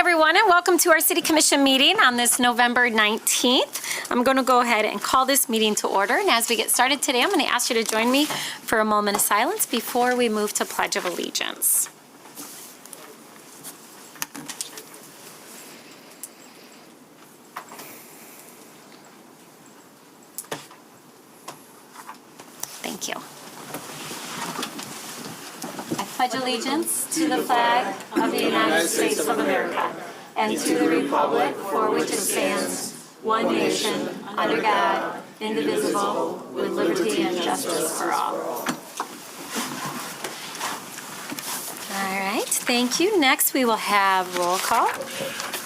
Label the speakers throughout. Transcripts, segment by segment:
Speaker 1: everyone, and welcome to our City Commission meeting on this November 19th. I'm going to go ahead and call this meeting to order. And as we get started today, I'm going to ask you to join me for a moment of silence before we move to Pledge of Allegiance. Thank you. I pledge allegiance to the flag of the United States of America and to the republic for which it stands, one nation, under God, indivisible, with liberty and justice for all. All right, thank you. Next, we will have roll call.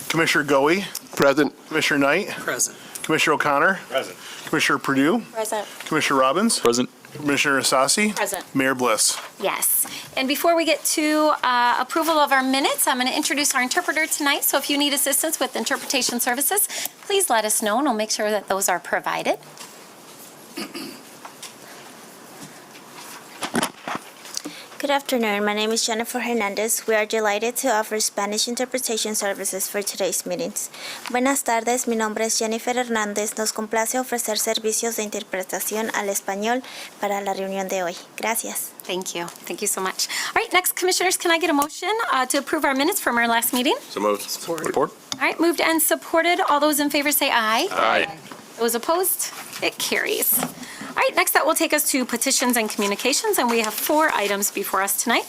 Speaker 2: Commissioner Goey.
Speaker 3: Present.
Speaker 2: Commissioner Knight.
Speaker 3: Present.
Speaker 2: Commissioner O'Connor.
Speaker 3: Present.
Speaker 2: Commissioner Purdue.
Speaker 1: Present.
Speaker 2: Commissioner Robbins.
Speaker 3: Present.
Speaker 2: Commissioner Asasi.
Speaker 1: Present.
Speaker 2: Mayor Bliss.
Speaker 1: Yes. And before we get to approval of our minutes, I'm going to introduce our interpreter tonight. So if you need assistance with interpretation services, please let us know and we'll make sure that those are provided.
Speaker 4: Good afternoon. My name is Jennifer Hernandez. We are delighted to offer Spanish interpretation services for today's meetings. Buenas tardes. Mi nombre es Jennifer Hernández. Nos complace ofrecer servicios de interpretación al español para la reunión de hoy. Gracias.
Speaker 1: Thank you. Thank you so much. All right, next, commissioners, can I get a motion to approve our minutes from our last meeting?
Speaker 3: So moved. Support.
Speaker 1: All right, moved and supported. All those in favor say aye.
Speaker 3: Aye.
Speaker 1: Those opposed? It carries. All right, next that will take us to petitions and communications, and we have 4 items before us tonight.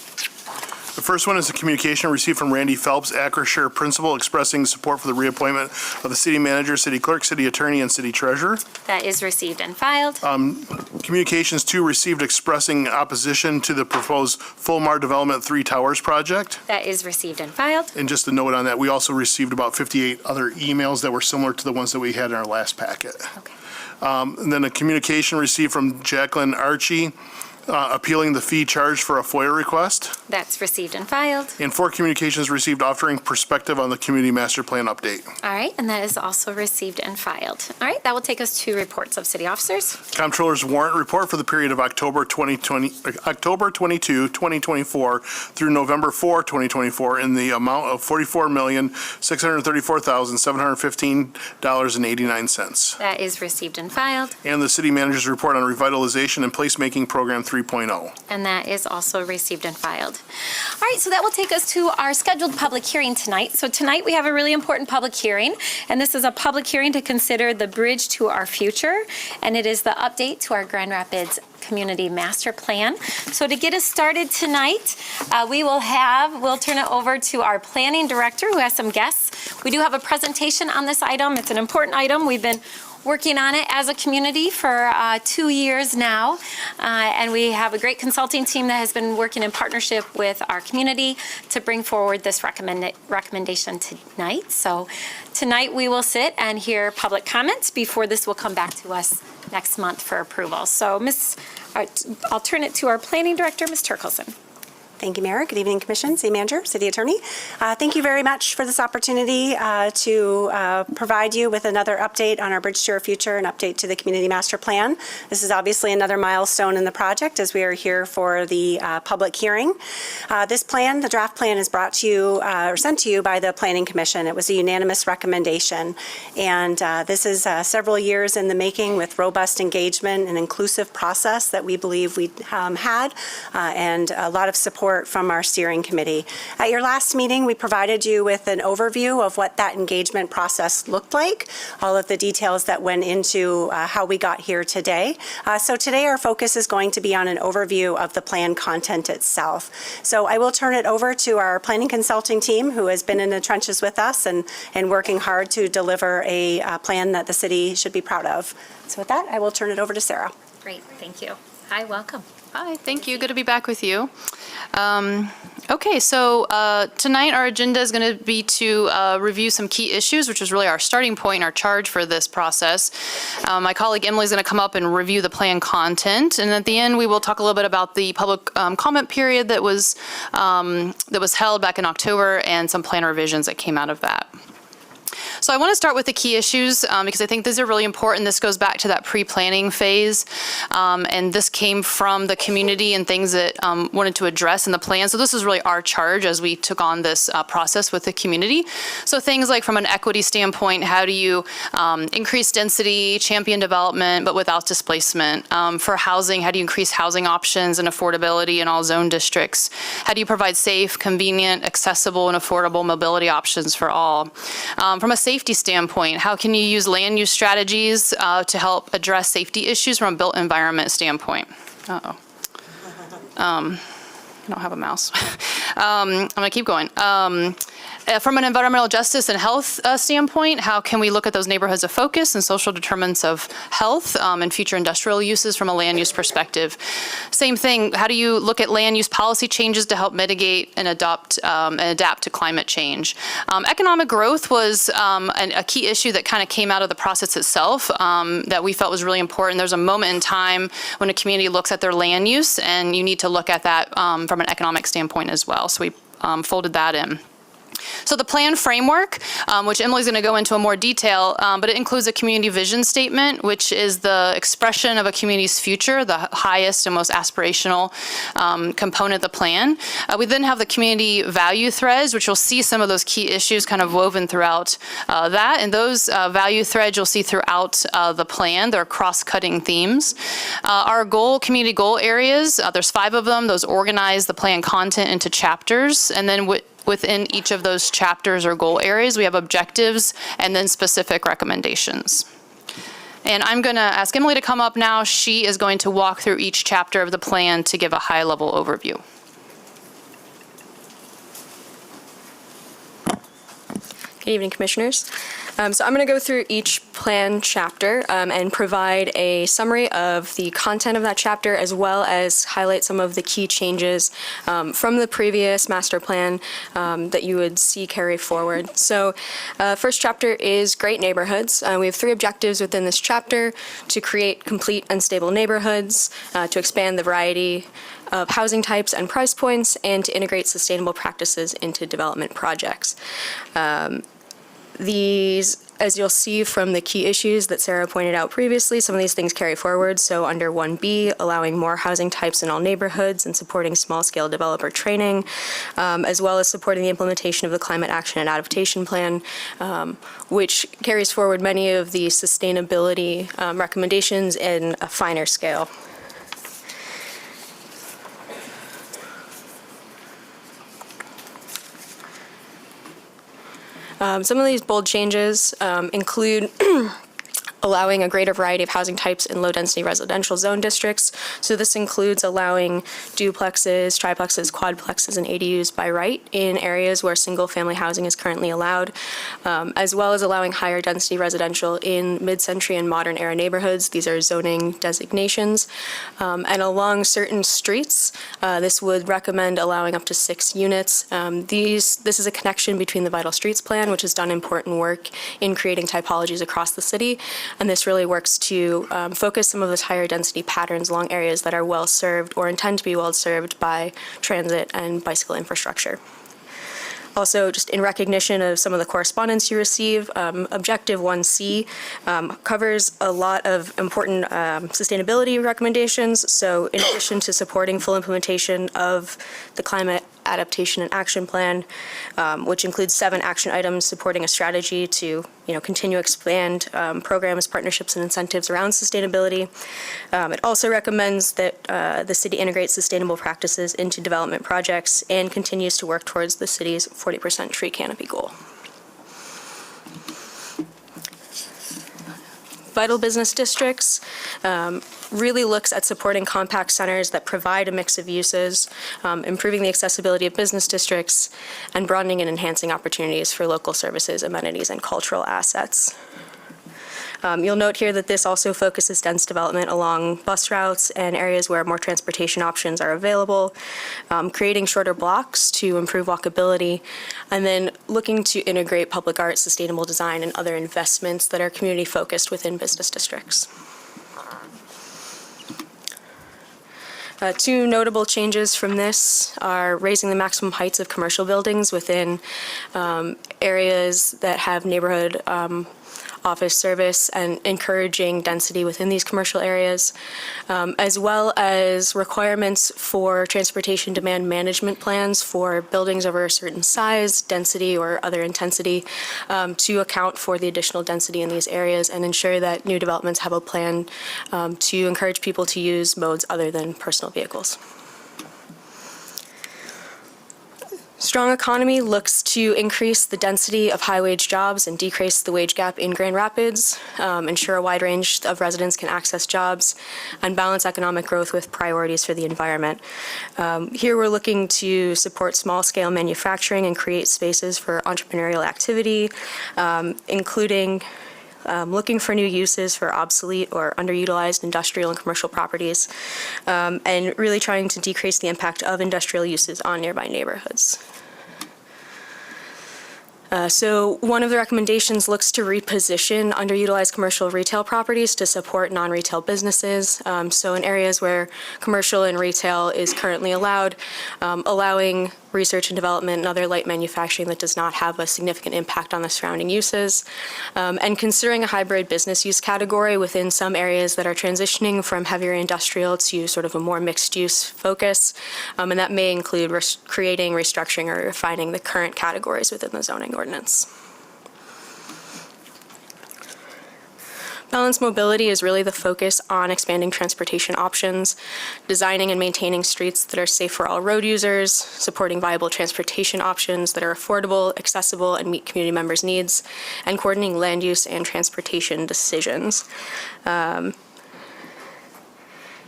Speaker 2: The first one is a communication received from Randy Phelps, Acrisure Principal, expressing support for the reappointment of the city manager, city clerk, city attorney, and city treasurer.
Speaker 1: That is received and filed.
Speaker 2: Communications 2 received expressing opposition to the proposed Fulmar Development 3 Towers project.
Speaker 1: That is received and filed.
Speaker 2: And just a note on that, we also received about 58 other emails that were similar to the ones that we had in our last packet.
Speaker 1: Okay.
Speaker 2: And then a communication received from Jacqueline Archie appealing the fee charged for a FOIA request.
Speaker 1: That's received and filed.
Speaker 2: And 4 communications received offering perspective on the community master plan update.
Speaker 1: All right, and that is also received and filed. All right, that will take us to reports of city officers.
Speaker 2: Comptroller's warrant report for the period of October 22, 2024 through November 4, 2024 in the amount of $44,634,715.89.
Speaker 1: That is received and filed.
Speaker 2: And the city manager's report on revitalization and placemaking program 3.0.
Speaker 1: And that is also received and filed. All right, so that will take us to our scheduled public hearing tonight. So tonight we have a really important public hearing, and this is a public hearing to consider the bridge to our future, and it is the update to our Grand Rapids Community Master Plan. So to get us started tonight, we'll turn it over to our planning director who has some guests. We do have a presentation on this item. It's an important item. We've been working on it as a community for 2 years now, and we have a great consulting team that has been working in partnership with our community to bring forward this recommendation tonight. So tonight we will sit and hear public comments before this will come back to us next month for approval. So I'll turn it to our planning director, Ms. Turkelson.
Speaker 5: Thank you, Mayor. Good evening, Commission, City Manager, City Attorney. Thank you very much for this opportunity to provide you with another update on our Bridge to Our Future, an update to the Community Master Plan. This is obviously another milestone in the project as we are here for the public hearing. This plan, the draft plan, is brought to you or sent to you by the Planning Commission. It was a unanimous recommendation, and this is several years in the making with robust engagement and inclusive process that we believe we had, and a lot of support from our steering committee. At your last meeting, we provided you with an overview of what that engagement process looked like, all of the details that went into how we got here today. So today our focus is going to be on an overview of the plan content itself. So I will turn it over to our planning consulting team who has been in the trenches with us and working hard to deliver a plan that the city should be proud of. So with that, I will turn it over to Sarah.
Speaker 1: Great, thank you. Hi, welcome.
Speaker 6: Hi, thank you. Good to be back with you. Okay, so tonight our agenda is going to be to review some key issues, which is really our starting point and our charge for this process. My colleague Emily is going to come up and review the plan content, and at the end we will talk a little bit about the public comment period that was held back in October and some plan revisions that came out of that. So I want to start with the key issues because I think these are really important. This goes back to that pre-planning phase, and this came from the community and things that wanted to address in the plan. So this is really our charge as we took on this process with the community. So things like from an equity standpoint, how do you increase density, champion development, but without displacement? For housing, how do you increase housing options and affordability in all zone districts? How do you provide safe, convenient, accessible, and affordable mobility options for all? From a safety standpoint, how can you use land use strategies to help address safety issues from a built environment standpoint? Uh-oh. I don't have a mouse. I'm going to keep going. From an environmental justice and health standpoint, how can we look at those neighborhoods of focus and social determinants of health and future industrial uses from a land use perspective? Same thing, how do you look at land use policy changes to help mitigate and adapt to climate change? Economic growth was a key issue that kind of came out of the process itself that we felt was really important. There's a moment in time when a community looks at their land use, and you need to look at that from an economic standpoint as well. So we folded that in. So the plan framework, which Emily's going to go into in more detail, but it includes a community vision statement, which is the expression of a community's future, the highest and most aspirational component of the plan. We then have the community value threads, which you'll see some of those key issues kind of woven throughout that. And those value threads you'll see throughout the plan. They're cross-cutting themes. Our community goal areas, there's 5 of them. Those organize the plan content into chapters. And then within each of those chapters or goal areas, we have objectives and then specific recommendations. And I'm going to ask Emily to come up now. She is going to walk through each chapter of the plan to give a high-level overview.
Speaker 3: Good evening, Commissioners. So I'm going to go through each plan chapter and provide a summary of the content of that chapter, as well as highlight some of the key changes from the previous master plan that you would see carry forward. So first chapter is Great Neighborhoods. We have 3 objectives within this chapter: to create complete and stable neighborhoods, to expand the variety of housing types and price points, and to integrate sustainable practices into development projects. These, as you'll see from the key issues that Sarah pointed out previously, some of these things carry forward. So under 1B, allowing more housing types in all neighborhoods and supporting small-scale developer training, as well as supporting the implementation of the Climate Action and Adaptation Plan, which carries forward many of the sustainability recommendations in a finer scale. Some of these bold changes include allowing a greater variety of housing types in low-density residential zone districts. So this includes allowing duplexes, triplexes, quadplexes, and ADUs by right in areas where single-family housing is currently allowed, as well as allowing higher density residential in mid-century and modern-era neighborhoods. These are zoning designations. And along certain streets, this would recommend allowing up to 6 units. This is a connection between the Vital Streets Plan, which has done important work in creating typologies across the city, and this really works to focus some of those higher density patterns along areas that are well served or intend to be well served by transit and bicycle infrastructure. Also, just in recognition of some of the correspondence you receive, Objective 1C covers a lot of important sustainability recommendations. So in addition to supporting full implementation of the Climate Adaptation and Action Plan, which includes 7 action items supporting a strategy to continue to expand programs, partnerships, and incentives around sustainability. It also recommends that the city integrates sustainable practices into development projects and continues to work towards the city's 40% tree canopy goal. Vital Business Districts really looks at supporting compact centers that provide a mix of uses, improving the accessibility of business districts, and broadening and enhancing opportunities for local services, amenities, and cultural assets. You'll note here that this also focuses dense development along bus routes and areas where more transportation options are available, creating shorter blocks to improve walkability, and then looking to integrate public art, sustainable design, and other investments that are community-focused within business districts. Two notable changes from this are raising the maximum heights of commercial buildings within areas that have neighborhood office service and encouraging density within these commercial areas, as well as requirements for transportation demand management plans for buildings over a certain size, density, or other intensity to account for the additional density in these areas and ensure that new developments have a plan to encourage people to use modes other than personal vehicles. Strong economy looks to increase the density of high-wage jobs and decrease the wage gap in Grand Rapids, ensure a wide range of residents can access jobs, and balance economic growth with priorities for the environment. Here we're looking to support small-scale manufacturing and create spaces for entrepreneurial activity, including looking for new uses for obsolete or underutilized industrial and commercial properties, and really trying to decrease the impact of industrial uses on nearby neighborhoods. So one of the recommendations looks to reposition underutilized commercial retail properties to support non-retail businesses. So in areas where commercial and retail is currently allowed, allowing research and development and other light manufacturing that does not have a significant impact on the surrounding uses, and considering a hybrid business use category within some areas that are transitioning from heavier industrial to sort of a more mixed use focus, and that may include creating, restructuring, or refining the current categories within the zoning ordinance. Balanced mobility is really the focus on expanding transportation options, designing and maintaining streets that are safe for all road users, supporting viable transportation options that are affordable, accessible, and meet community members' needs, and coordinating land use and transportation decisions.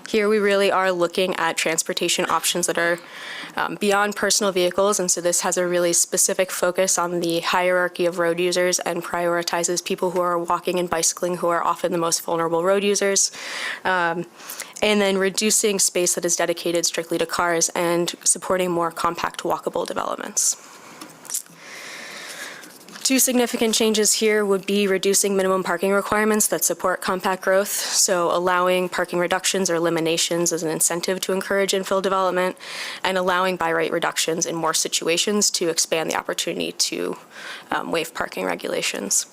Speaker 3: Here we really are looking at transportation options that are beyond personal vehicles, and so this has a really specific focus on the hierarchy of road users and prioritizes people who are walking and bicycling, who are often the most vulnerable road users, and then reducing space that is dedicated strictly to cars and supporting more compact walkable developments. Two significant changes here would be reducing minimum parking requirements that support compact growth, so allowing parking reductions or eliminations as an incentive to encourage infill development, and allowing by right reductions in more situations to expand the opportunity to waive parking regulations.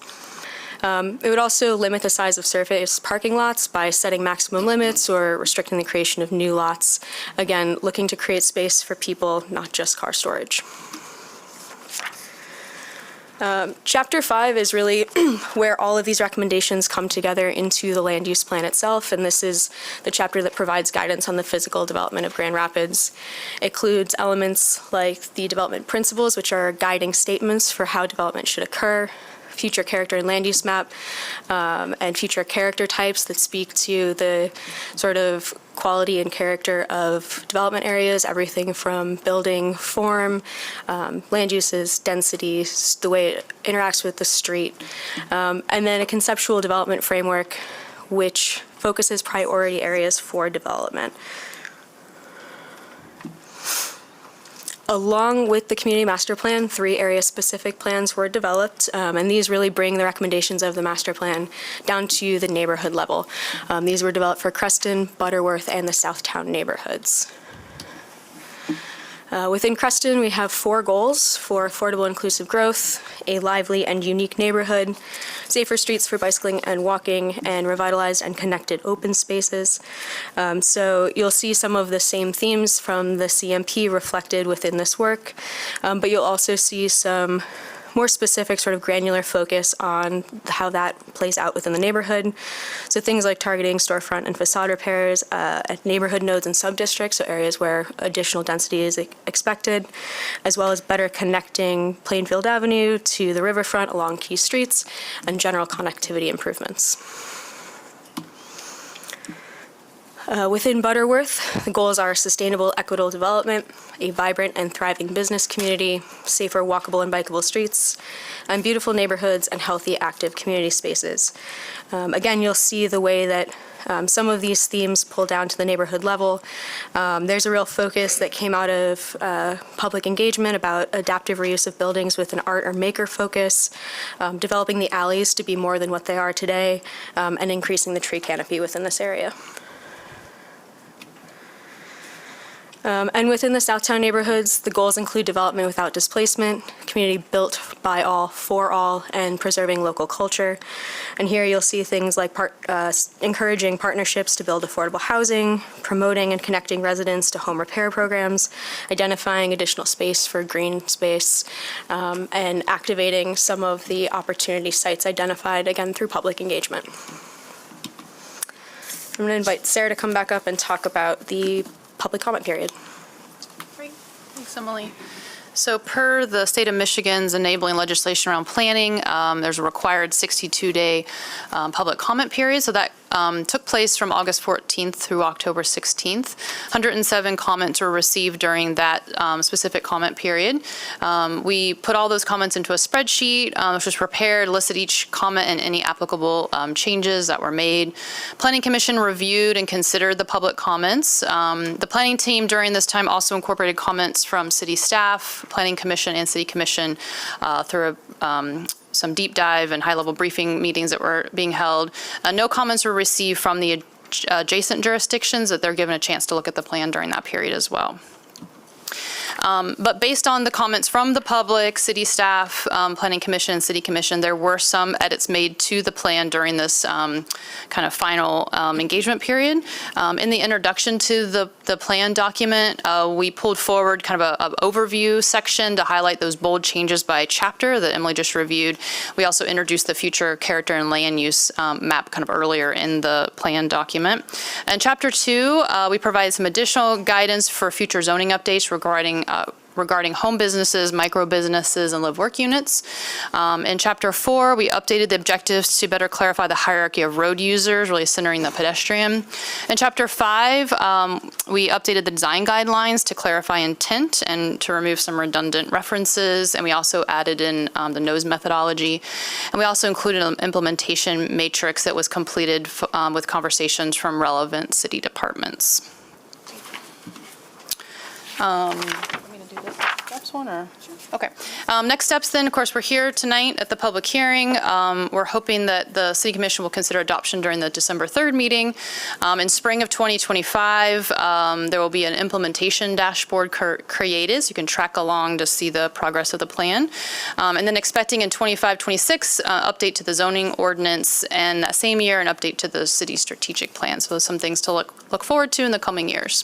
Speaker 3: It would also limit the size of surface parking lots by setting maximum limits or restricting the creation of new lots, again, looking to create space for people, not just car storage. Chapter 5 is really where all of these recommendations come together into the land use plan itself, and this is the chapter that provides guidance on the physical development of Grand Rapids. It includes elements like the development principles, which are guiding statements for how development should occur, future character and land use map, and future character types that speak to the sort of quality and character of development areas, everything from building form, land uses, density, the way it interacts with the street, and then a conceptual development framework which focuses priority areas for development. Along with the community master plan, 3 area-specific plans were developed, and these really bring the recommendations of the master plan down to the neighborhood level. These were developed for Creston, Butterworth, and the Southtown neighborhoods. Within Creston, we have 4 goals for affordable inclusive growth, a lively and unique neighborhood, safer streets for bicycling and walking, and revitalized and connected open spaces. So you'll see some of the same themes from the CMP reflected within this work, but you'll also see some more specific sort of granular focus on how that plays out within the neighborhood. So things like targeting storefront and facade repairs at neighborhood nodes and subdistricts, so areas where additional density is expected, as well as better connecting Plainfield Avenue to the riverfront along key streets and general connectivity improvements. Within Butterworth, the goals are sustainable, equitable development, a vibrant and thriving business community, safer walkable and bikeable streets, and beautiful neighborhoods and healthy, active community spaces. Again, you'll see the way that some of these themes pull down to the neighborhood level. There's a real focus that came out of public engagement about adaptive reuse of buildings with an art or maker focus, developing the alleys to be more than what they are today, and increasing the tree canopy within this area. And within the Southtown neighborhoods, the goals include development without displacement, community built by all, for all, and preserving local culture. And here you'll see things like encouraging partnerships to build affordable housing, promoting and connecting residents to home repair programs, identifying additional space for green space, and activating some of the opportunity sites identified, again, through public engagement. I'm going to invite Sarah to come back up and talk about the public comment period.
Speaker 6: Great. Thanks, Emily. So per the state of Michigan's enabling legislation around planning, there's a required 62-day public comment period. So that took place from August 14th through October 16th. 107 comments were received during that specific comment period. We put all those comments into a spreadsheet, which was prepared, listed each comment and any applicable changes that were made. Planning Commission reviewed and considered the public comments. The planning team during this time also incorporated comments from city staff, Planning Commission, and City Commission through some deep dive and high-level briefing meetings that were being held. No comments were received from the adjacent jurisdictions, that they're given a chance to look at the plan during that period as well. But based on the comments from the public, city staff, Planning Commission, and City Commission, there were some edits made to the plan during this kind of final engagement period. In the introduction to the plan document, we pulled forward kind of an overview section to highlight those bold changes by chapter that Emily just reviewed. We also introduced the future character and land use map kind of earlier in the plan document. In Chapter 2, we provided some additional guidance for future zoning updates regarding home businesses, micro businesses, and live-work units. In Chapter 4, we updated the objectives to better clarify the hierarchy of road users, really centering the pedestrian. In Chapter 5, we updated the design guidelines to clarify intent and to remove some redundant references, and we also added in the NOS methodology. And we also included an implementation matrix that was completed with conversations from relevant city departments. Want me to do this next one, or? Okay. Next steps then, of course, we're here tonight at the public hearing. We're hoping that the City Commission will consider adoption during the December 3rd meeting. In spring of 2025, there will be an implementation dashboard created, so you can track along to see the progress of the plan. And then expecting in 25-26, update to the zoning ordinance, and that same year, an update to the city strategic plan. So those are some things to look forward to in the coming years.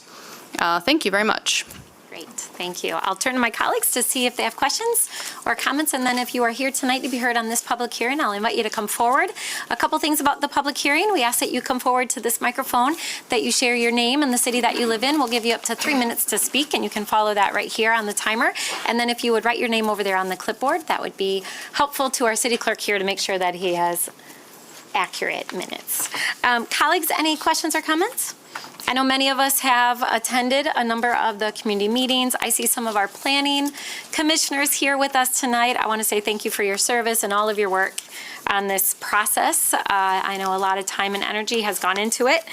Speaker 6: Thank you very much.
Speaker 1: Great, thank you. I'll turn to my colleagues to see if they have questions or comments, and then if you are here tonight to be heard on this public hearing, I'll invite you to come forward. A couple things about the public hearing. We ask that you come forward to this microphone, that you share your name and the city that you live in. We'll give you up to 3 minutes to speak, and you can follow that right here on the timer. And then if you would write your name over there on the clipboard, that would be helpful to our city clerk here to make sure that he has accurate minutes. Colleagues, any questions or comments? I know many of us have attended a number of the community meetings. I see some of our planning commissioners here with us tonight. I want to say thank you for your service and all of your work on this process. I know a lot of time and energy has gone into it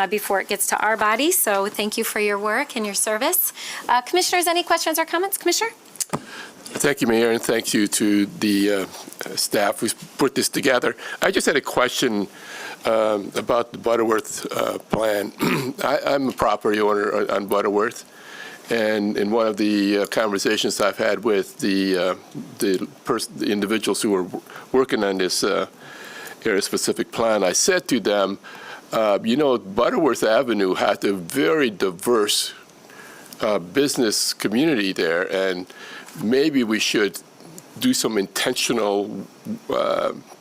Speaker 1: before it gets to our body, so thank you for your work and your service. Commissioners, any questions or comments? Commissioner?
Speaker 7: Thank you, Mayor, and thank you to the staff who put this together. I just had a question about the Butterworth plan. I'm a property owner on Butterworth, and in one of the conversations I've had with the individuals who were working on this area-specific plan, I said to them, Butterworth Avenue has a very diverse business community there, and maybe we should do some intentional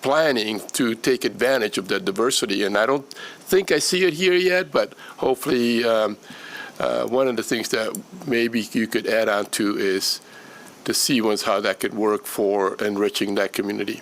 Speaker 7: planning to take advantage of the diversity. And I don't think I see it here yet, but hopefully one of the things that maybe you could add on to is to see how that could work for enriching that community.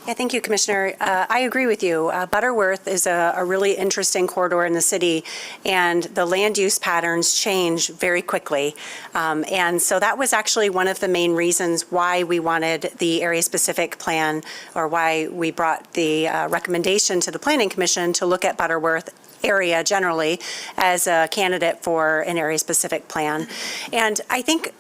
Speaker 5: Yeah, thank you, Commissioner. I agree with you. Butterworth is a really interesting corridor in the city, and the land use patterns change very quickly. And so that was actually one of the main reasons why we wanted the area-specific plan, or why we brought the recommendation to the Planning Commission to look at Butterworth area generally as a candidate for an area-specific plan. And I think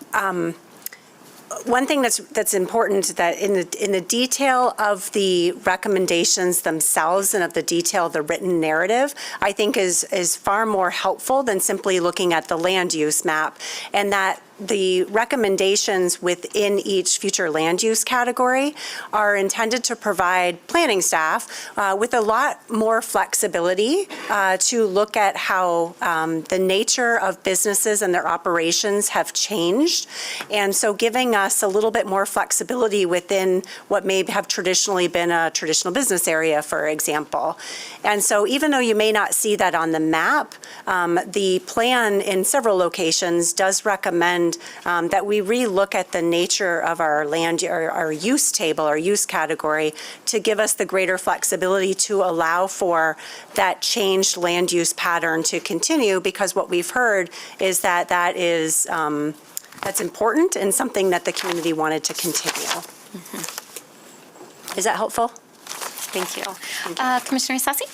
Speaker 5: one thing that's important that in the detail of the recommendations themselves and of the detail of the written narrative, I think is far more helpful than simply looking at the land use map, and that the recommendations within each future land use category are intended to provide planning staff with a lot more flexibility to look at how the nature of businesses and their operations have changed. And so giving us a little bit more flexibility within what may have traditionally been a traditional business area, for example. And so even though you may not see that on the map, the plan in several locations does recommend that we relook at the nature of our land, our use table, our use category, to give us the greater flexibility to allow for that changed land use pattern to continue, because what we've heard is that that's important and something that the community wanted to continue. Is that helpful?
Speaker 1: Thank you. Commissioner Sassi?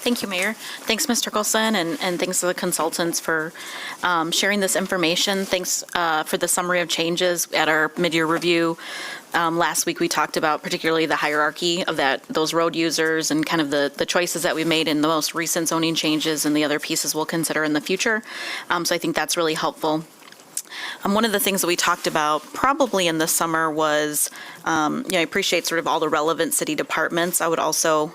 Speaker 8: Thank you, Mayor. Thanks, Mr. Colson, and thanks to the consultants for sharing this information. Thanks for the summary of changes at our mid-year review. Last week, we talked about particularly the hierarchy of those road users and kind of the choices that we made in the most recent zoning changes and the other pieces we'll consider in the future. So I think that's really helpful. One of the things that we talked about probably in the summer was, I appreciate sort of all the relevant city departments. I would also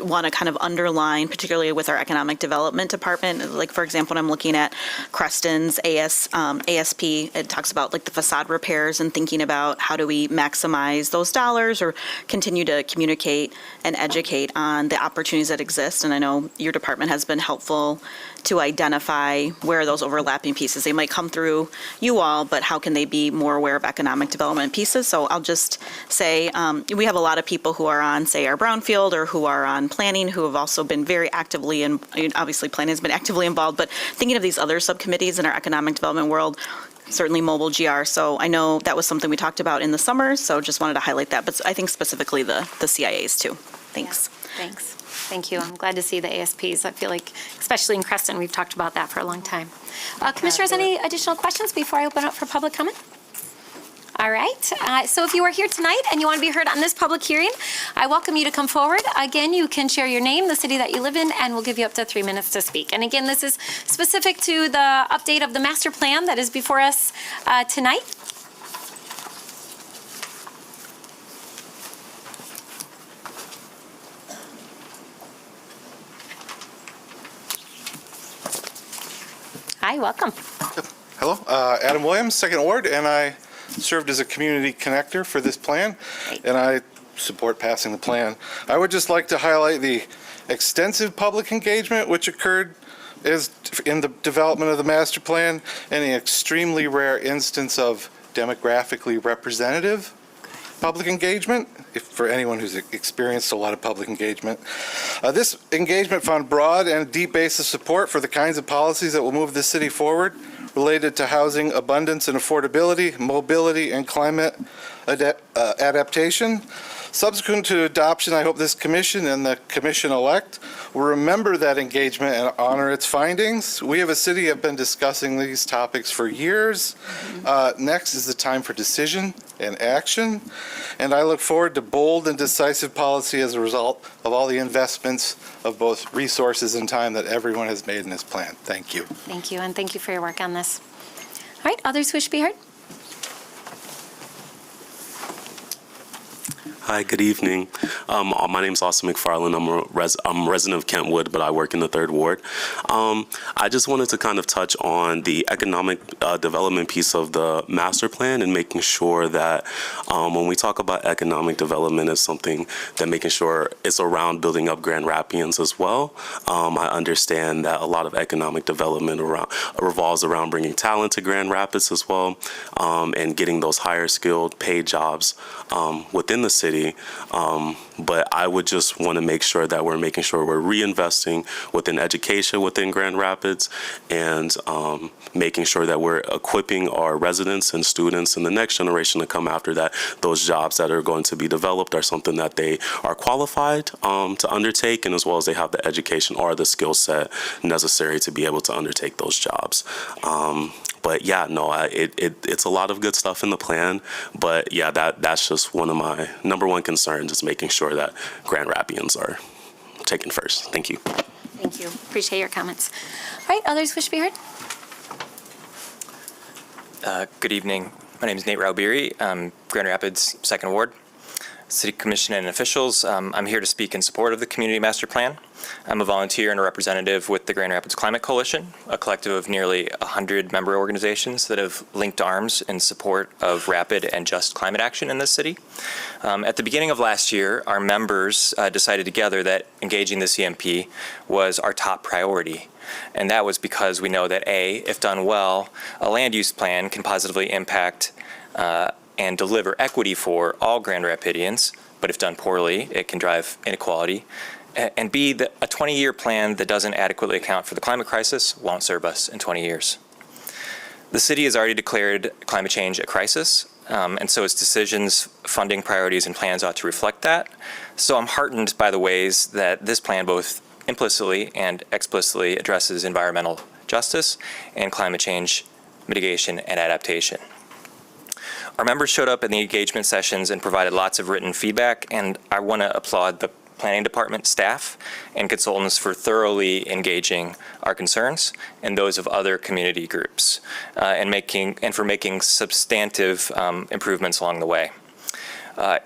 Speaker 8: want to kind of underline, particularly with our economic development department, like, for example, when I'm looking at Creston's ASP, it talks about like the facade repairs and thinking about how do we maximize those dollars or continue to communicate and educate on the opportunities that exist. And I know your department has been helpful to identify where those overlapping pieces, they might come through you all, but how can they be more aware of economic development pieces? So I'll just say we have a lot of people who are on, say, our brownfield or who are on planning who have also been very actively, and obviously planning has been actively involved, but thinking of these other subcommittees in our economic development world, certainly mobile GR. So I know that was something we talked about in the summer, so just wanted to highlight that. But I think specifically the CIAs too. Thanks.
Speaker 1: Yeah, thanks. Thank you. I'm glad to see the ASPs. I feel like, especially in Creston, we've talked about that for a long time. Commissioners, any additional questions before I open up for public comment? All right. So if you are here tonight and you want to be heard on this public hearing, I welcome you to come forward. Again, you can share your name, the city that you live in, and we'll give you up to 3 minutes to speak. And again, this is specific to the update of the master plan that is before us tonight. Hi, welcome.
Speaker 9: Hello, Adam Williams, Second Ward, and I served as a community connector for this plan, and I support passing the plan. I would just like to highlight the extensive public engagement which occurred in the development of the master plan, and the extremely rare instance of demographically representative public engagement, for anyone who's experienced a lot of public engagement. This engagement found broad and deep base of support for the kinds of policies that will move the city forward related to housing abundance and affordability, mobility, and climate adaptation. Subsequent to adoption, I hope this commission and the commission-elect will remember that engagement and honor its findings. We as a city have been discussing these topics for years. Next is the time for decision and action, and I look forward to bold and decisive policy as a result of all the investments of both resources and time that everyone has made in this plan. Thank you.
Speaker 1: Thank you, and thank you for your work on this. All right, others who wish to be heard?
Speaker 10: Hi, good evening. My name is Austin McFarland. I'm a resident of Kentwood, but I work in the 3rd Ward. I just wanted to kind of touch on the economic development piece of the master plan and making sure that when we talk about economic development, it's something that making sure it's around building up Grand Rapids as well. I understand that a lot of economic development revolves around bringing talent to Grand Rapids as well, and getting those higher skilled paid jobs within the city. But I would just want to make sure that we're making sure we're reinvesting within education within Grand Rapids, and making sure that we're equipping our residents and students and the next generation to come after that. Those jobs that are going to be developed are something that they are qualified to undertake, and as well as they have the education or the skill set necessary to be able to undertake those jobs. But yeah, no, it's a lot of good stuff in the plan. But yeah, that's just one of my number one concerns is making sure that Grand Rapidians are taken first. Thank you.
Speaker 1: Thank you. Appreciate your comments. All right, others wish to be heard?
Speaker 11: Good evening. My name is Nate Raubiri. I'm Grand Rapids 2nd Ward. City Commission and officials, I'm here to speak in support of the Community Master Plan. I'm a volunteer and a representative with the Grand Rapids Climate Coalition, a collective of nearly 100 member organizations that have linked arms in support of rapid and just climate action in this city. At the beginning of last year, our members decided together that engaging the CMP was our top priority. And that was because we know that A, if done well, a land use plan can positively impact and deliver equity for all Grand Rapidians, but if done poorly, it can drive inequality. And B, that a 20-year plan that doesn't adequately account for the climate crisis won't serve us in 20 years. The city has already declared climate change a crisis, and so its decisions, funding priorities, and plans ought to reflect that. So I'm heartened by the ways that this plan both implicitly and explicitly addresses environmental justice and climate change mitigation and adaptation. Our members showed up in the engagement sessions and provided lots of written feedback, and I want to applaud the planning department staff and consultants for thoroughly engaging our concerns and those of other community groups, and for making substantive improvements along the way.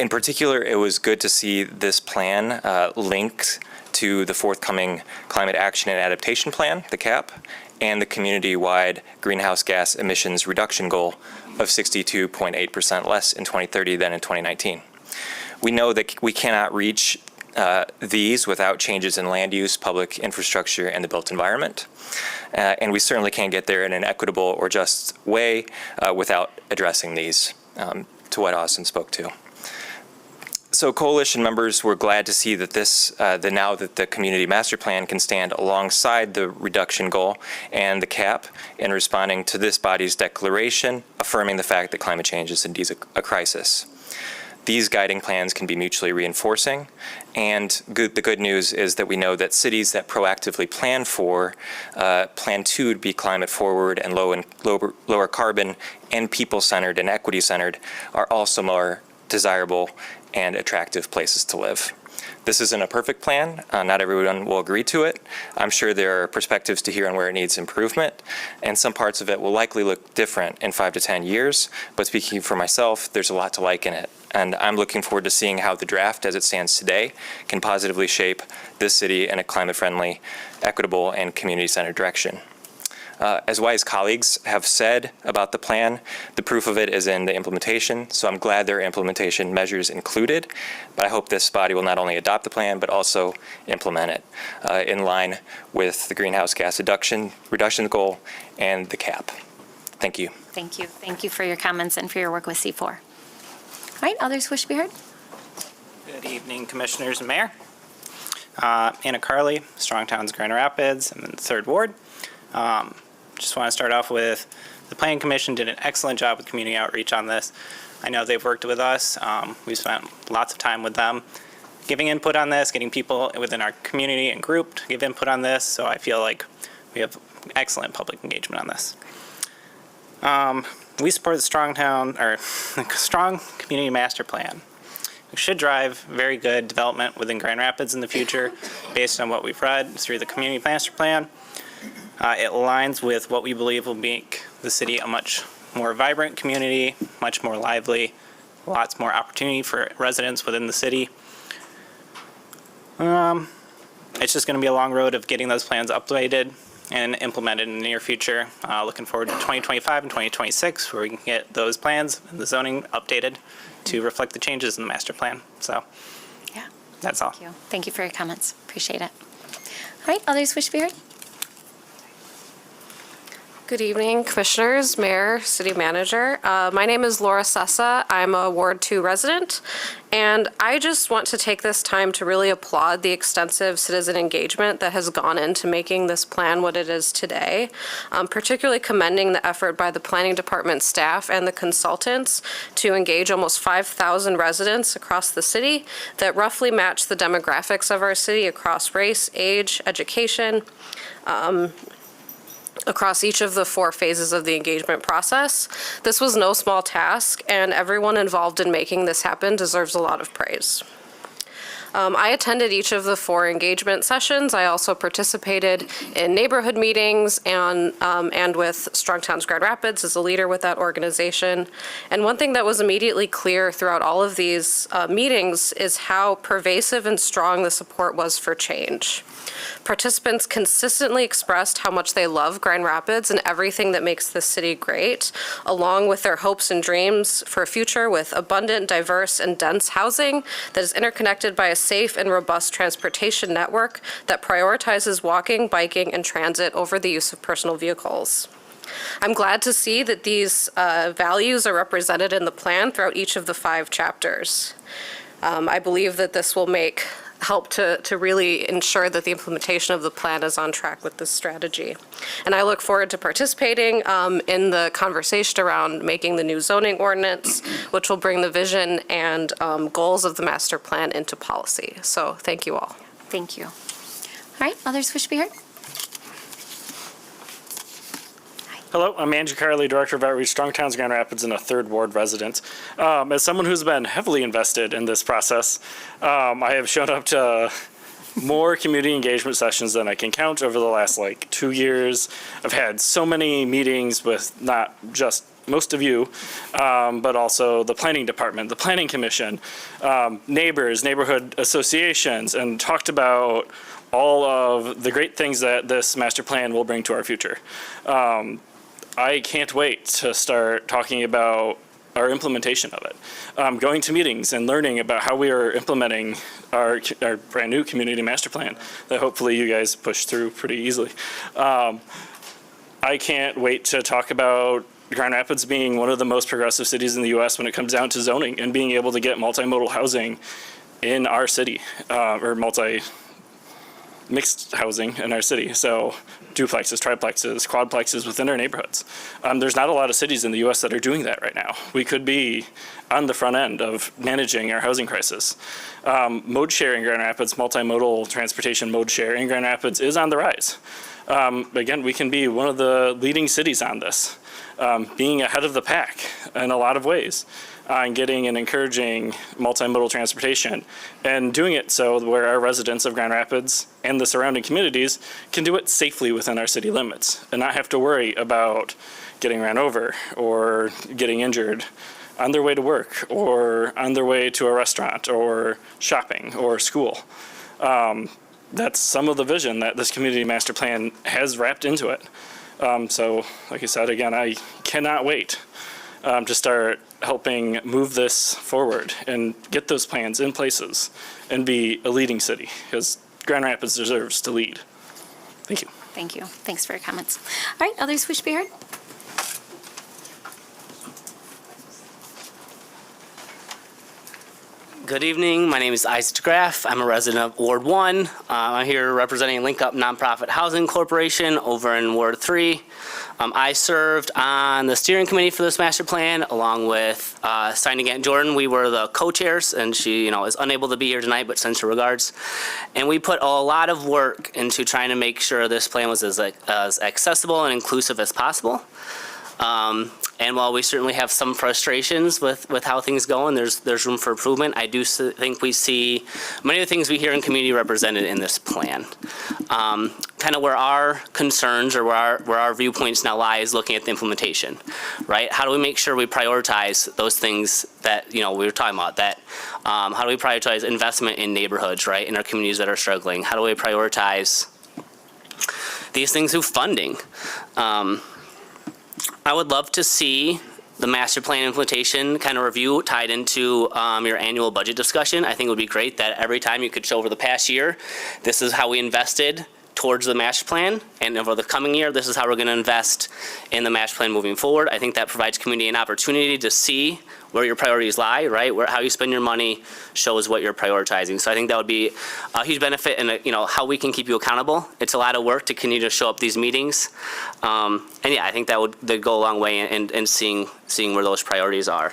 Speaker 11: In particular, it was good to see this plan linked to the forthcoming Climate Action and Adaptation Plan, the CAP, and the community-wide greenhouse gas emissions reduction goal of 62.8% less in 2030 than in 2019. We know that we cannot reach these without changes in land use, public infrastructure, and the built environment. And we certainly can't get there in an equitable or just way without addressing these, to what Austin spoke to. So coalition members were glad to see that now that the Community Master Plan can stand alongside the reduction goal and the CAP in responding to this body's declaration, affirming the fact that climate change is indeed a crisis. These guiding plans can be mutually reinforcing, and the good news is that we know that cities that proactively plan to be climate forward and lower carbon and people-centered and equity-centered are also more desirable and attractive places to live. This isn't a perfect plan. Not everyone will agree to it. I'm sure there are perspectives to hear on where it needs improvement, and some parts of it will likely look different in 5 to 10 years, but speaking for myself, there's a lot to like in it. And I'm looking forward to seeing how the draft as it stands today can positively shape this city in a climate-friendly, equitable, and community-centered direction. As wise colleagues have said about the plan, the proof of it is in the implementation, so I'm glad there are implementation measures included, but I hope this body will not only adopt the plan, but also implement it in line with the greenhouse gas reduction goal and the CAP. Thank you.
Speaker 1: Thank you. Thank you for your comments and for your work with C4. All right, others wish to be heard?
Speaker 12: Good evening, Commissioners and Mayor. Anna Carley, Strong Towns, Grand Rapids. I'm in the 3rd Ward. Just want to start off with the Planning Commission did an excellent job with community outreach on this. I know they've worked with us. We've spent lots of time with them giving input on this, getting people within our community and group to give input on this. So I feel like we have excellent public engagement on this. We support the Strong Community Master Plan. We should drive very good development within Grand Rapids in the future based on what we've read through the Community Master Plan. It aligns with what we believe will make the city a much more vibrant community, much more lively, lots more opportunity for residents within the city. It's just going to be a long road of getting those plans updated and implemented in the near future. Looking forward to 2025 and 2026 where we can get those plans and the zoning updated to reflect the changes in the master plan. So,
Speaker 1: Yeah.
Speaker 12: that's all.
Speaker 1: Thank you. Thank you for your comments. Appreciate it. All right, others wish to be heard?
Speaker 13: Good evening, Commissioners, Mayor, City Manager. My name is Laura Sessa. I'm a Ward 2 resident, and I just want to take this time to really applaud the extensive citizen engagement that has gone into making this plan what it is today, particularly commending the effort by the Planning Department staff and the consultants to engage almost 5,000 residents across the city that roughly match the demographics of our city across race, age, education, across each of the 4 phases of the engagement process. This was no small task, and everyone involved in making this happen deserves a lot of praise. I attended each of the 4 engagement sessions. I also participated in neighborhood meetings and with Strong Towns Grand Rapids as a leader with that organization. And one thing that was immediately clear throughout all of these meetings is how pervasive and strong the support was for change. Participants consistently expressed how much they love Grand Rapids and everything that makes this city great, along with their hopes and dreams for a future with abundant, diverse, and dense housing that is interconnected by a safe and robust transportation network that prioritizes walking, biking, and transit over the use of personal vehicles. I'm glad to see that these values are represented in the plan throughout each of the 5 chapters. I believe that this will help to really ensure that the implementation of the plan is on track with this strategy. And I look forward to participating in the conversation around making the new zoning ordinance, which will bring the vision and goals of the master plan into policy. So thank you all.
Speaker 1: Thank you. All right, others wish to be heard?
Speaker 14: Hello, I'm Andrew Carley, Director of Outreach, Strong Towns Grand Rapids, and a 3rd Ward resident. As someone who's been heavily invested in this process, I have shown up to more community engagement sessions than I can count over the last 2 years. I've had so many meetings with not just most of you, but also the planning department, the planning commission, neighbors, neighborhood associations, and talked about all of the great things that this master plan will bring to our future. I can't wait to start talking about our implementation of it. Going to meetings and learning about how we are implementing our brand new community master plan that hopefully you guys push through pretty easily. I can't wait to talk about Grand Rapids being one of the most progressive cities in the U.S. when it comes down to zoning and being able to get multimodal housing in our city, or mixed housing in our city. So duplexes, triplexes, quadplexes within our neighborhoods. There's not a lot of cities in the U.S. that are doing that right now. We could be on the front end of managing our housing crisis. Mode share in Grand Rapids, multimodal transportation mode share in Grand Rapids is on the rise. Again, we can be one of the leading cities on this, being ahead of the pack in a lot of ways on getting and encouraging multimodal transportation and doing it so where our residents of Grand Rapids and the surrounding communities can do it safely within our city limits and not have to worry about getting ran over or getting injured on their way to work or on their way to a restaurant or shopping or school. That's some of the vision that this community master plan has wrapped into it. So like I said, again, I cannot wait to start helping move this forward and get those plans in places and be a leading city because Grand Rapids deserves to lead. Thank you.
Speaker 1: Thank you. Thanks for your comments. All right, others wish to be heard?
Speaker 15: Good evening. My name is Isaac Graff. I'm a resident of Ward 1. I'm here representing Link Up Nonprofit Housing Corporation over in Ward 3. I served on the steering committee for this master plan along with Steiny Gant Jordan. We were the co-chairs, and she, is unable to be here tonight, but sends her regards. And we put a lot of work into trying to make sure this plan was as accessible and inclusive as possible. And while we certainly have some frustrations with how things go and there's room for improvement, I do think we see many of the things we hear in community represented in this plan. Kind of where our concerns or where our viewpoints now lie is looking at the implementation, right? How do we make sure we prioritize those things that, we were talking about, that how do we prioritize investment in neighborhoods, right, in our communities that are struggling? How do we prioritize these things through funding? I would love to see the master plan implementation kind of review tied into your annual budget discussion. I think it would be great that every time you could show over the past year, this is how we invested towards the master plan, and over the coming year, this is how we're going to invest in the master plan moving forward. I think that provides community an opportunity to see where your priorities lie, right? How you spend your money shows what you're prioritizing. So I think that would be a huge benefit in how we can keep you accountable. It's a lot of work to continue to show up these meetings. And yeah, I think that would go a long way in seeing where those priorities are.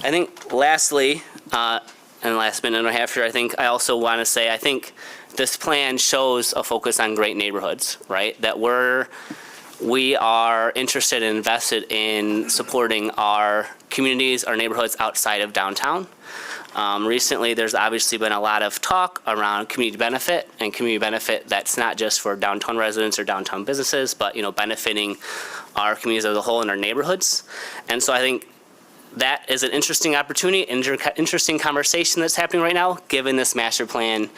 Speaker 15: I think lastly, in the last minute and a half here, I think I also want to say, I think this plan shows a focus on great neighborhoods, right? That we're we are interested and invested in supporting our communities, our neighborhoods outside of downtown. Recently, there's obviously been a lot of talk around community benefit, and community benefit that's not just for downtown residents or downtown businesses, but benefiting our communities as a whole and our neighborhoods. And so I think that is an interesting opportunity, interesting conversation that's happening right now, given this master plan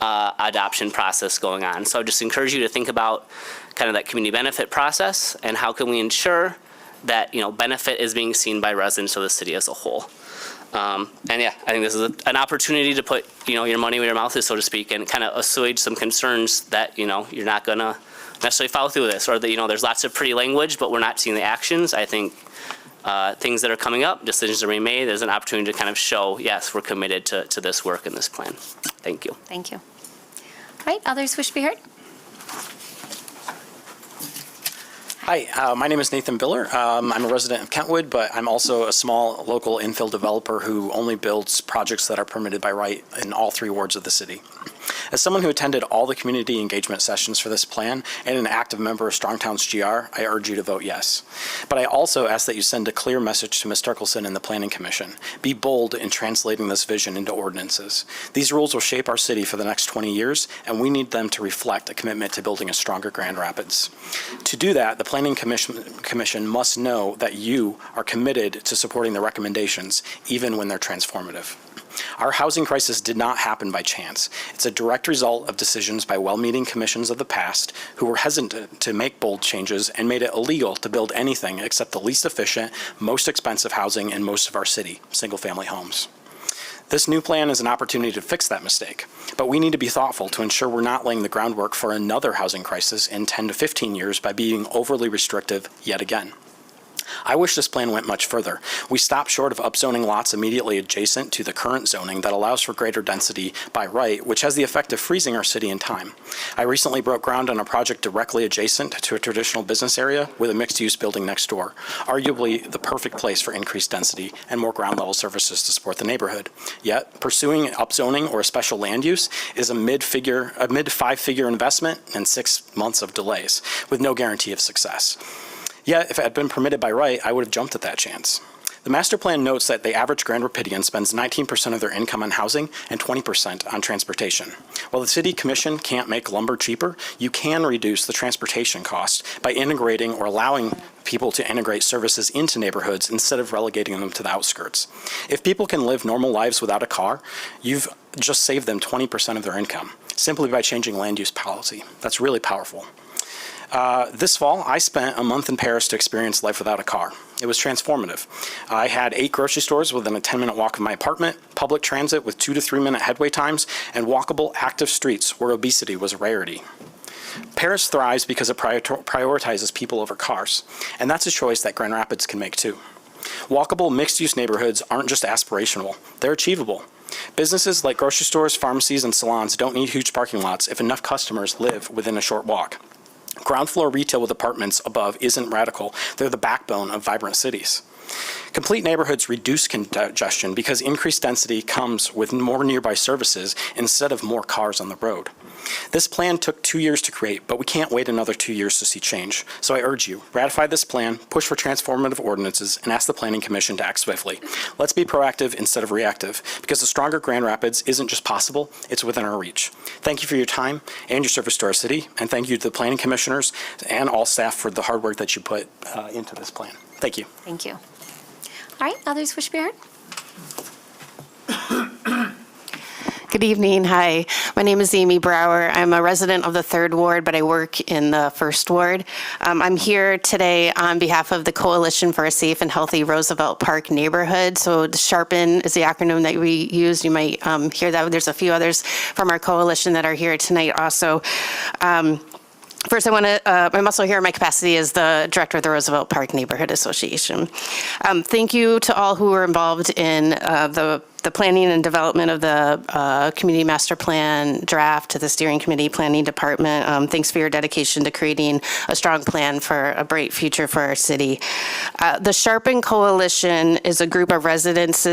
Speaker 15: adoption process going on. So I just encourage you to think about kind of that community benefit process and how can we ensure that benefit is being seen by residents of the city as a whole. And yeah, I think this is an opportunity to put your money where your mouth is, so to speak, and kind of assuage some concerns that you're not going to necessarily follow through with this, or that there's lots of pretty language, but we're not seeing the actions. I think things that are coming up, decisions are being made. There's an opportunity to kind of show, yes, we're committed to this work and this plan. Thank you.
Speaker 1: Thank you. All right, others wish to be heard?
Speaker 16: Hi, my name is Nathan Biller. I'm a resident of Kentwood, but I'm also a small local infill developer who only builds projects that are permitted by right in all 3 wards of the city. As someone who attended all the community engagement sessions for this plan and an active member of Strongtown's GR, I urge you to vote yes. But I also ask that you send a clear message to Ms. Turkelson and the Planning Commission. Be bold in translating this vision into ordinances. These rules will shape our city for the next 20 years, and we need them to reflect a commitment to building a stronger Grand Rapids. To do that, the Planning Commission must know that you are committed to supporting the recommendations, even when they're transformative. Our housing crisis did not happen by chance. It's a direct result of decisions by well-meaning commissions of the past who were hesitant to make bold changes and made it illegal to build anything except the least efficient, most expensive housing in most of our city, single-family homes. This new plan is an opportunity to fix that mistake, but we need to be thoughtful to ensure we're not laying the groundwork for another housing crisis in 10 to 15 years by being overly restrictive yet again. I wish this plan went much further. We stop short of upzoning lots immediately adjacent to the current zoning that allows for greater density by right, which has the effect of freezing our city in time. I recently broke ground on a project directly adjacent to a traditional business area with a mixed-use building next door, arguably the perfect place for increased density and more ground-level services to support the neighborhood. Yet, pursuing upzoning or a special land use is a mid-5-figure investment and 6 months of delays, with no guarantee of success. Yet, if it had been permitted by right, I would have jumped at that chance. The master plan notes that the average Grand Rapidian spends 19% of their income on housing and 20% on transportation. While the City Commission can't make lumber cheaper, you can reduce the transportation cost by integrating or allowing people to integrate services into neighborhoods instead of relegating them to the outskirts. If people can live normal lives without a car, you've just saved them 20% of their income, simply by changing land use policy. That's really powerful. This fall, I spent a month in Paris to experience life without a car. It was transformative. I had 8 grocery stores within a 10-minute walk of my apartment, public transit with 2 to 3 minute headway times, and walkable, active streets where obesity was a rarity. Paris thrives because it prioritizes people over cars, and that's a choice that Grand Rapids can make too. Walkable, mixed-use neighborhoods aren't just aspirational, they're achievable. Businesses like grocery stores, pharmacies, and salons don't need huge parking lots if enough customers live within a short walk. Ground floor retail with apartments above isn't radical. They're the backbone of vibrant cities. Complete neighborhoods reduce congestion because increased density comes with more nearby services instead of more cars on the road. This plan took 2 years to create, but we can't wait another 2 years to see change. So I urge you, ratify this plan, push for transformative ordinances, and ask the Planning Commission to act swiftly. Let's be proactive instead of reactive, because a stronger Grand Rapids isn't just possible, it's within our reach. Thank you for your time and your service to our city, and thank you to the Planning Commissioners and all staff for the hard work that you put into this plan. Thank you.
Speaker 1: Thank you. All right, others wish to be heard?
Speaker 17: Good evening. Hi, my name is Amy Brower. I'm a resident of the 3rd Ward, but I work in the 1st Ward. I'm here today on behalf of the Coalition for a Safe and Healthy Roosevelt Park Neighborhood. So the SHARPEN is the acronym that we use. You might hear that. There's a few others from our coalition that are here tonight also. First, I'm also here in my capacity as the director of the Roosevelt Park Neighborhood Association. Thank you to all who were involved in the the planning and development of the Community Master Plan draft to the Steering Committee Planning Department. Thanks for your dedication to creating a strong plan for a bright future for our city. The Sharpen Coalition is a group of residents,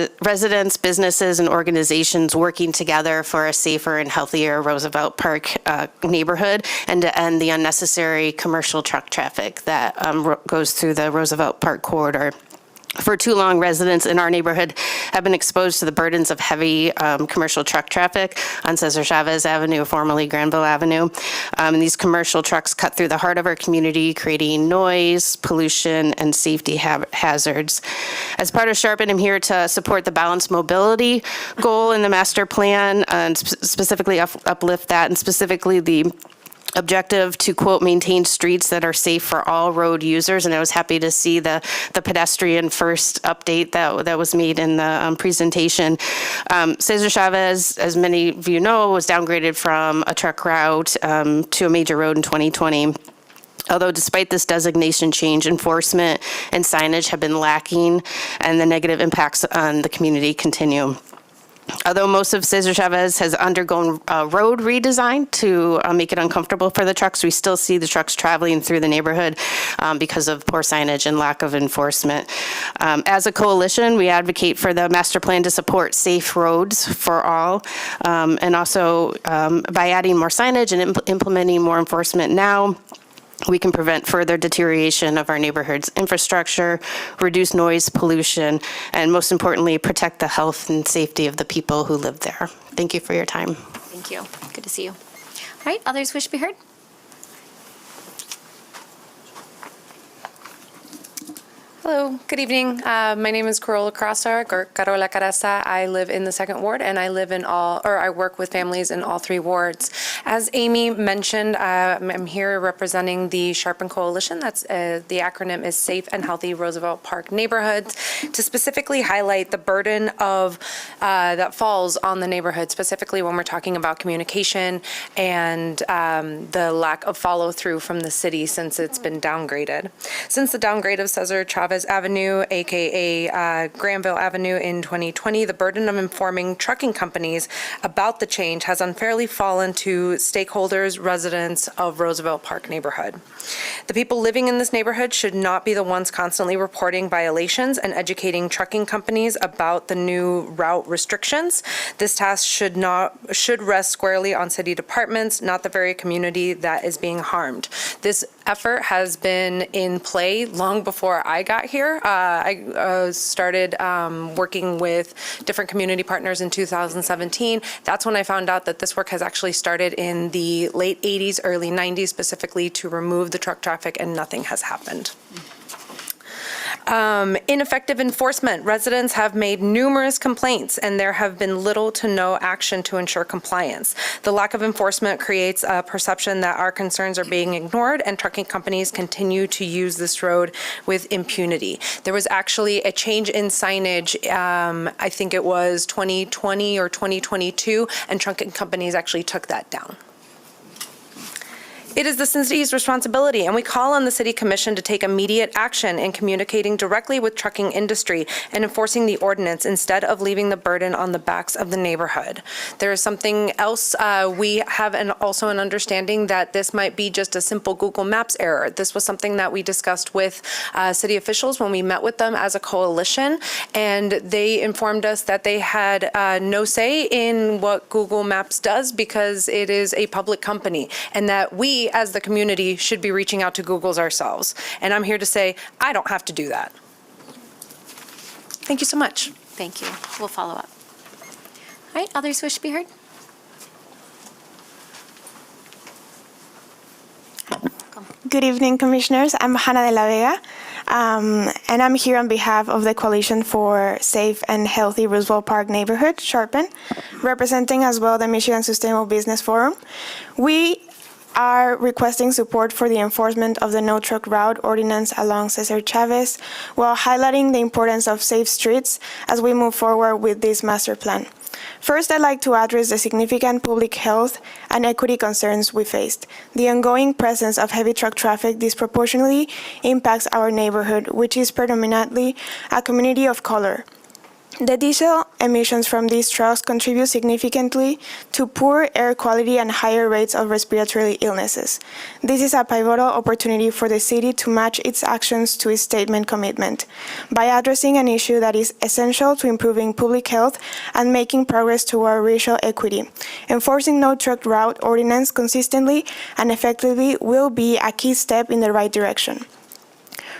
Speaker 17: businesses, and organizations working together for a safer and healthier Roosevelt Park neighborhood and to end the unnecessary commercial truck traffic that goes through the Roosevelt Park corridor. For too long, residents in our neighborhood have been exposed to the burdens of heavy commercial truck traffic on Cesar Chavez Avenue, formerly Granville Avenue. And these commercial trucks cut through the heart of our community, creating noise, pollution, and safety hazards. As part of Sharpen, I'm here to support the balanced mobility goal in the master plan and specifically uplift that, and specifically the objective to, quote, maintain streets that are safe for all road users. And I was happy to see the pedestrian first update that was made in the presentation. Cesar Chavez, as many of you know, was downgraded from a truck route to a major road in 2020. Although despite this designation change, enforcement and signage have been lacking and the negative impacts on the community continue. Although most of Cesar Chavez has undergone road redesign to make it uncomfortable for the trucks, we still see the trucks traveling through the neighborhood because of poor signage and lack of enforcement. As a coalition, we advocate for the master plan to support safe roads for all, and also by adding more signage and implementing more enforcement now, we can prevent further deterioration of our neighborhood's infrastructure, reduce noise pollution, and most importantly, protect the health and safety of the people who live there. Thank you for your time.
Speaker 1: Thank you. Good to see you. All right, others wish to be heard?
Speaker 13: Hello, good evening. My name is Carola Caraza. I live in the second ward, and I work with families in all three wards. As Amy mentioned, I'm here representing the Sharpen Coalition. That's the acronym is Safe and Healthy Roosevelt Park Neighborhoods, to specifically highlight the burden of that falls on the neighborhood, specifically when we're talking about communication and the lack of follow through from the city since it's been downgraded. Since the downgrade of Cesar Chavez Avenue, aka Granville Avenue in 2020, the burden of informing trucking companies about the change has unfairly fallen to stakeholders, residents of Roosevelt Park neighborhood. The people living in this neighborhood should not be the ones constantly reporting violations and educating trucking companies about the new route restrictions. This task should rest squarely on city departments, not the very community that is being harmed. This effort has been in play long before I got here. I started working with different community partners in 2017. That's when I found out that this work has actually started in the late 80s, early 90s, specifically to remove the truck traffic, and nothing has happened. Ineffective enforcement. Residents have made numerous complaints, and there have been little to no action to ensure compliance. The lack of enforcement creates a perception that our concerns are being ignored, and trucking companies continue to use this road with impunity. There was actually a change in signage, I think it was 2020 or 2022, and trucking companies actually took that down. It is the city's responsibility, and we call on the City Commission to take immediate action in communicating directly with trucking industry and enforcing the ordinance instead of leaving the burden on the backs of the neighborhood. There is something else. We have also an understanding that this might be just a simple Google Maps error. This was something that we discussed with city officials when we met with them as a coalition, and they informed us that they had no say in what Google Maps does because it is a public company, and that we as the community should be reaching out to Google's ourselves. And I'm here to say, I don't have to do that. Thank you so much.
Speaker 1: Thank you. We'll follow up. All right, others wish to be heard?
Speaker 18: Good evening, Commissioners. I'm Hannah de la Vega, and I'm here on behalf of the Coalition for Safe and Healthy Roosevelt Park Neighborhood, Sharpen, representing as well the Michigan Sustainable Business Forum. We are requesting support for the enforcement of the no truck route ordinance along Cesar Chavez, while highlighting the importance of safe streets as we move forward with this master plan. First, I'd like to address the significant public health and equity concerns we faced. The ongoing presence of heavy truck traffic disproportionately impacts our neighborhood, which is predominantly a community of color. The diesel emissions from these trucks contribute significantly to poor air quality and higher rates of respiratory illnesses. This is a pivotal opportunity for the city to match its actions to its statement commitment by addressing an issue that is essential to improving public health and making progress toward racial equity. Enforcing no truck route ordinance consistently and effectively will be a key step in the right direction.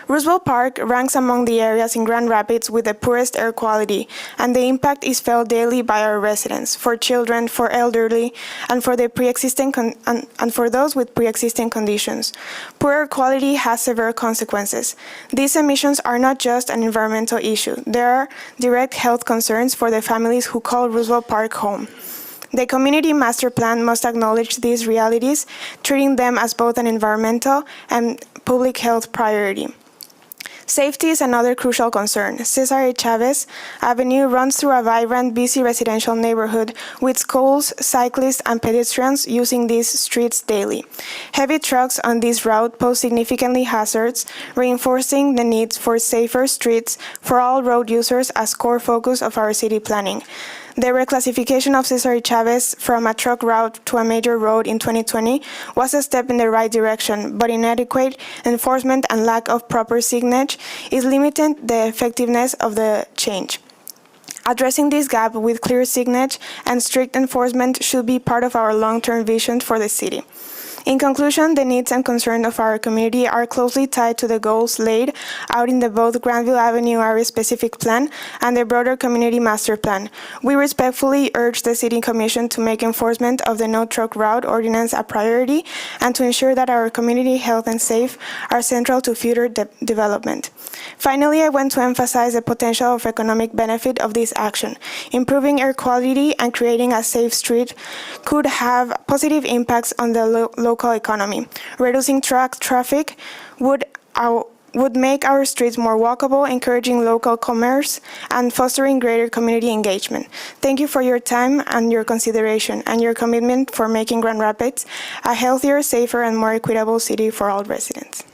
Speaker 18: Roosevelt Park ranks among the areas in Grand Rapids with the poorest air quality, and the impact is felt daily by our residents, for children, for elderly, and for those with pre-existing conditions. Poor air quality has severe consequences. These emissions are not just an environmental issue. There are direct health concerns for the families who call Roosevelt Park home. The Community Master Plan must acknowledge these realities, treating them as both an environmental and public health priority. Safety is another crucial concern. Cesar A. Chavez Avenue runs through a vibrant, busy residential neighborhood with schools, cyclists, and pedestrians using these streets daily. Heavy trucks on this route pose significantly hazards, reinforcing the need for safer streets for all road users as core focus of our city planning. The reclassification of Cesar Chavez from a truck route to a major road in 2020 was a step in the right direction, but inadequate enforcement and lack of proper signage is limiting the effectiveness of the change. Addressing this gap with clear signage and strict enforcement should be part of our long-term vision for the city. In conclusion, the needs and concerns of our community are closely tied to the goals laid out in the both Granville Avenue Area-Specific Plan and the broader Community Master Plan. We respectfully urge the City Commission to make enforcement of the No Truck Route Ordinance a priority and to ensure that our community health and safe are central to future development. Finally, I want to emphasize the potential of economic benefit of this action. Improving air quality and creating a safe street could have positive impacts on the local economy. Reducing truck traffic would make our streets more walkable, encouraging local commerce and fostering greater community engagement. Thank you for your time and your consideration and your commitment for making Grand Rapids a healthier, safer, and more equitable city for all residents.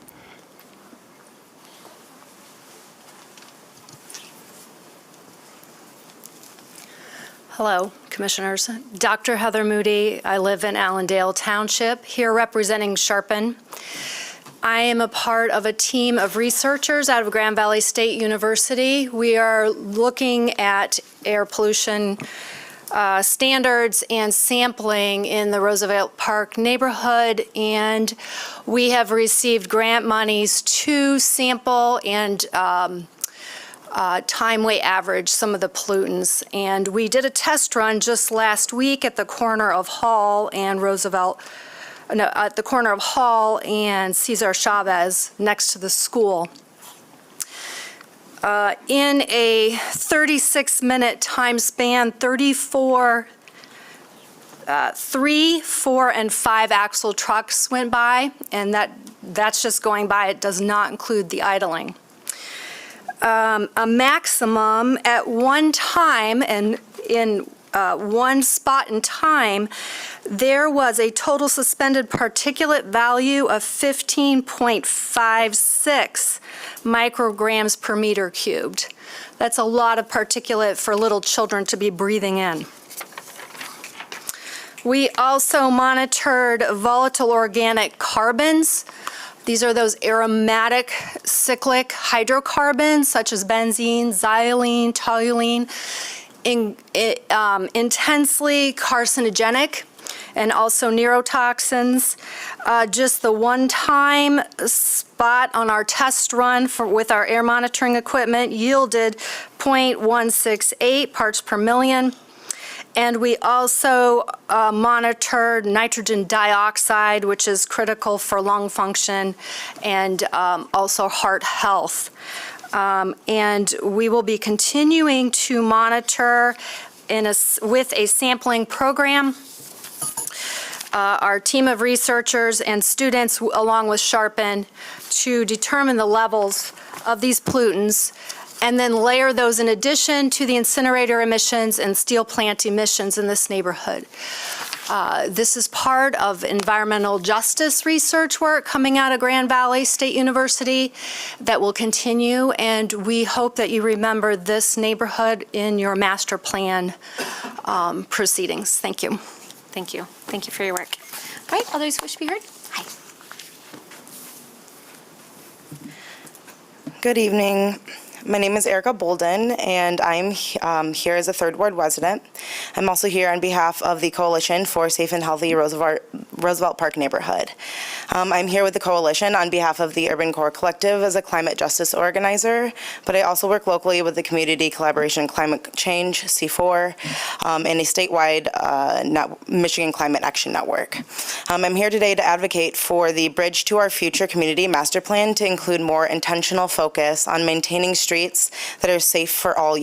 Speaker 19: Hello, Commissioners. Dr. Heather Moody. I live in Allendale Township, here representing Sharpen. I am a part of a team of researchers out of Grand Valley State University. We are looking at air pollution standards and sampling in the Roosevelt Park neighborhood, and we have received grant monies to sample and time-weight average some of the pollutants. And we did a test run just last week at the corner of Hall and at the corner of Hall and Cesar Chavez next to the school. In a 36-minute time span, 3, 4, and 5 axle trucks went by, and that's just going by. It does not include the idling. A maximum at one time and in one spot in time, there was a total suspended particulate value of 15.56 micrograms per meter cubed. That's a lot of particulate for little children to be breathing in. We also monitored volatile organic carbons. These are those aromatic cyclic hydrocarbons such as benzene, xylene, toluene, intensely carcinogenic and also neurotoxins. Just the one-time spot on our test run with our air monitoring equipment yielded 0.168 parts per million. And we also monitored nitrogen dioxide, which is critical for lung function and also heart health. And we will be continuing to monitor with a sampling program. Our team of researchers and students, along with Sharpen, to determine the levels of these pollutants and then layer those in addition to the incinerator emissions and steel plant emissions in this neighborhood. This is part of environmental justice research work coming out of Grand Valley State University that will continue, and we hope that you remember this neighborhood in your master plan proceedings. Thank you.
Speaker 1: Thank you. Thank you for your work. All right, others wish to be heard? Hi.
Speaker 20: Good evening. My name is Erica Bolden, and I'm here as a Third Ward resident. I'm also here on behalf of the Coalition for Safe and Healthy Roosevelt Park Neighborhood. I'm here with the Coalition on behalf of the Urban Core Collective as a climate justice organizer, but I also work locally with the Community Collaboration Climate Change, C4, and a statewide Michigan Climate Action Network. I'm here today to advocate for the Bridge to Our Future Community Master Plan to include more intentional focus on maintaining streets that are safe for all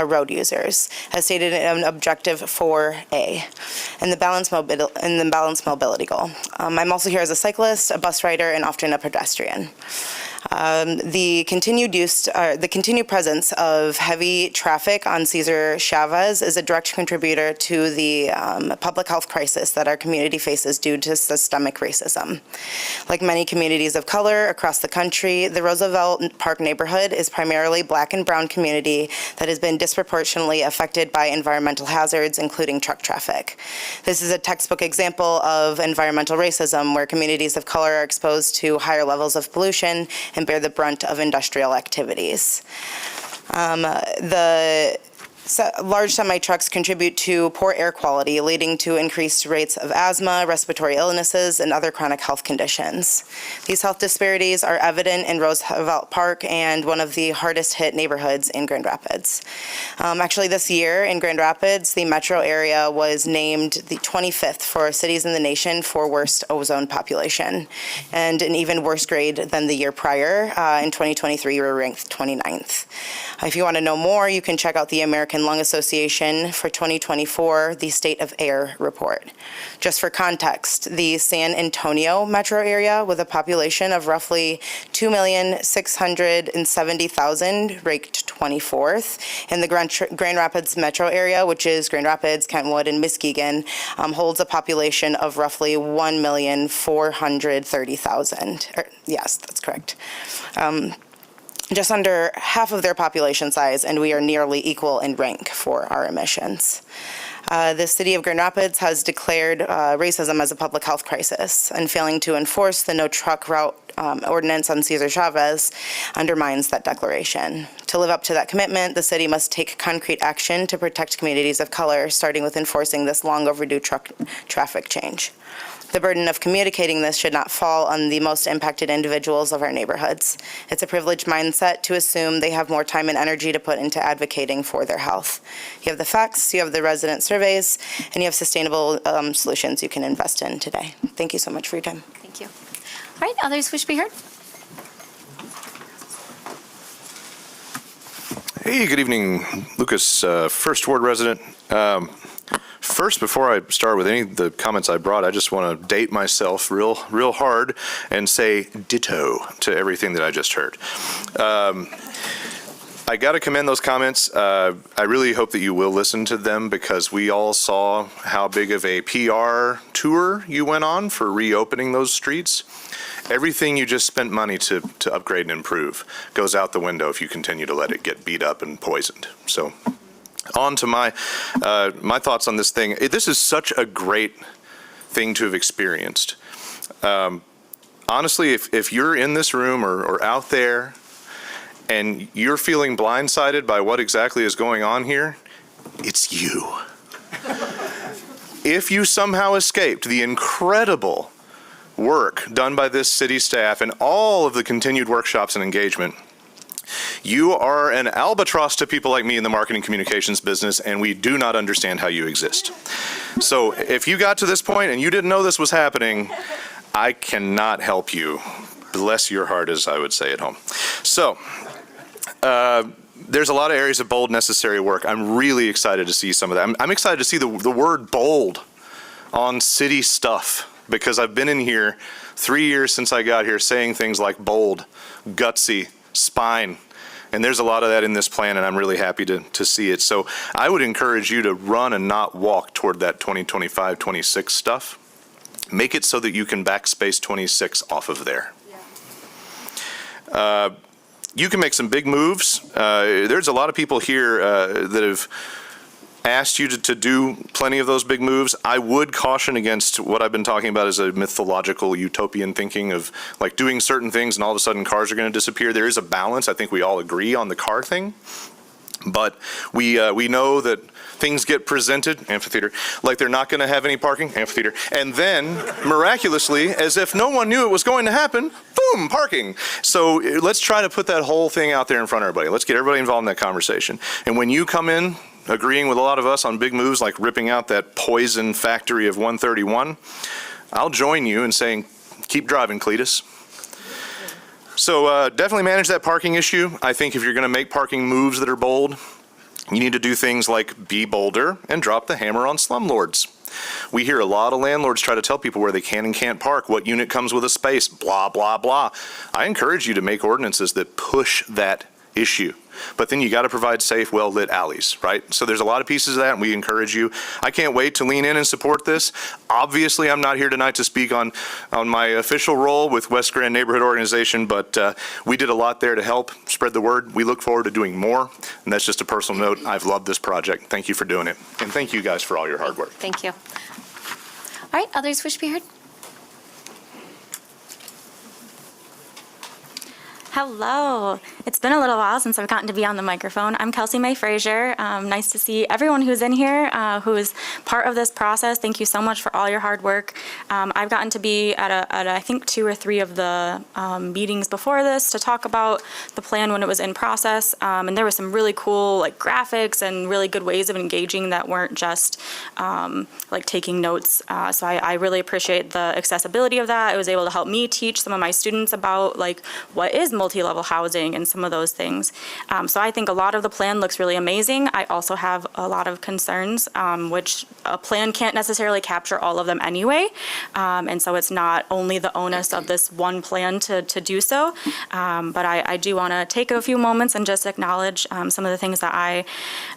Speaker 20: road users, as stated in Objective 4A, and the balanced mobility goal. I'm also here as a cyclist, a bus rider, and often a pedestrian. The continued presence of heavy traffic on Cesar Chavez is a direct contributor to the public health crisis that our community faces due to systemic racism. Like many communities of color across the country, the Roosevelt Park neighborhood is primarily Black and brown community that has been disproportionately affected by environmental hazards, including truck traffic. This is a textbook example of environmental racism, where communities of color are exposed to higher levels of pollution and bear the brunt of industrial activities. Large semi-trucks contribute to poor air quality, leading to increased rates of asthma, respiratory illnesses, and other chronic health conditions. These health disparities are evident in Roosevelt Park and one of the hardest hit neighborhoods in Grand Rapids. Actually, this year in Grand Rapids, the metro area was named the 25th for cities in the nation for worst ozone population, and an even worse grade than the year prior. In 2023, we were ranked 29th. If you want to know more, you can check out the American Lung Association for 2024, the State of Air report. Just for context, the San Antonio metro area, with a population of roughly 2,670,000, ranked 24th, and the Grand Rapids metro area, which is Grand Rapids, Kentwood, and Muskegon, holds a population of roughly 1,430,000. Yes, that's correct. Just under half of their population size, and we are nearly equal in rank for our emissions. The city of Grand Rapids has declared racism as a public health crisis, and failing to enforce the no truck route ordinance on Cesar Chavez undermines that declaration. To live up to that commitment, the city must take concrete action to protect communities of color, starting with enforcing this long overdue truck traffic change. The burden of communicating this should not fall on the most impacted individuals of our neighborhoods. It's a privileged mindset to assume they have more time and energy to put into advocating for their health. You have the facts, you have the resident surveys, and you have sustainable solutions you can invest in today. Thank you so much for your time.
Speaker 1: Thank you. All right, others wish to be heard?
Speaker 21: Hey, good evening, Lucas, First Ward resident. First, before I start with any of the comments I brought, I just want to date myself real hard and say ditto to everything that I just heard. I got to commend those comments. I really hope that you will listen to them, because we all saw how big of a PR tour you went on for reopening those streets. Everything you just spent money to upgrade and improve goes out the window if you continue to let it get beat up and poisoned. So on to my thoughts on this thing. This is such a great thing to have experienced. Honestly, if you're in this room or out there and you're feeling blindsided by what exactly is going on here, it's you. If you somehow escaped the incredible work done by this city staff and all of the continued workshops and engagement, you are an albatross to people like me in the marketing communications business, and we do not understand how you exist. So if you got to this point and you didn't know this was happening, I cannot help you. Bless your heart, as I would say at home. So there's a lot of areas of bold, necessary work. I'm really excited to see some of that. I'm excited to see the word bold on city stuff, because I've been in here 3 years since I got here saying things like bold, gutsy, spine, And there's a lot of that in this plan, and I'm really happy to see it. So I would encourage you to run and not walk toward that 2025, 26 stuff. Make it so that you can backspace 26 off of there. You can make some big moves. There's a lot of people here that have asked you to do plenty of those big moves. I would caution against what I've been talking about as a mythological utopian thinking of like doing certain things and all of a sudden cars are going to disappear. There is a balance. I think we all agree on the car thing. But we know that things get presented, amphitheater, like they're not going to have any parking, amphitheater, and then miraculously, as if no one knew it was going to happen, boom, parking. So let's try to put that whole thing out there in front of everybody. Let's get everybody involved in that conversation. And when you come in agreeing with a lot of us on big moves like ripping out that poison factory of 131, I'll join you in saying, keep driving, Cletus. So definitely manage that parking issue. I think if you're going to make parking moves that are bold, you need to do things like be bolder and drop the hammer on slumlords. We hear a lot of landlords try to tell people where they can and can't park, what unit comes with a space, blah, blah, blah. I encourage you to make ordinances that push that issue. But then you got to provide safe, well-lit alleys, right? So there's a lot of pieces of that, and we encourage you. I can't wait to lean in and support this. Obviously, I'm not here tonight to speak on my official role with West Grand Neighborhood Organization, but we did a lot there to help spread the word. We look forward to doing more, and that's just a personal note. I've loved this project. Thank you for doing it, and thank you guys for all your hard work.
Speaker 1: Thank you. All right, others wish to be heard? Hello. It's been a little while since I've gotten to be on the microphone. I'm Kelsey Mae Frazier. Nice to see everyone who's in here, who is part of this process. Thank you so much for all your hard work. I've gotten to be at I think 2 or 3 of the meetings before this to talk about the plan when it was in process. And there was some really cool like graphics and really good ways of engaging that weren't just like taking notes. So I really appreciate the accessibility of that. It was able to help me teach some of my students about like what is multi-level housing and some of those things. So I think a lot of the plan looks really amazing. I also have a lot of concerns, which a plan can't necessarily capture all of them anyway. And so it's not only the onus of this one plan to do so. But I do want to take a few moments and just acknowledge some of the things that I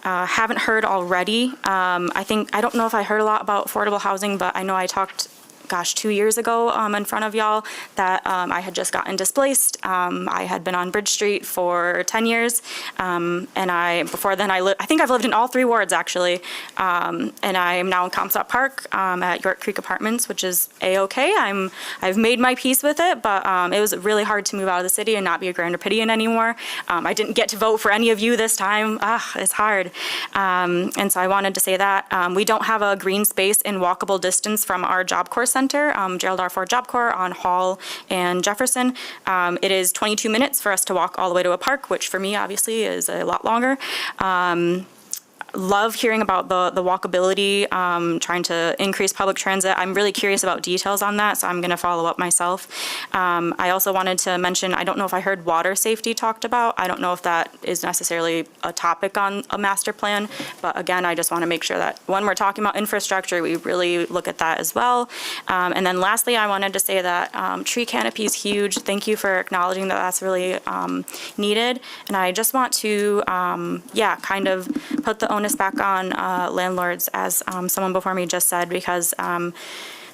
Speaker 1: haven't heard already. I don't know if I heard a lot about affordable housing, but I know I talked 2 years ago in front of y'all that I had just gotten displaced. I had been on Bridge Street for 10 years. And before then I think I've lived in all 3 wards actually. And I am now in Comstock Park at York Creek Apartments, which is A-okay. I've made my peace with it, but it was really hard to move out of the city and not be a Grand Rapidian anymore. I didn't get to vote for any of you this time. It's hard. And so I wanted to say that. We don't have a green space in walkable distance from our Job Corps Center, Gerald R. Ford Job Corps on Hall and Jefferson. It is 22 minutes for us to walk all the way to a park, which for me obviously is a lot longer. Love hearing about the walkability, trying to increase public transit. I'm really curious about details on that, so I'm going to follow up myself. I also wanted to mention, I don't know if I heard water safety talked about. I don't know if that is necessarily a topic on a master plan, but again, I just want to make sure that when we're talking about infrastructure, we really look at that as well. And then lastly, I wanted to say that tree canopy is huge. Thank you for acknowledging that that's really needed. And I just want to, kind of put the onus back on landlords, as someone before me just said, because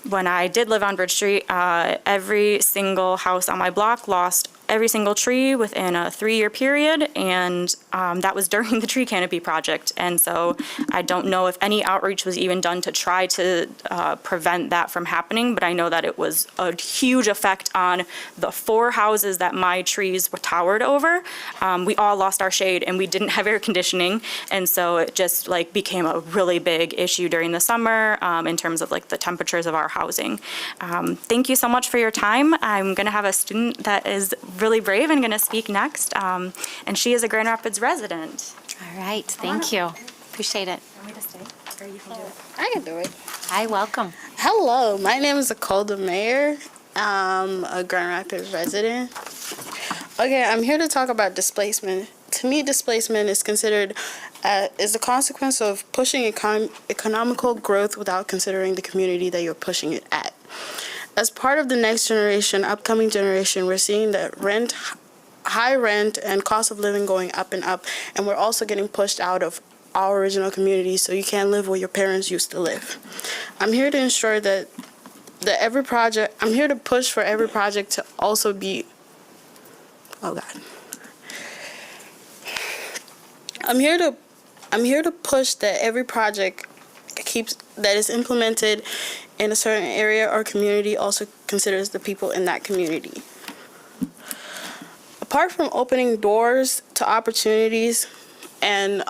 Speaker 1: when I did live on Bridge Street, every single house on my block lost every single tree within a 3-year period, and that was during the tree canopy project. And so I don't know if any outreach was even done to try to prevent that from happening, but I know that it was a huge effect on the 4 houses that my trees were towered over. We all lost our shade and we didn't have air conditioning, and so it just like became a really big issue during the summer in terms of like the temperatures of our housing. Thank you so much for your time. I'm gonna have a student that is really brave and going to speak next, and she is a Grand Rapids resident. All right, thank you. Appreciate it.
Speaker 4: Want me to stay, or you can do it? I can do it.
Speaker 1: Hi, welcome.
Speaker 4: Hello, my name is Akolda Mayer. I'm a Grand Rapids resident. Okay, I'm here to talk about displacement. To me, displacement is considered is the consequence of pushing economical growth without considering the community that you're pushing it at. As part of the next generation, upcoming generation, we're seeing that rent high rent and cost of living going up and up, and we're also getting pushed out of our original community, so you can't live where your parents used to live. I'm here to ensure that I'm here to push for every project to also be, oh God. I'm here to push that every project that is implemented in a certain area or community also considers the people in that community. Apart from opening doors to opportunities and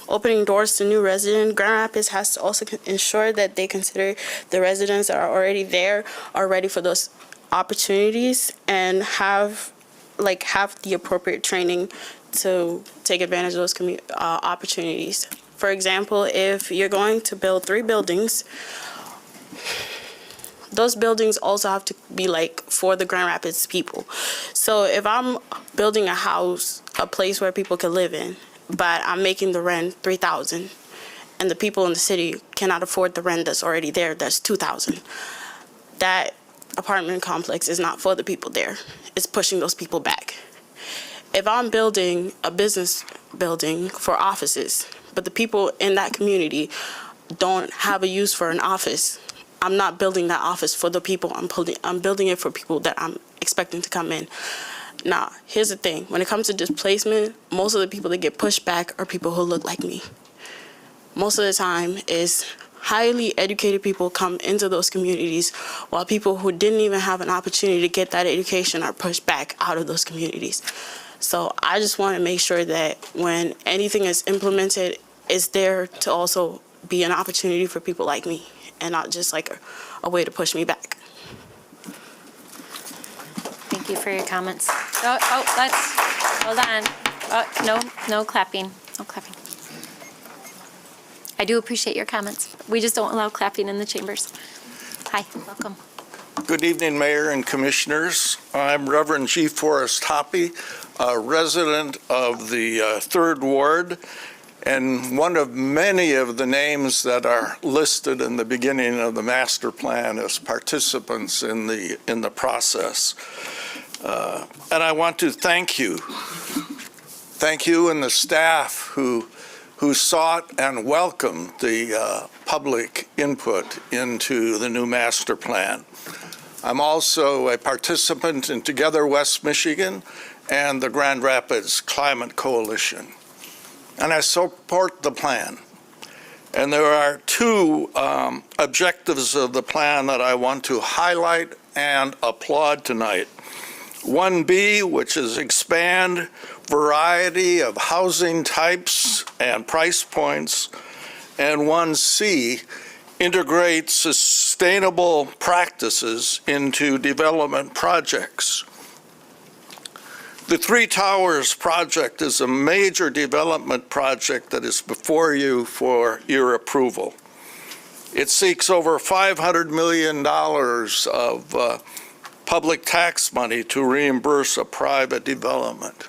Speaker 4: opening doors to new residents, Grand Rapids has to also ensure that they consider the residents that are already there are ready for those opportunities and have the appropriate training to take advantage of those opportunities. For example, if you're going to build 3 buildings, those buildings also have to be for the Grand Rapids people. So if I'm building a house, a place where people can live in, but I'm making the rent $3,000, and the people in the city cannot afford the rent that's already there, that's $2,000. That apartment complex is not for the people there. It's pushing those people back. If I'm building a business building for offices, but the people in that community don't have a use for an office, I'm not building that office for the people. I'm building it for people that I'm expecting to come in. Now, here's the thing. When it comes to displacement, most of the people that get pushed back are people who look like me. Most of the time is highly educated people come into those communities, while people who didn't even have an opportunity to get that education are pushed back out of those communities. So I just want to make sure that when anything is implemented, it's there to also be an opportunity for people like me, and not just a way to push me back.
Speaker 1: Thank you for your comments. Hold on. No clapping. No clapping. I do appreciate your comments. We just don't allow clapping in the chambers. Hi, welcome.
Speaker 2: Good evening, Mayor and Commissioners. I'm Reverend G. Forrest Hoppy, a resident of the 3rd Ward, and one of many of the names that are listed in the beginning of the master plan as participants in the process. And I want to thank you and the staff who sought and welcomed the public input into the new master plan. I'm also a participant in Together West Michigan and the Grand Rapids Climate Coalition. And I support the plan. And there are 2 objectives of the plan that I want to highlight and applaud tonight. 1B, which is expand variety of housing types and price points, and 1C, integrate sustainable practices into development projects. The 3 Towers project is a major development project that is before you for your approval. It seeks over $500 million of public tax money to reimburse a private development.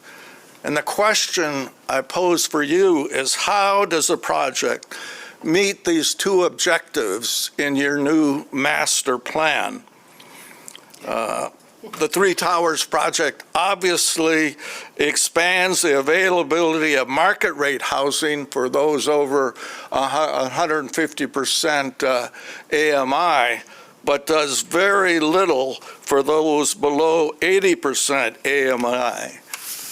Speaker 2: And the question I pose for you is, how does a project meet these 2 objectives in your new master plan? The 3 Towers project obviously expands the availability of market rate housing for those over 150% AMI, but does very little for those below 80% AMI.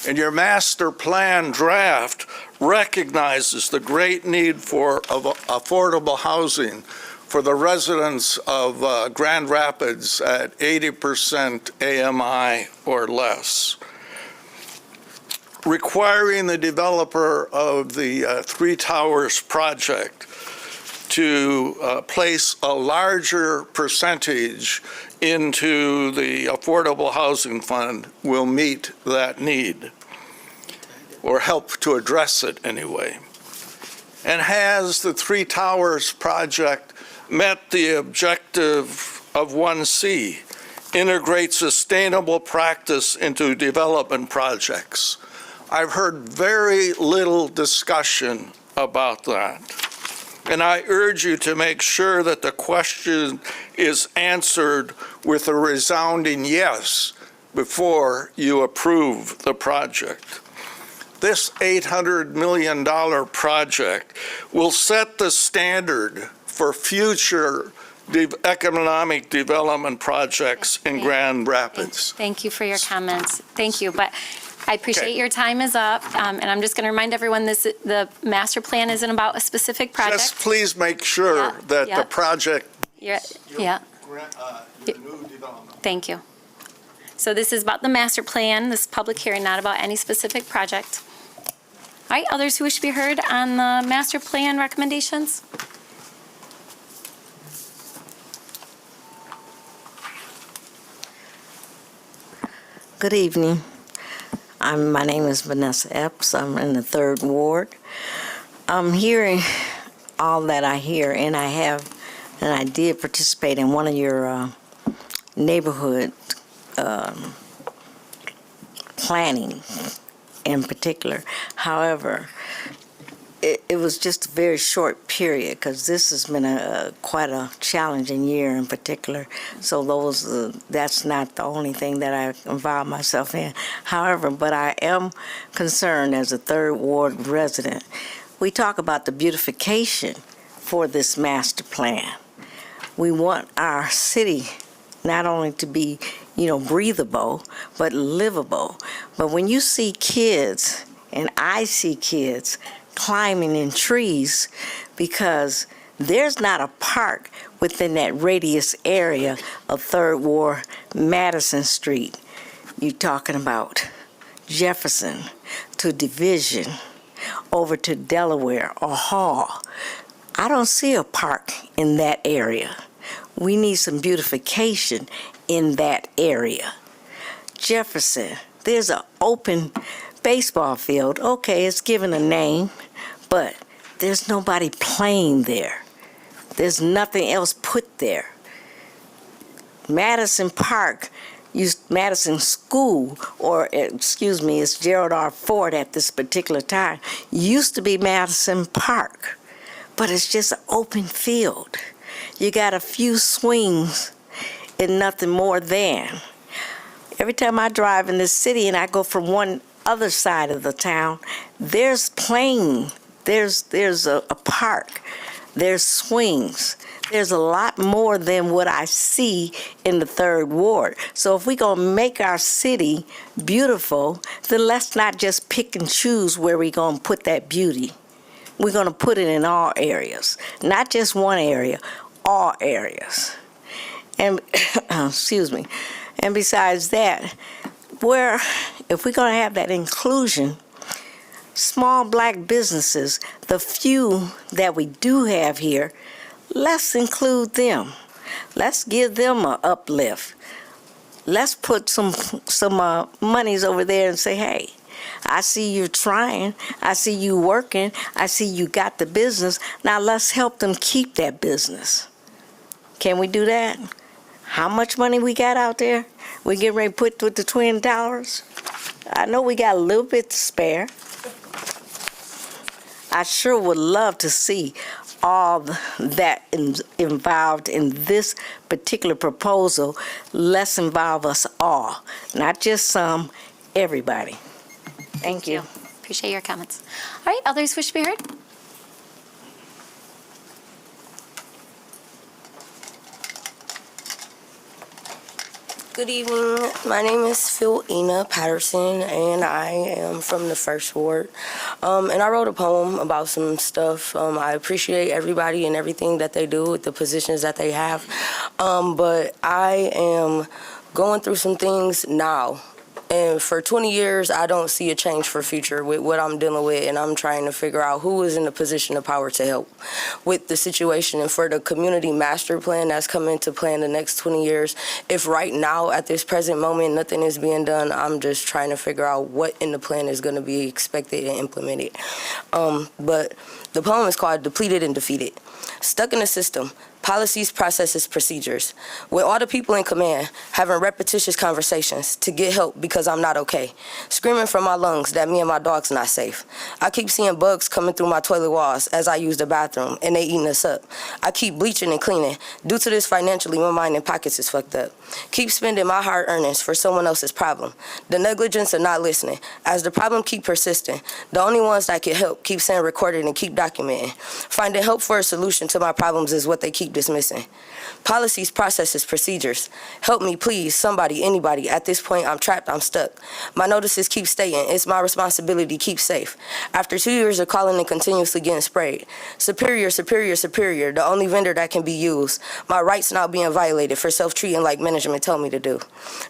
Speaker 2: And your master plan draft recognizes the great need for affordable housing for the residents of Grand Rapids at 80% AMI or less. Requiring the developer of the 3 Towers project to place a larger percentage into the Affordable Housing Fund will meet that need, or help to address it anyway. And has the 3 Towers project met the objective of 1C, integrate sustainable practice into development projects? I've heard very little discussion about that. And I urge you to make sure that the question is answered with a resounding yes, before you approve the project. This $800 million project will set the standard for future economic development projects in Grand Rapids.
Speaker 1: Thank you for your comments. Thank you, but I appreciate your time is up, and I'm just going to remind everyone the master plan isn't about a specific project.
Speaker 2: Just please make sure that the project.
Speaker 1: Yeah.
Speaker 2: Your new development.
Speaker 1: Thank you. So this is about the master plan, this public hearing, not about any specific project. All right, others who wish to be heard on the master plan recommendations?
Speaker 3: Good evening. My name is Vanessa Epps. I'm in the 3rd Ward. I'm hearing all that I hear, and I did participate in one of your neighborhood planning in particular. However, it was just a very short period because this has been quite a challenging year in particular. So that's not the only thing that I involve myself in. However, but I am concerned as a 3rd Ward resident. We talk about the beautification for this master plan. We want our city not only to be, breathable, but livable. But when you see kids, and I see kids climbing in trees because there's not a park within that radius area of 3rd Ward, Madison Street. You're talking about Jefferson to Division, over to Delaware or Hall. I don't see a park in that area. We need some beautification in that area. Jefferson, there's an open baseball field. Okay, it's given a name, but there's nobody playing there. There's nothing else put there. Madison Park, Madison School, or it's Gerald R. Ford at this particular time, used to be Madison Park, but it's just an open field. You got a few swings and nothing more than. Every time I drive in this city and I go from one other side of the town, there's playing, there's a park, there's swings. There's a lot more than what I see in the 3rd Ward. So if we're going to make our city beautiful, then let's not just pick and choose where we're going to put that beauty. We're going to put it in all areas, not just one area, all areas. And, excuse me, and besides that, if we're going to have that inclusion, small black businesses, the few that we do have here, let's include them. Let's give them an uplift. Let's put some monies over there and say, hey, I see you trying. I see you working. I see you got the business. Now let's help them keep that business. Can we do that? How much money we got out there? We get ready to put with the Twin Towers? I know we got a little bit to spare. I sure would love to see all that involved in this particular proposal. Let's involve us all, not just some, everybody. Thank you.
Speaker 1: Appreciate your comments. All right, others wish to be heard?
Speaker 22: Good evening. My name is Phil Ina Patterson, and I am from the 1st Ward. And I wrote a poem about some stuff. I appreciate everybody and everything that they do with the positions that they have. But I am going through some things now. And for 20 years, I don't see a change for future with what I'm dealing with, and I'm trying to figure out who is in the position of power to help with the situation. And for the community master plan that's coming into play in the next 20 years, if right now, at this present moment, nothing is being done, I'm just trying to figure out what in the plan is going to be expected and implemented. But the poem is called Depleted and Defeated. Stuck in the system, Policies, processes, procedures. With all the people in command having repetitious conversations to get help because I'm not okay. Screaming from my lungs that me and my dog's not safe. I keep seeing bugs coming through my toilet walls as I use the bathroom, and they eating us up. I keep bleaching and cleaning. Due to this financially, my mind and pockets is fucked up. Keep spending my hard earnings for someone else's problem. The negligence of not listening. As the problem keep persisting, the only ones that can help keep saying recorded and keep documenting. Finding help for a solution to my problems is what they keep dismissing. Policies, processes, procedures. Help me, please, somebody, anybody. At this point, I'm trapped, I'm stuck. My notices keep stating it's my responsibility to keep safe. After 2 years of calling and continuously getting sprayed. Superior, superior, superior, the only vendor that can be used. My rights now being violated for self-treating like management told me to do.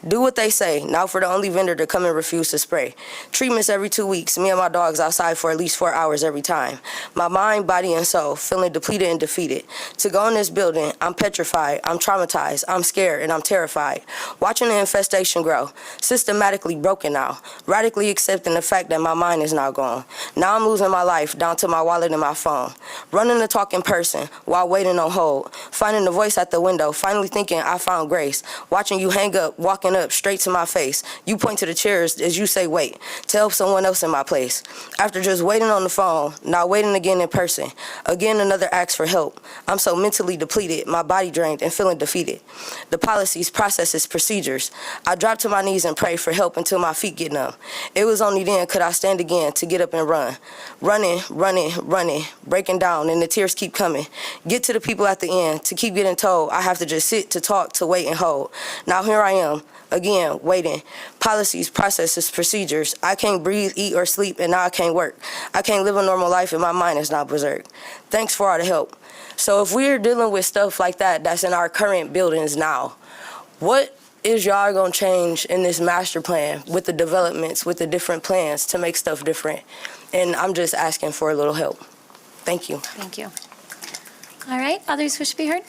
Speaker 22: Do what they say, now for the only vendor to come and refuse to spray. Treatments every 2 weeks, me and my dogs outside for at least 4 hours every time. My mind, body, and soul feeling depleted and defeated. To go in this building, I'm petrified, I'm traumatized, I'm scared, and I'm terrified. Watching the infestation grow, systematically broken now, radically accepting the fact that my mind is now gone. Now I'm losing my life down to my wallet and my phone. Running to talk in person while waiting on hold. Finding the voice at the window, finally thinking I found grace. Watching you hang up, walking up straight to my face. You point to the chairs as you say wait, to help someone else in my place. After just waiting on the phone, now waiting again in person. Again, another ask for help. I'm so mentally depleted, my body drained and feeling defeated. The policies, processes, procedures. I drop to my knees and pray for help until my feet get numb. It was only then could I stand again to get up and run. Running, running, running, breaking down, and the tears keep coming. Get to the people at the end to keep getting told I have to just sit, to talk, to wait and hold. Now here I am, again, waiting. Policies, processes, procedures. I can't breathe, eat, or sleep, and now I can't work. I can't live a normal life, and my mind is not berserk. Thanks for all the help. So if we're dealing with stuff like that that's in our current buildings now, what is y'all gonna change in this master plan with the developments, with the different plans to make stuff different? And I'm just asking for a little help. Thank you.
Speaker 1: Thank you. All right, others wish to be heard?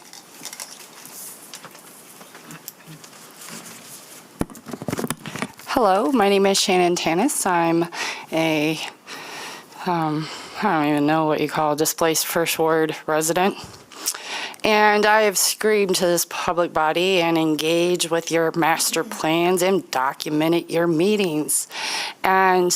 Speaker 6: Hello, my name is Shannon Tanis. I'm a, I don't even know what you call a displaced first ward resident. And I have screamed to this public body and engaged with your master plans and documented your meetings and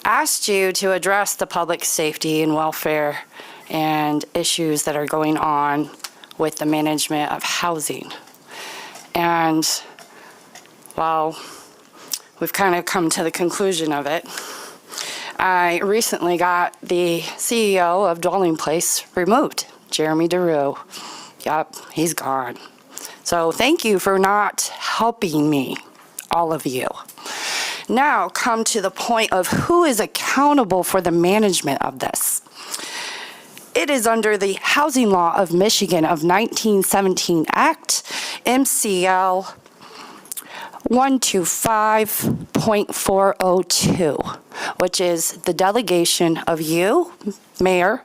Speaker 6: asked you to address the public safety and welfare and issues that are going on with the management of housing. And while we've kind of come to the conclusion of it, I recently got the CEO of Dwelling Place removed, Jeremy DeRue. Yep, he's gone. So thank you for not helping me, all of you. Now come to the point of who is accountable for the management of this. It is under the Housing Law of Michigan of 1917 Act, MCL 125.402, which is the delegation of you, Mayor,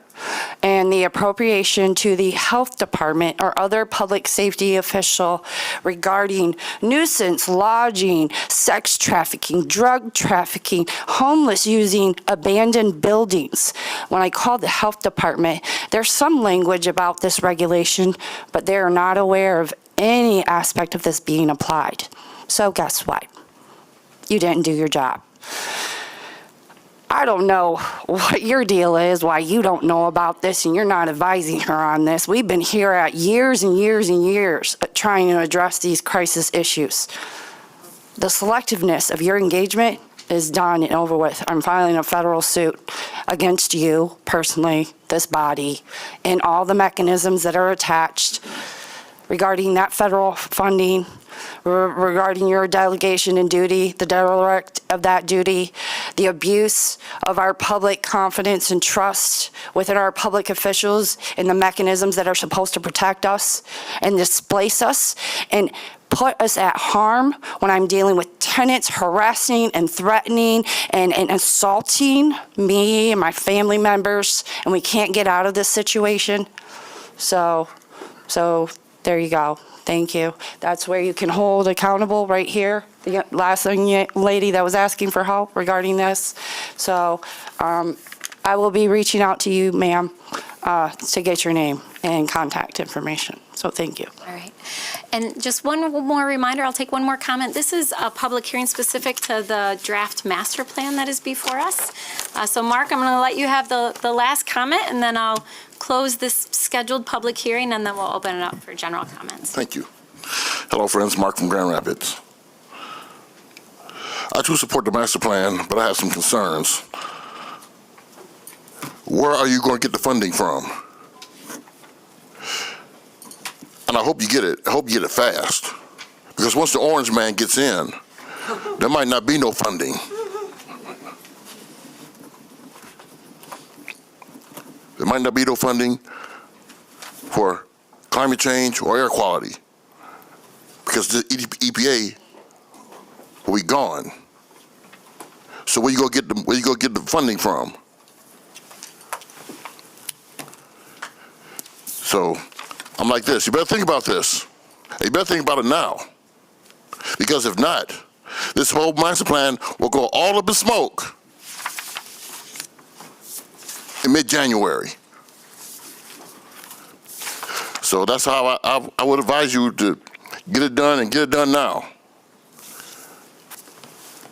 Speaker 6: and the appropriation to the health department or other public safety official regarding nuisance, lodging, sex trafficking, drug trafficking, homeless using abandoned buildings. When I called the health department, there's some language about this regulation, but they are not aware of any aspect of this being applied. So guess what? You didn't do your job. I don't know what your deal is, why you don't know about this and you're not advising her on this. We've been here at years and years and years trying to address these crisis issues. The selectiveness of your engagement is done and over with. I'm filing a federal suit against you personally, this body, and all the mechanisms that are attached regarding that federal funding, regarding your delegation and duty, the derelict of that duty, the abuse of our public confidence and trust within our public officials and the mechanisms that are supposed to protect us and displace us and put us at harm when I'm dealing with tenants harassing and threatening and assaulting me and my family members, and we can't get out of this situation. So there you go. Thank you. That's where you can hold accountable right here. The last lady that was asking for help regarding this. So I will be reaching out to you, ma'am, to get your name and contact information. So thank you.
Speaker 1: All right. And just one more reminder, I'll take one more comment. This is a public hearing specific to the draft master plan that is before us. So Mark, I'm going to let you have the last comment, and then I'll close this scheduled public hearing, and then we'll open it up for general comments.
Speaker 5: Thank you. Hello, friends. Mark from Grand Rapids. I too support the master plan, but I have some concerns. Where are you going to get the funding from? And I hope you get it. I hope you get it fast. Because once the orange man gets in, there might not be no funding. There might not be no funding for climate change or air quality. Because the EPA will be gone. So where you go get the funding from? So I'm like this. You better think about this. You better think about it now. Because if not, this whole master plan will go all up in smoke in mid-January. So that's how I would advise you to get it done, and get it done now.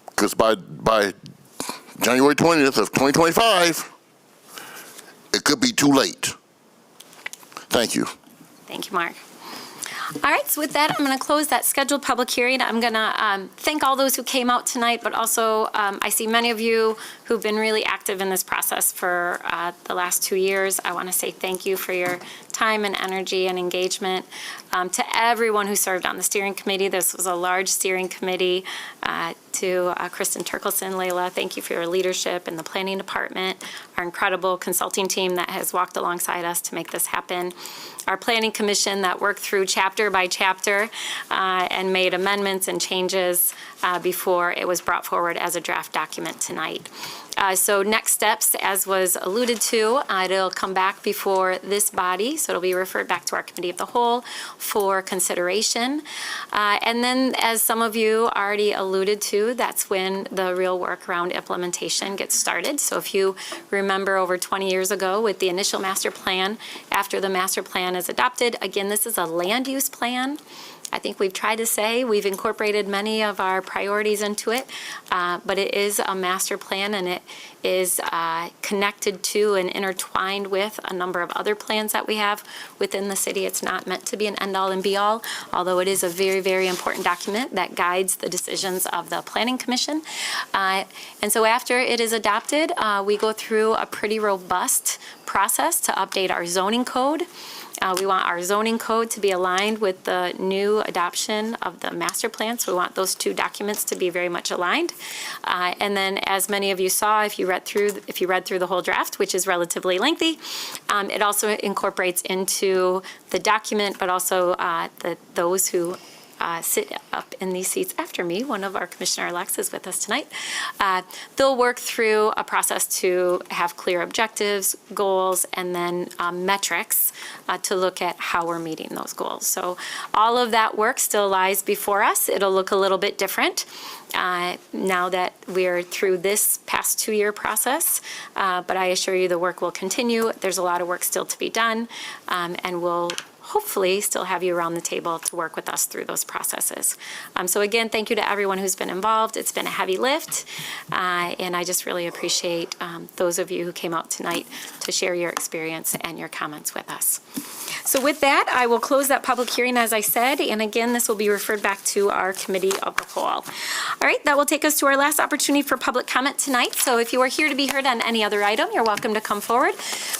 Speaker 5: Because by January 20th of 2025, it could be too late. Thank you.
Speaker 1: Thank you, Mark. All right, so with that, I'm going to close that scheduled public hearing. I'm going to thank all those who came out tonight, but also I see many of you who've been really active in this process for the last 2 years. I want to say thank you for your time and energy and engagement. To everyone who served on the steering committee, this was a large steering committee. To Kristen Turkelson, Layla, thank you for your leadership in the planning department, our incredible consulting team that has walked alongside us to make this happen, our planning commission that worked through chapter by chapter and made amendments and changes before it was brought forward as a draft document tonight. So next steps, as was alluded to, it'll come back before this body, so it'll be referred back to our committee of the whole for consideration. And then, as some of you already alluded to, that's when the real work around implementation gets started. So if you remember over 20 years ago with the initial master plan, after the master plan is adopted, again, this is a land use plan. I think we've tried to say we've incorporated many of our priorities into it, but it is a master plan, and it is connected to and intertwined with a number of other plans that we have within the city. It's not meant to be an end-all and be-all, although it is a very, very important document that guides the decisions of the Planning Commission. And so after it is adopted, we go through a pretty robust process to update our zoning code. We want our zoning code to be aligned with the new adoption of the master plan, so we want those two documents to be very much aligned. And then, as many of you saw, if you read through the whole draft, which is relatively lengthy, it also incorporates into the document, but also those who sit up in these seats after me. One of our commissioner-elects is with us tonight. They'll work through a process to have clear objectives, goals, and then metrics to look at how we're meeting those goals. So all of that work still lies before us. It'll look a little bit different now that we're through this past 2-year process, but I assure you the work will continue. There's a lot of work still to be done, and we'll hopefully still have you around the table to work with us through those processes. So again, thank you to everyone who's been involved. It's been a heavy lift, and I just really appreciate those of you who came out tonight to share your experience and your comments with us. So with that, I will close that public hearing, as I said, and again, this will be referred back to our committee of the whole. All right, that will take us to our last opportunity for public comment tonight. So if you are here to be heard on any other item, you're welcome to come forward.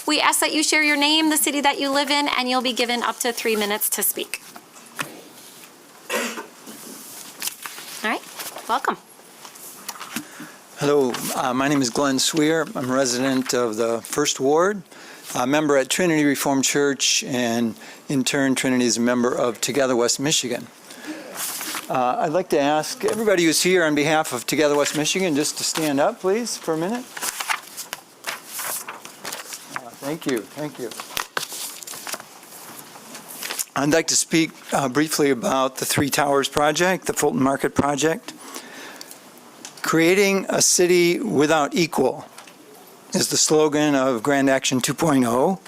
Speaker 1: We ask that you share your name, the city that you live in, and you'll be given up to 3 minutes to speak. All right, welcome.
Speaker 7: Hello, my name is Glenn Sweer. I'm a resident of the First Ward, a member at Trinity Reformed Church, and in turn, Trinity is a member of Together West Michigan. I'd like to ask everybody who's here on behalf of Together West Michigan just to stand up, please, for a minute. Thank you, thank you. I'd like to speak briefly about the Three Towers project, the Fulton Market project. Creating a city without equal is the slogan of Grand Action 2.0.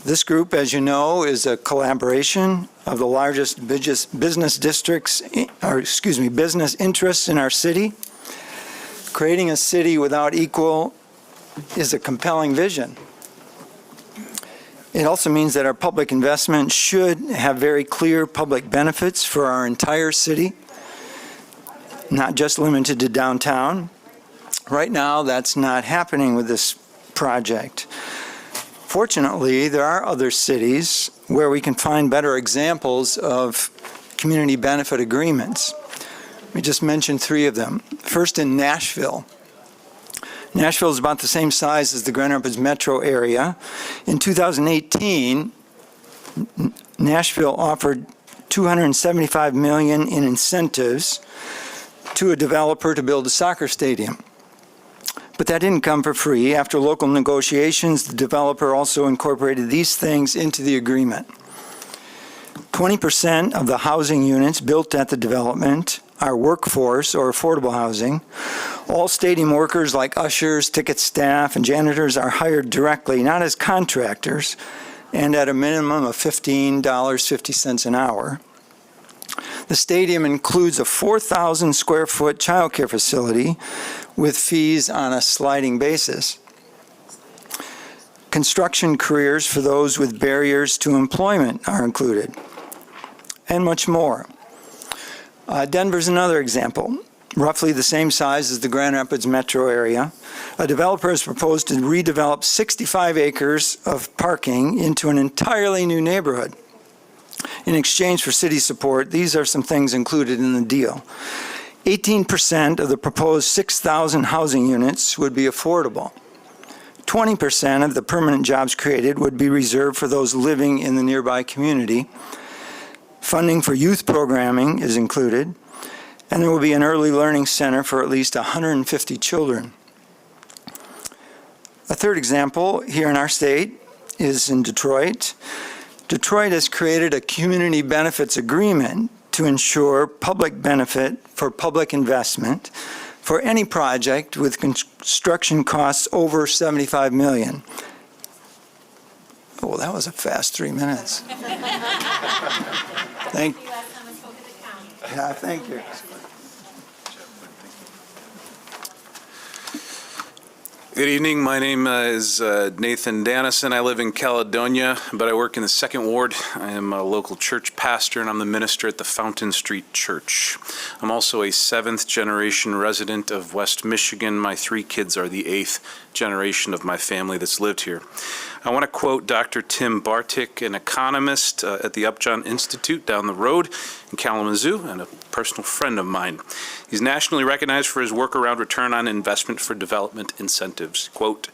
Speaker 7: This group, as you know, is a collaboration of the largest business districts, business interests in our city. Creating a city without equal is a compelling vision. It also means that our public investment should have very clear public benefits for our entire city, not just limited to downtown. Right now, that's not happening with this project. Fortunately, there are other cities where we can find better examples of community benefit agreements. We just mentioned 3 of them. First, in Nashville. Nashville is about the same size as the Grand Rapids metro area. In 2018, Nashville offered $275 million in incentives to a developer to build a soccer stadium. But that didn't come for free. After local negotiations, the developer also incorporated these things into the agreement. 20% of the housing units built at the development are workforce or affordable housing. All stadium workers like ushers, ticket staff, and janitors are hired directly, not as contractors, and at a minimum of $15.50 an hour. The stadium includes a 4,000 square foot childcare facility with fees on a sliding basis. Construction careers for those with barriers to employment are included, and much more. Denver's another example, roughly the same size as the Grand Rapids metro area. A developer has proposed to redevelop 65 acres of parking into an entirely new neighborhood. In exchange for city support, these are some things included in the deal. 18% of the proposed 6,000 housing units would be affordable. 20% of the permanent jobs created would be reserved for those living in the nearby community. Funding for youth programming is included, and there will be an early learning center for at least 150 children. A third example here in our state is in Detroit. Detroit has created a community benefits agreement to ensure public benefit for public investment for any project with construction costs over $75 million. Oh, that was a fast 3 minutes. Thank you.
Speaker 8: Good evening. My name is Nathan Dannison. I live in Caledonia, but I work in the 2nd Ward. I am a local church pastor, and I'm the minister at the Fountain Street Church. I'm also a 7th generation resident of West Michigan. My 3 kids are the 8th generation of my family that's lived here. I want to quote Dr. Tim Bartik, an economist at the Upjohn Institute down the road in Kalamazoo and a personal friend of mine. He's nationally recognized for his work around return on investment for development incentives. Quote,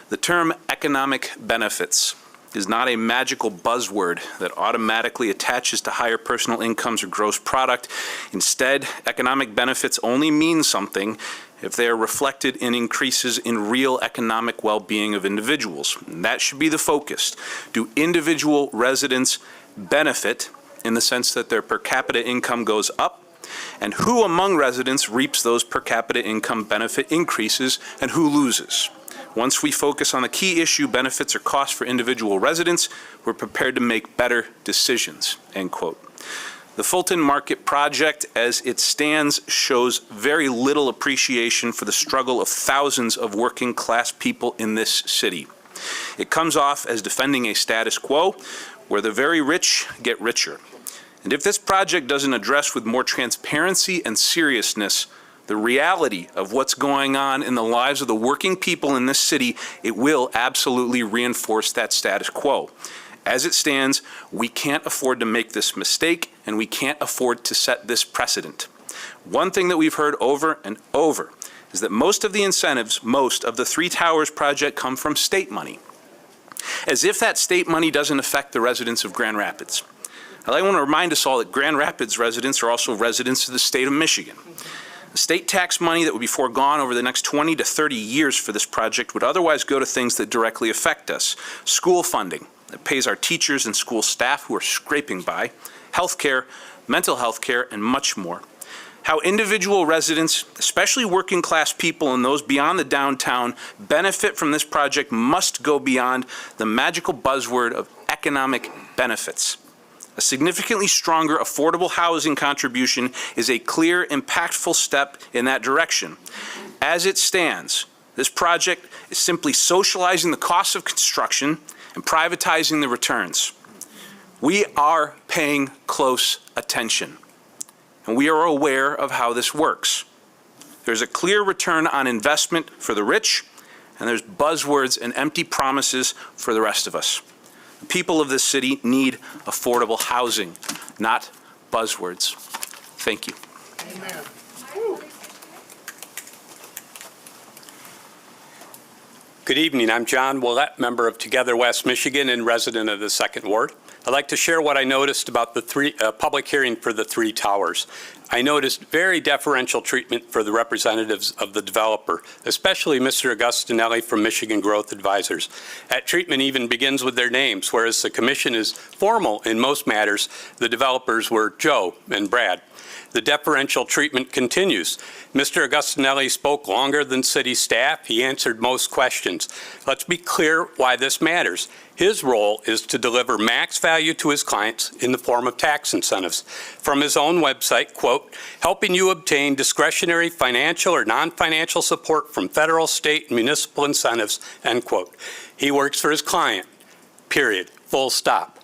Speaker 8: "The term economic benefits is not a magical buzzword that automatically attaches to higher personal incomes or gross product. Instead, economic benefits only mean something if they are reflected in increases in real economic well-being of individuals. And that should be the focus. Do individual residents benefit in the sense that their per capita income goes up? And who among residents reaps those per capita income benefit increases and who loses? Once we focus on the key issue, benefits or costs for individual residents, we're prepared to make better decisions," end quote. The Fulton Market project, as it stands, shows very little appreciation for the struggle of thousands of working class people in this city. It comes off as defending a status quo where the very rich get richer. And if this project doesn't address with more transparency and seriousness the reality of what's going on in the lives of the working people in this city, it will absolutely reinforce that status quo. As it stands, we can't afford to make this mistake, and we can't afford to set this precedent. One thing that we've heard over and over is that most of the incentives, most of the Three Towers project come from state money, as if that state money doesn't affect the residents of Grand Rapids. I want to remind us all that Grand Rapids residents are also residents of the state of Michigan. The state tax money that would be foregone over the next 20 to 30 years for this project would otherwise go to things that directly affect us. School funding that pays our teachers and school staff who are scraping by, health care, mental health care, and much more. How individual residents, especially working class people and those beyond the downtown, benefit from this project must go beyond the magical buzzword of economic benefits. A significantly stronger affordable housing contribution is a clear, impactful step in that direction. As it stands, this project is simply socializing the costs of construction and privatizing the returns. We are paying close attention, and we are aware of how this works. There's a clear return on investment for the rich, and there's buzzwords and empty promises for the rest of us. The people of this city need affordable housing, not buzzwords. Thank you.
Speaker 5: Amen.
Speaker 9: Good evening. I'm John Willett, member of Together West Michigan and resident of the 2nd Ward. I'd like to share what I noticed about the public hearing for the 3 towers. I noticed very deferential treatment for the representatives of the developer, especially Mr. Augustinelli from Michigan Growth Advisors. That treatment even begins with their names, whereas the commission is formal in most matters. The developers were Joe and Brad. The deferential treatment continues. Mr. Augustinelli spoke longer than city staff. He answered most questions. Let's be clear why this matters. His role is to deliver max value to his clients in the form of tax incentives. From his own website, quote, helping you obtain discretionary financial or non-financial support from federal, state, and municipal incentives, end quote. He works for his client, period, full stop.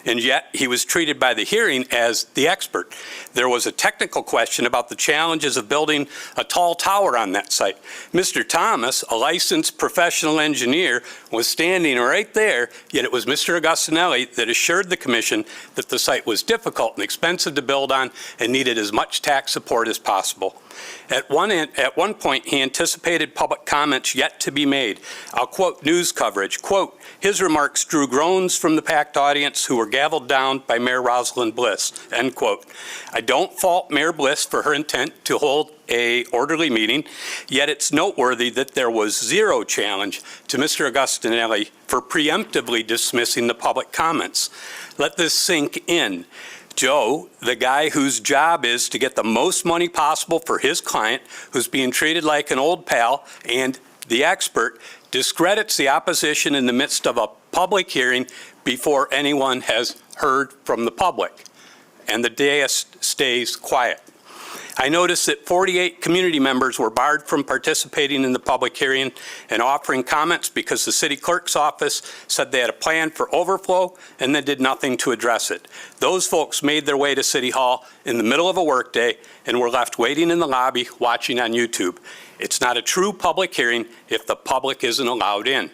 Speaker 9: And yet he was treated by the hearing as the expert. There was a technical question about the challenges of building a tall tower on that site. Mr. Thomas, a licensed professional engineer, was standing right there, yet it was Mr. Augustinelli that assured the commission that the site was difficult and expensive to build on and needed as much tax support as possible. At one point, he anticipated public comments yet to be made. I'll quote news coverage, quote, his remarks drew groans from the packed audience who were gavelled down by Mayor Rosalind Bliss, end quote. I don't fault Mayor Bliss for her intent to hold a orderly meeting, yet it's noteworthy that there was zero challenge to Mr. Augustinelli for preemptively dismissing the public comments. Let this sink in. Joe, the guy whose job is to get the most money possible for his client, who's being treated like an old pal, and the expert, discredits the opposition in the midst of a public hearing before anyone has heard from the public. And the dais stays quiet. I noticed that 48 community members were barred from participating in the public hearing and offering comments because the city clerk's office said they had a plan for overflow and then did nothing to address it. Those folks made their way to City Hall in the middle of a workday and were left waiting in the lobby watching on YouTube. It's not a true public hearing if the public isn't allowed in.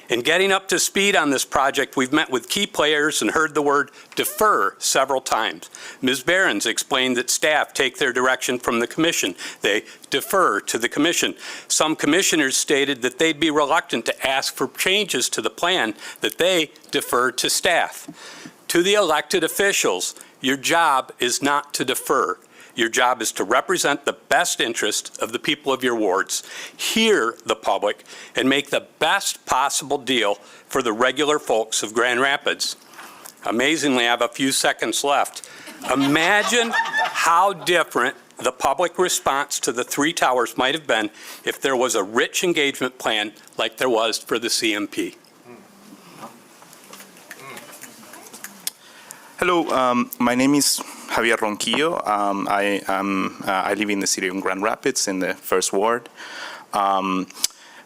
Speaker 9: In getting up to speed on this project, we've met with key players and heard the word defer several times. Ms. Behrens explained that staff take their direction from the commission. They defer to the commission. Some commissioners stated that they'd be reluctant to ask for changes to the plan, that they defer to staff. To the elected officials, your job is not to defer. Your job is to represent the best interest of the people of your wards, hear the public, and make the best possible deal for the regular folks of Grand Rapids. Amazingly, I have a few seconds left. Imagine how different the public response to the 3 towers might have been if there was a rich engagement plan like there was for the CMP.
Speaker 10: Hello, my name is Javier Ronquillo. I live in the city of Grand Rapids in the 1st Ward. And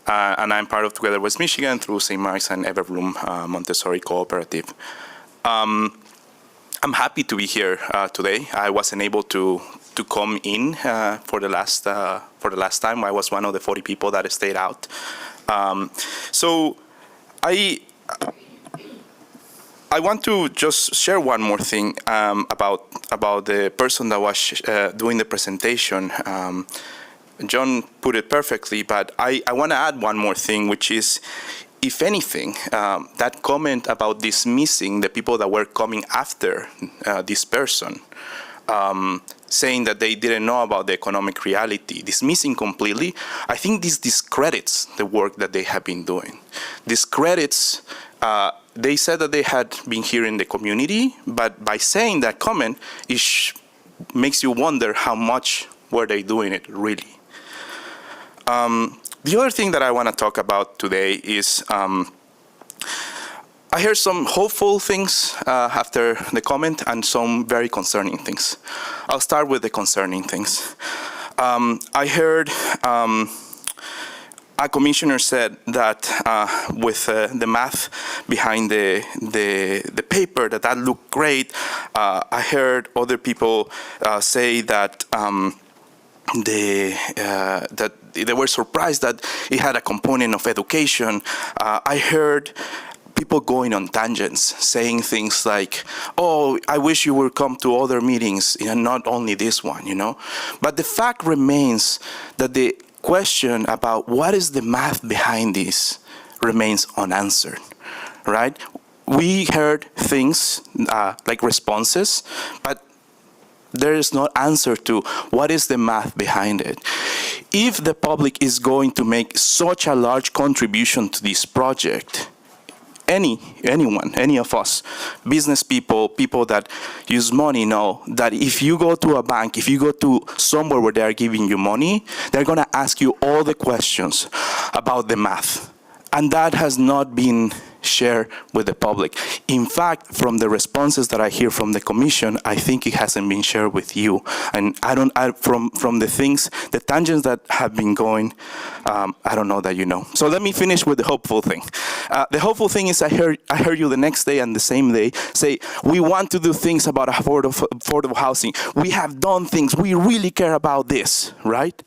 Speaker 10: I'm part of Together West Michigan through St. Mark's and Everbloom Montessori Cooperative. I'm happy to be here today. I wasn't able to come in for the last time. I was one of the 40 people that stayed out. So I want to just share one more thing about the person that was doing the presentation. John put it perfectly, but I want to add one more thing, which is, if anything, that comment about dismissing the people that were coming after this person, saying that they didn't know about the economic reality, dismissing completely, I think this discredits the work that they have been doing. Discredits, they said that they had been here in the community, but by saying that comment, makes you wonder how much were they doing it really. The other thing that I want to talk about today is I heard some hopeful things after the comment and some very concerning things. I'll start with the concerning things. I heard a commissioner said that with the math behind the paper, that looked great. I heard other people say that that they were surprised that it had a component of education. I heard people going on tangents, saying things like, oh, I wish you would come to other meetings, and not only this one, you know. But the fact remains that the question about what is the math behind this remains unanswered, right? We heard things like responses, but there is no answer to what is the math behind it. If the public is going to make such a large contribution to this project, anyone, any of us, business people, people that use money know that if you go to a bank, if you go to somewhere where they are giving you money, they're going to ask you all the questions about the math. And that has not been shared with the public. In fact, from the responses that I hear from the commission, I think it hasn't been shared with you. And from the things, the tangents that have been going, I don't know that you know. So let me finish with the hopeful thing. The hopeful thing is I heard you the next day and the same day say, we want to do things about affordable housing. We have done things. We really care about this, right?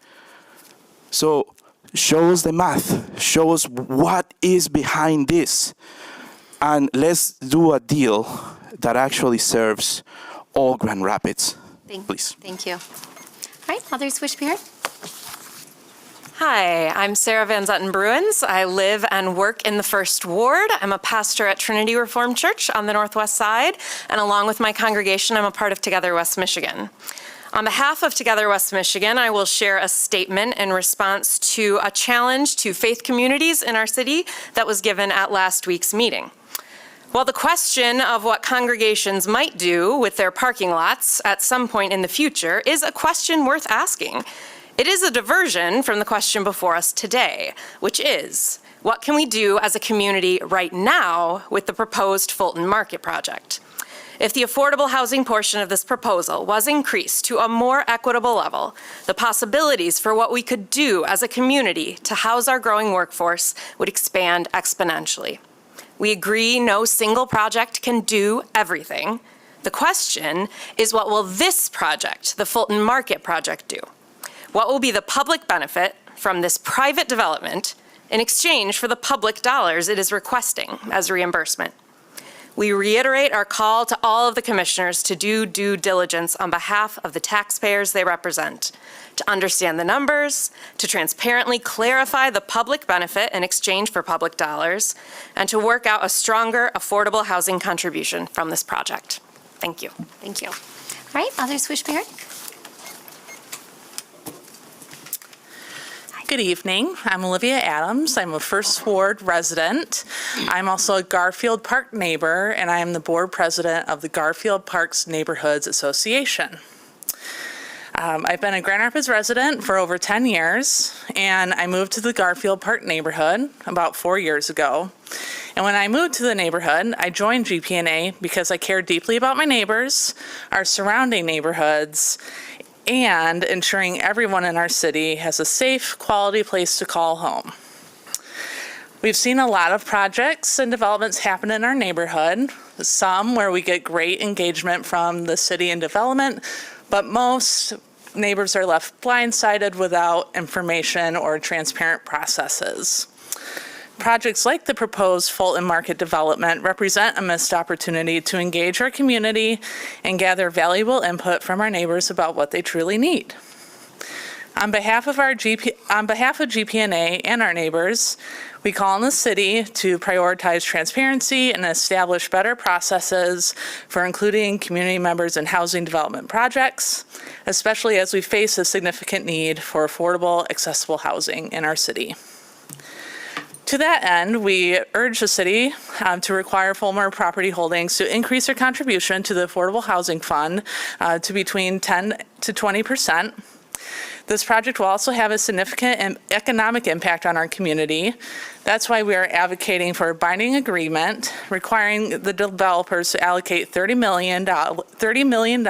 Speaker 10: So show us the math. Show us what is behind this. And let's do a deal that actually serves all Grand Rapids. Please.
Speaker 1: Thank you. All right, others wish to be heard? Hi, I'm Sarah Van Zetten Bruins. I live and work in the First Ward. I'm a pastor at Trinity Reformed Church on the Northwest Side, and along with my congregation, I'm a part of Together West Michigan. On behalf of Together West Michigan, I will share a statement in response to a challenge to faith communities in our city that was given at last week's meeting. While the question of what congregations might do with their parking lots at some point in the future is a question worth asking, it is a diversion from the question before us today, which is, what can we do as a community right now with the proposed Fulton Market project? If the affordable housing portion of this proposal was increased to a more equitable level, the possibilities for what we could do as a community to house our growing workforce would expand exponentially. We agree no single project can do everything. The question is, what will this project, the Fulton Market project, do? What will be the public benefit from this private development in exchange for the public dollars it is requesting as reimbursement? We reiterate our call to all of the commissioners to do due diligence on behalf of the taxpayers they represent, to understand the numbers, to transparently clarify the public benefit in exchange for public dollars, and to work out a stronger affordable housing contribution from this project. Thank you. Thank you. All right, others wish to be heard?
Speaker 11: Good evening. I'm Olivia Adams. I'm a First Ward resident. I'm also a Garfield Park neighbor, and I am the board president of the Garfield Parks Neighborhoods Association. I've been a Grand Rapids resident for over 10 years, and I moved to the Garfield Park neighborhood about 4 years ago. And when I moved to the neighborhood, I joined GPNA because I care deeply about my neighbors, our surrounding neighborhoods, and ensuring everyone in our city has a safe, quality place to call home. We've seen a lot of projects and developments happen in our neighborhood, some where we get great engagement from the city and development, but most neighbors are left blindsided without information or transparent processes. Projects like the proposed Fulton Market development represent a missed opportunity to engage our community and gather valuable input from our neighbors about what they truly need. On behalf of GPNA and our neighbors, we call on the city to prioritize transparency and establish better processes for including community members in housing development projects, especially as we face a significant need for affordable, accessible housing in our city. To that end, we urge the city to require Fulmer Property Holdings to increase their contribution to the Affordable Housing Fund to between 10 to 20%. This project will also have a significant economic impact on our community. That's why we are advocating for a binding agreement requiring the developers to allocate $30 million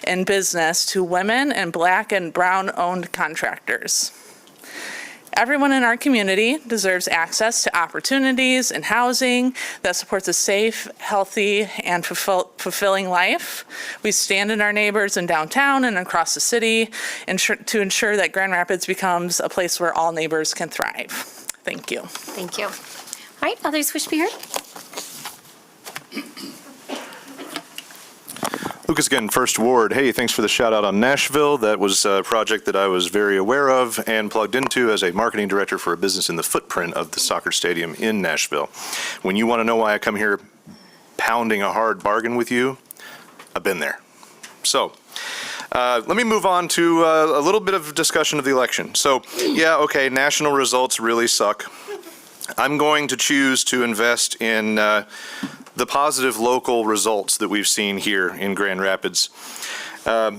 Speaker 11: in business to women and Black and Brown-owned contractors. Everyone in our community deserves access to opportunities and housing that supports a safe, healthy, and fulfilling life. We stand in our neighbors in downtown and across the city to ensure that Grand Rapids becomes a place where all neighbors can thrive. Thank you.
Speaker 1: Thank you. All right, others wish to be heard?
Speaker 21: Lucas again, First Ward. Hey, thanks for the shout out on Nashville. That was a project that I was very aware of and plugged into as a marketing director for a business in the footprint of the soccer stadium in Nashville. When you want to know why I come here pounding a hard bargain with you, I've been there. So let me move on to a little bit of discussion of the election. So yeah, okay, national results really suck. I'm going to choose to invest in the positive local results that we've seen here in Grand Rapids.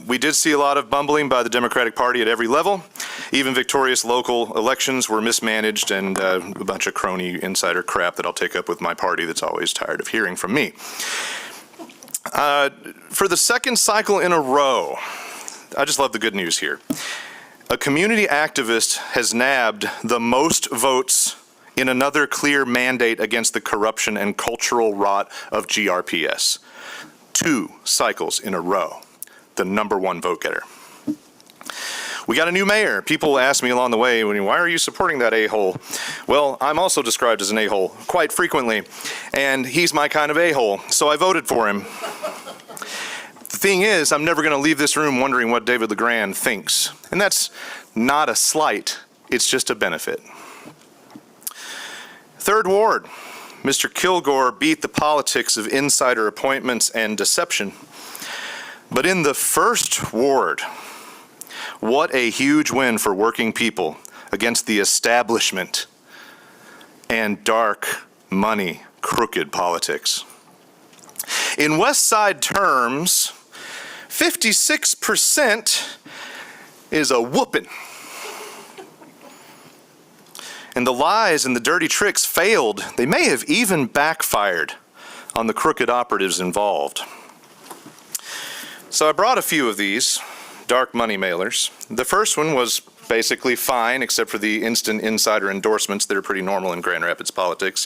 Speaker 21: We did see a lot of bumbling by the Democratic Party at every level. Even victorious local elections were mismanaged and a bunch of crony insider crap that I'll take up with my party that's always tired of hearing from me. For the second cycle in a row, I just love the good news here. A community activist has nabbed the most votes in another clear mandate against the corruption and cultural rot of GRPS. 2 cycles in a row, the #1 vote getter. We got a new mayor. People ask me along the way, why are you supporting that a-hole? Well, I'm also described as an a-hole quite frequently, and he's my kind of a-hole, so I voted for him. The thing is, I'm never going to leave this room wondering what David LeGrand thinks, and that's not a slight, it's just a benefit. Third Ward, Mr. Kilgore beat the politics of insider appointments and deception. But in the First Ward, what a huge win for working people against the establishment and dark money, crooked politics. In West Side terms, 56% is a whooping. And the lies and the dirty tricks failed. They may have even backfired on the crooked operatives involved. So I brought a few of these dark money mailers. The first one was basically fine, except for the instant insider endorsements that are pretty normal in Grand Rapids politics.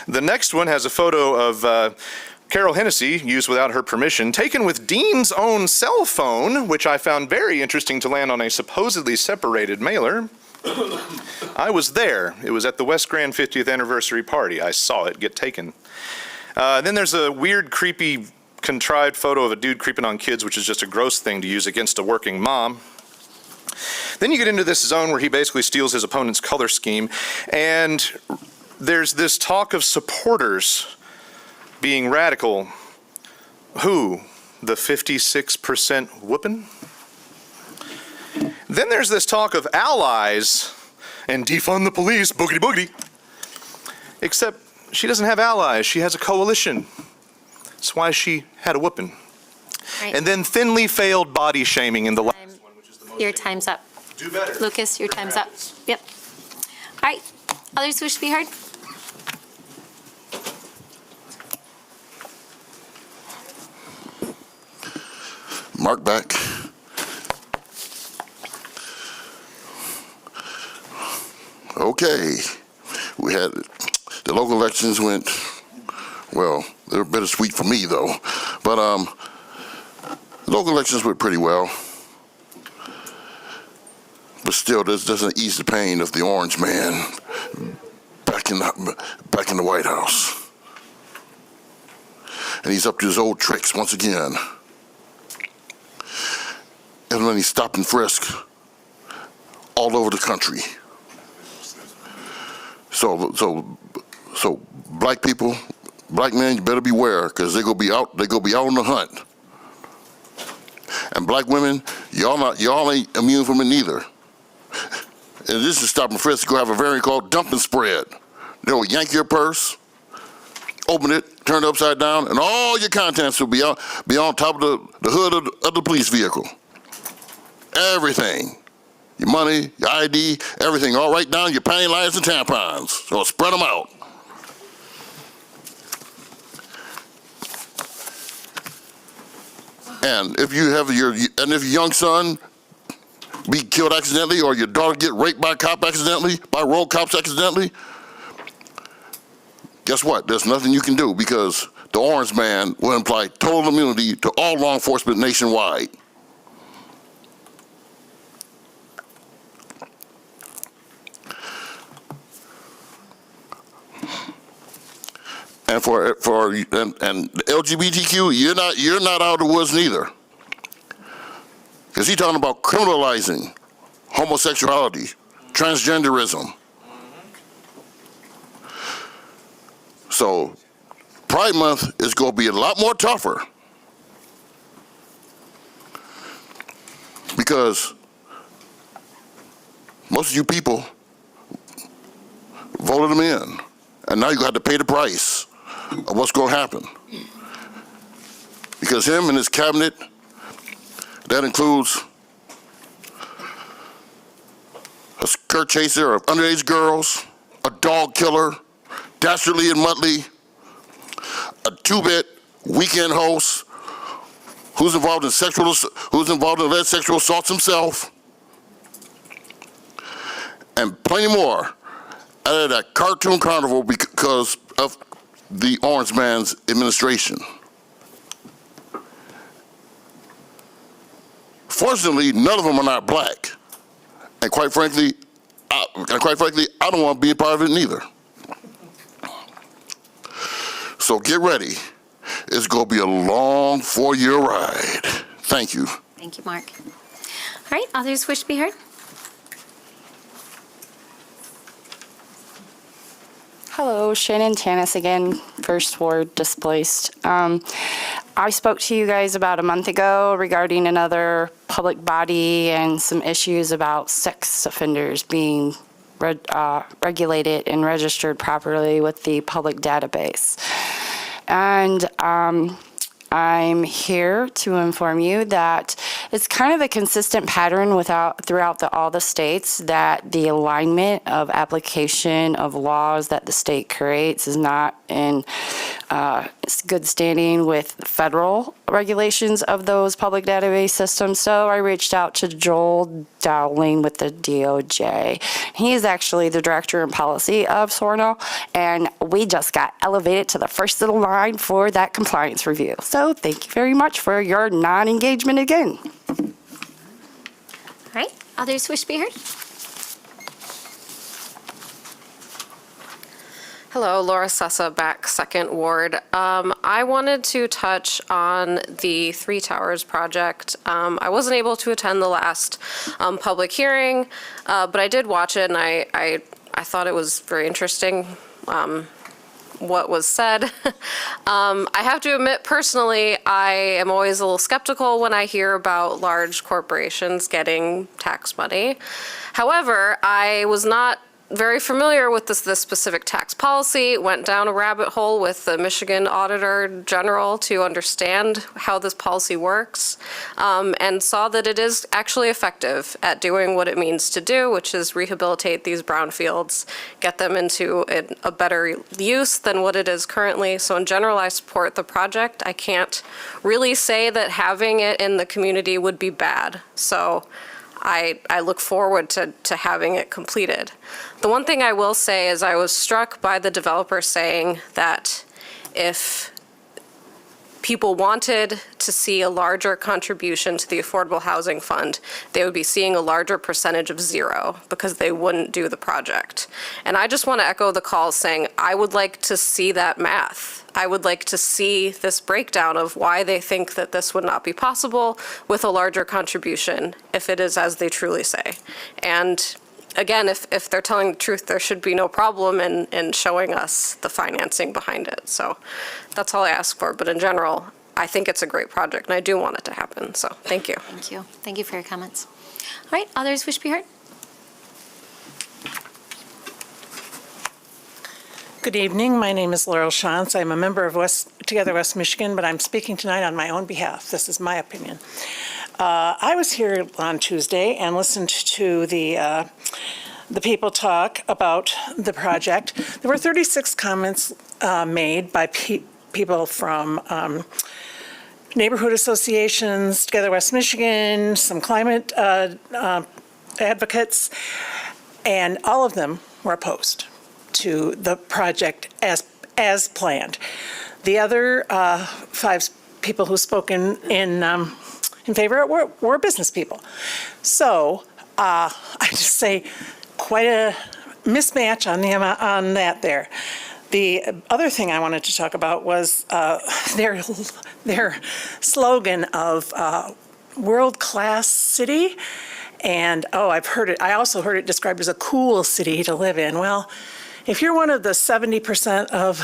Speaker 21: The next one has a photo of Carol Hennessy, used without her permission, taken with Dean's own cell phone, which I found very interesting to land on a supposedly separated mailer. I was there. It was at the West Grand 50th anniversary party. I saw it get taken. Then there's a weird, creepy, contrived photo of a dude creeping on kids, which is just a gross thing to use against a working mom. Then you get into this zone where he basically steals his opponent's color scheme, and there's this talk of supporters being radical. Who? The 56% whooping? Then there's this talk of allies and defund the police, boogity boogity. Except she doesn't have allies, she has a coalition. That's why she had a whooping.
Speaker 1: Right.
Speaker 21: And then thinly failed body shaming in the last one, which is the most.
Speaker 1: Your time's up.
Speaker 21: Do better.
Speaker 1: Lucas, your time's up. Yep. All right, others wish to be heard?
Speaker 5: Mark back. Okay, we had the local elections went, well, they were bittersweet for me though, but local elections went pretty well. But still, this doesn't ease the pain of the orange man back in the White House. And he's up to his old tricks once again. And then he stop and frisk all over the country. So black people, black men, you better beware, because they're gonna be out on the hunt. And black women, y'all ain't immune from it neither. in addition to stop and frisk, go have a variant called dump and spread. They'll yank your purse, open it, turn it upside down, and all your contents will be on top of the hood of the police vehicle. Everything. Your money, your ID, everything, all right down your panty liners and tampons. So spread them out. And if you have if your young son be killed accidentally, or your daughter get raped by a cop accidentally, by rogue cops accidentally, guess what? There's nothing you can do, because the Orange Man will imply total immunity to all law enforcement nationwide. And for the LGBTQ, you're not out of the woods neither, because he's talking about criminalizing homosexuality, transgenderism. So Pride Month is going to be a lot more tougher, because most of you people voted him in, and now you got to pay the price of what's going to happen. Because him and his cabinet, that includes a skirt chaser of underage girls, a dog killer, Dastardly and Muttley, a two-bit weekend host who's involved in alleged sexual assaults himself, and plenty more out of that cartoon carnival because of the Orange Man's administration. Fortunately, none of them are not black, and quite frankly, I don't want to be a part of it neither. So get ready. It's going to be a long 4-year ride. Thank you.
Speaker 1: Thank you, Mark. All right, others wish to be heard?
Speaker 6: Hello, Shannon Tanis again, First Ward displaced. I spoke to you guys about a month ago regarding another public body and some issues about sex offenders being regulated and registered properly with the public database. And I'm here to inform you that it's kind of a consistent pattern throughout all the states, that the alignment of application of laws that the state creates is not in good standing with federal regulations of those public database systems. So I reached out to Joel Dowling with the DOJ. He is actually the director in policy of SORNA, and we just got elevated to the first of the line for that compliance review. So thank you very much for your non-engagement again.
Speaker 1: All right, others wish to be heard?
Speaker 13: Hello, Laura Sessa, back Second Ward. I wanted to touch on the Three Towers project. I wasn't able to attend the last public hearing, but I did watch it, and I thought it was very interesting what was said. I have to admit, personally, I am always a little skeptical when I hear about large corporations getting tax money. However, I was not very familiar with this specific tax policy, went down a rabbit hole with the Michigan Auditor General to understand how this policy works, and saw that it is actually effective at doing what it means to do, which is rehabilitate these brownfields, get them into a better use than what it is currently. So in general, I support the project. I can't really say that having it in the community would be bad. So I look forward to having it completed. The one thing I will say is I was struck by the developer saying that if people wanted to see a larger contribution to the Affordable Housing Fund, they would be seeing a larger percentage of zero because they wouldn't do the project. And I just want to echo the call saying I would like to see that math. I would like to see this breakdown of why they think that this would not be possible with a larger contribution if it is as they truly say. And again, if they're telling the truth, there should be no problem in showing us the financing behind it. So that's all I ask for. But in general, I think it's a great project, and I do want it to happen. So thank you.
Speaker 1: Thank you. Thank you for your comments. All right, others wish to be heard?
Speaker 12: Good evening. My name is Laurel Shantz. I'm a member of Together West Michigan, but I'm speaking tonight on my own behalf. This is my opinion. I was here on Tuesday and listened to the people talk about the project. There were 36 comments made by people from neighborhood associations, Together West Michigan, some climate advocates, and all of them were opposed to the project as planned. The other 5 people who spoke in favor were business people. So I just say quite a mismatch on that there. The other thing I wanted to talk about was their slogan of world-class city. And, I've heard it, I also heard it described as a cool city to live in. Well, if you're one of the 70% of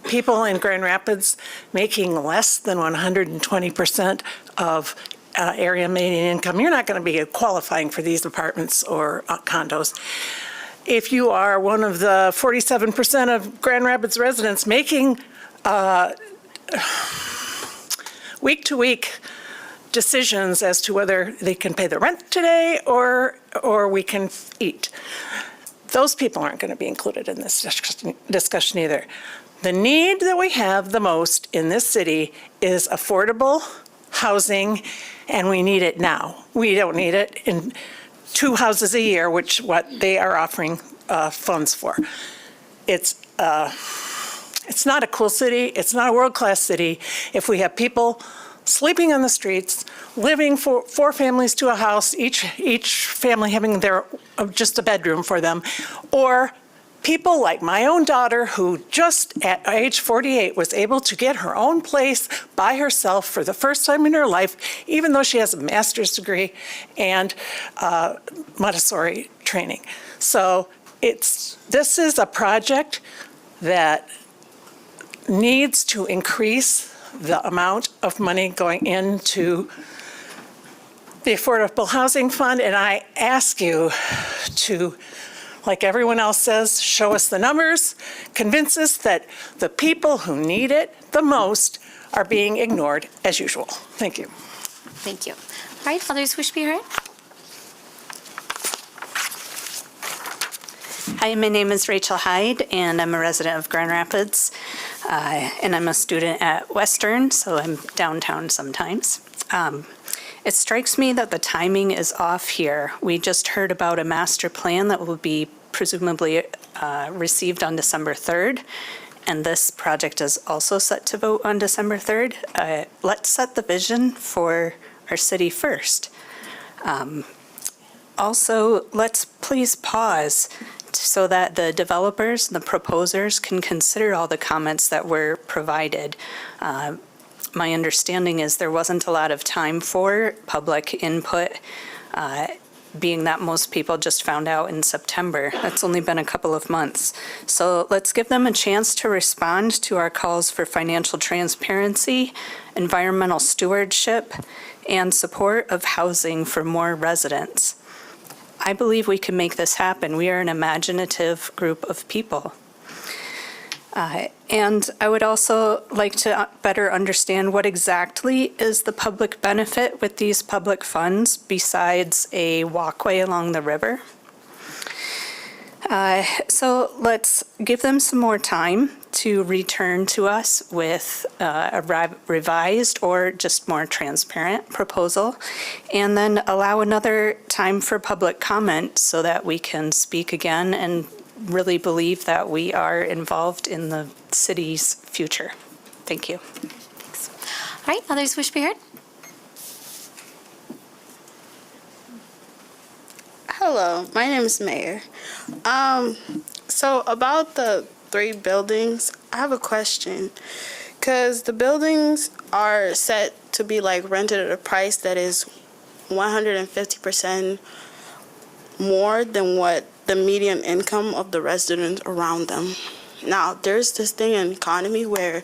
Speaker 12: people in Grand Rapids making less than 120% of area median income, you're not going to be qualifying for these apartments or condos. If you are one of the 47% of Grand Rapids residents making week-to-week decisions as to whether they can pay the rent today or we can eat, those people aren't going to be included in this discussion either. The need that we have the most in this city is affordable housing, and we need it now. We don't need it in 2 houses a year, which what they are offering funds for. It's not a cool city. It's not a world-class city if we have people sleeping on the streets, living 4 families to a house, each family having their just a bedroom for them, or people like my own daughter who just at age 48 was able to get her own place by herself for the first time in her life, even though she has a master's degree and Montessori training. So this is a project that needs to increase the amount of money going into the Affordable Housing Fund, and I ask you to, like everyone else says, show us the numbers, convince us that the people who need it the most are being ignored as usual. Thank you.
Speaker 1: Thank you. All right, others wish to be heard?
Speaker 14: Hi, my name is Rachel Hyde, and I'm a resident of Grand Rapids, and I'm a student at Western, so I'm downtown sometimes. It strikes me that the timing is off here. We just heard about a master plan that will be presumably received on December 3rd, and this project is also set to vote on December 3rd. Let's set the vision for our city first. Also, let's please pause so that the developers and the proposers can consider all the comments that were provided. My understanding is there wasn't a lot of time for public input, being that most people just found out in September. That's only been a couple of months. So let's give them a chance to respond to our calls for financial transparency, environmental stewardship, and support of housing for more residents. I believe we can make this happen. We are an imaginative group of people. And I would also like to better understand what exactly is the public benefit with these public funds besides a walkway along the river. So let's give them some more time to return to us with a revised or just more transparent proposal, and then allow another time for public comment so that we can speak again and really believe that we are involved in the city's future. Thank you.
Speaker 1: Thanks. All right, others wish to be heard?
Speaker 4: Hello, my name is Mayor. So about the 3 buildings, I have a question. Because the buildings are set to be like rented at a price that is 150% more than what the median income of the residents around them. Now, there's this thing in the economy where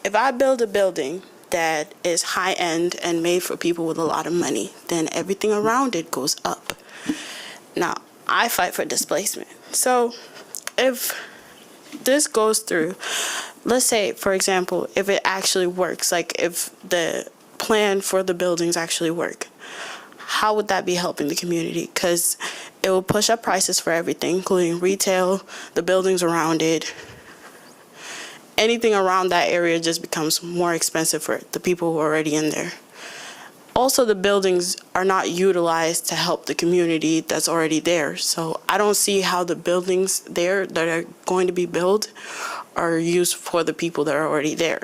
Speaker 4: if I build a building that is high-end and made for people with a lot of money, then everything around it goes up. Now, I fight for displacement. So if this goes through, let's say, for example, if it actually works, like if the plan for the buildings actually work, how would that be helping the community? Because it will push up prices for everything, including retail, the buildings around it. Anything around that area just becomes more expensive for the people who are already in there. Also, the buildings are not utilized to help the community that's already there. So I don't see how the buildings there that are going to be built are used for the people that are already there.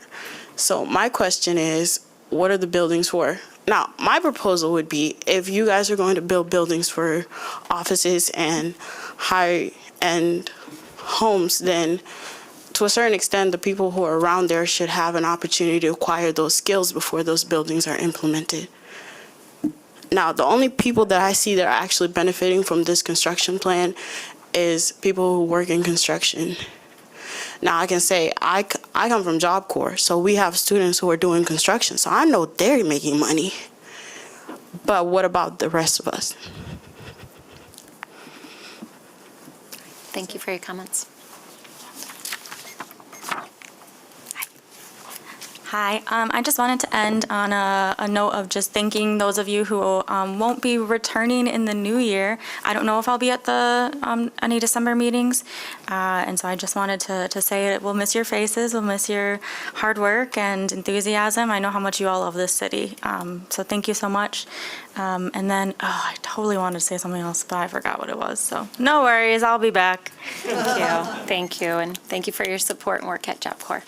Speaker 4: So my question is, what are the buildings for? Now, my proposal would be, if you guys are going to build buildings for offices and high-end homes, then to a certain extent, the people who are around there should have an opportunity to acquire those skills before those buildings are implemented. Now, the only people that I see that are actually benefiting from this construction plan is people who work in construction. Now, I can say I come from Job Corps, so we have students who are doing construction, so I know they're making money. But what about the rest of us?
Speaker 1: Thank you for your comments.
Speaker 15: Hi, I just wanted to end on a note of just thanking those of you who won't be returning in the new year. I don't know if I'll be at the any December meetings, and so I just wanted to say we'll miss your faces, we'll miss your hard work and enthusiasm. I know how much you all love this city, so thank you so much. And then, I totally wanted to say something else, but I forgot what it was, so no worries, I'll be back.
Speaker 1: Thank you. Thank you, and thank you for your support and work at Job Corps.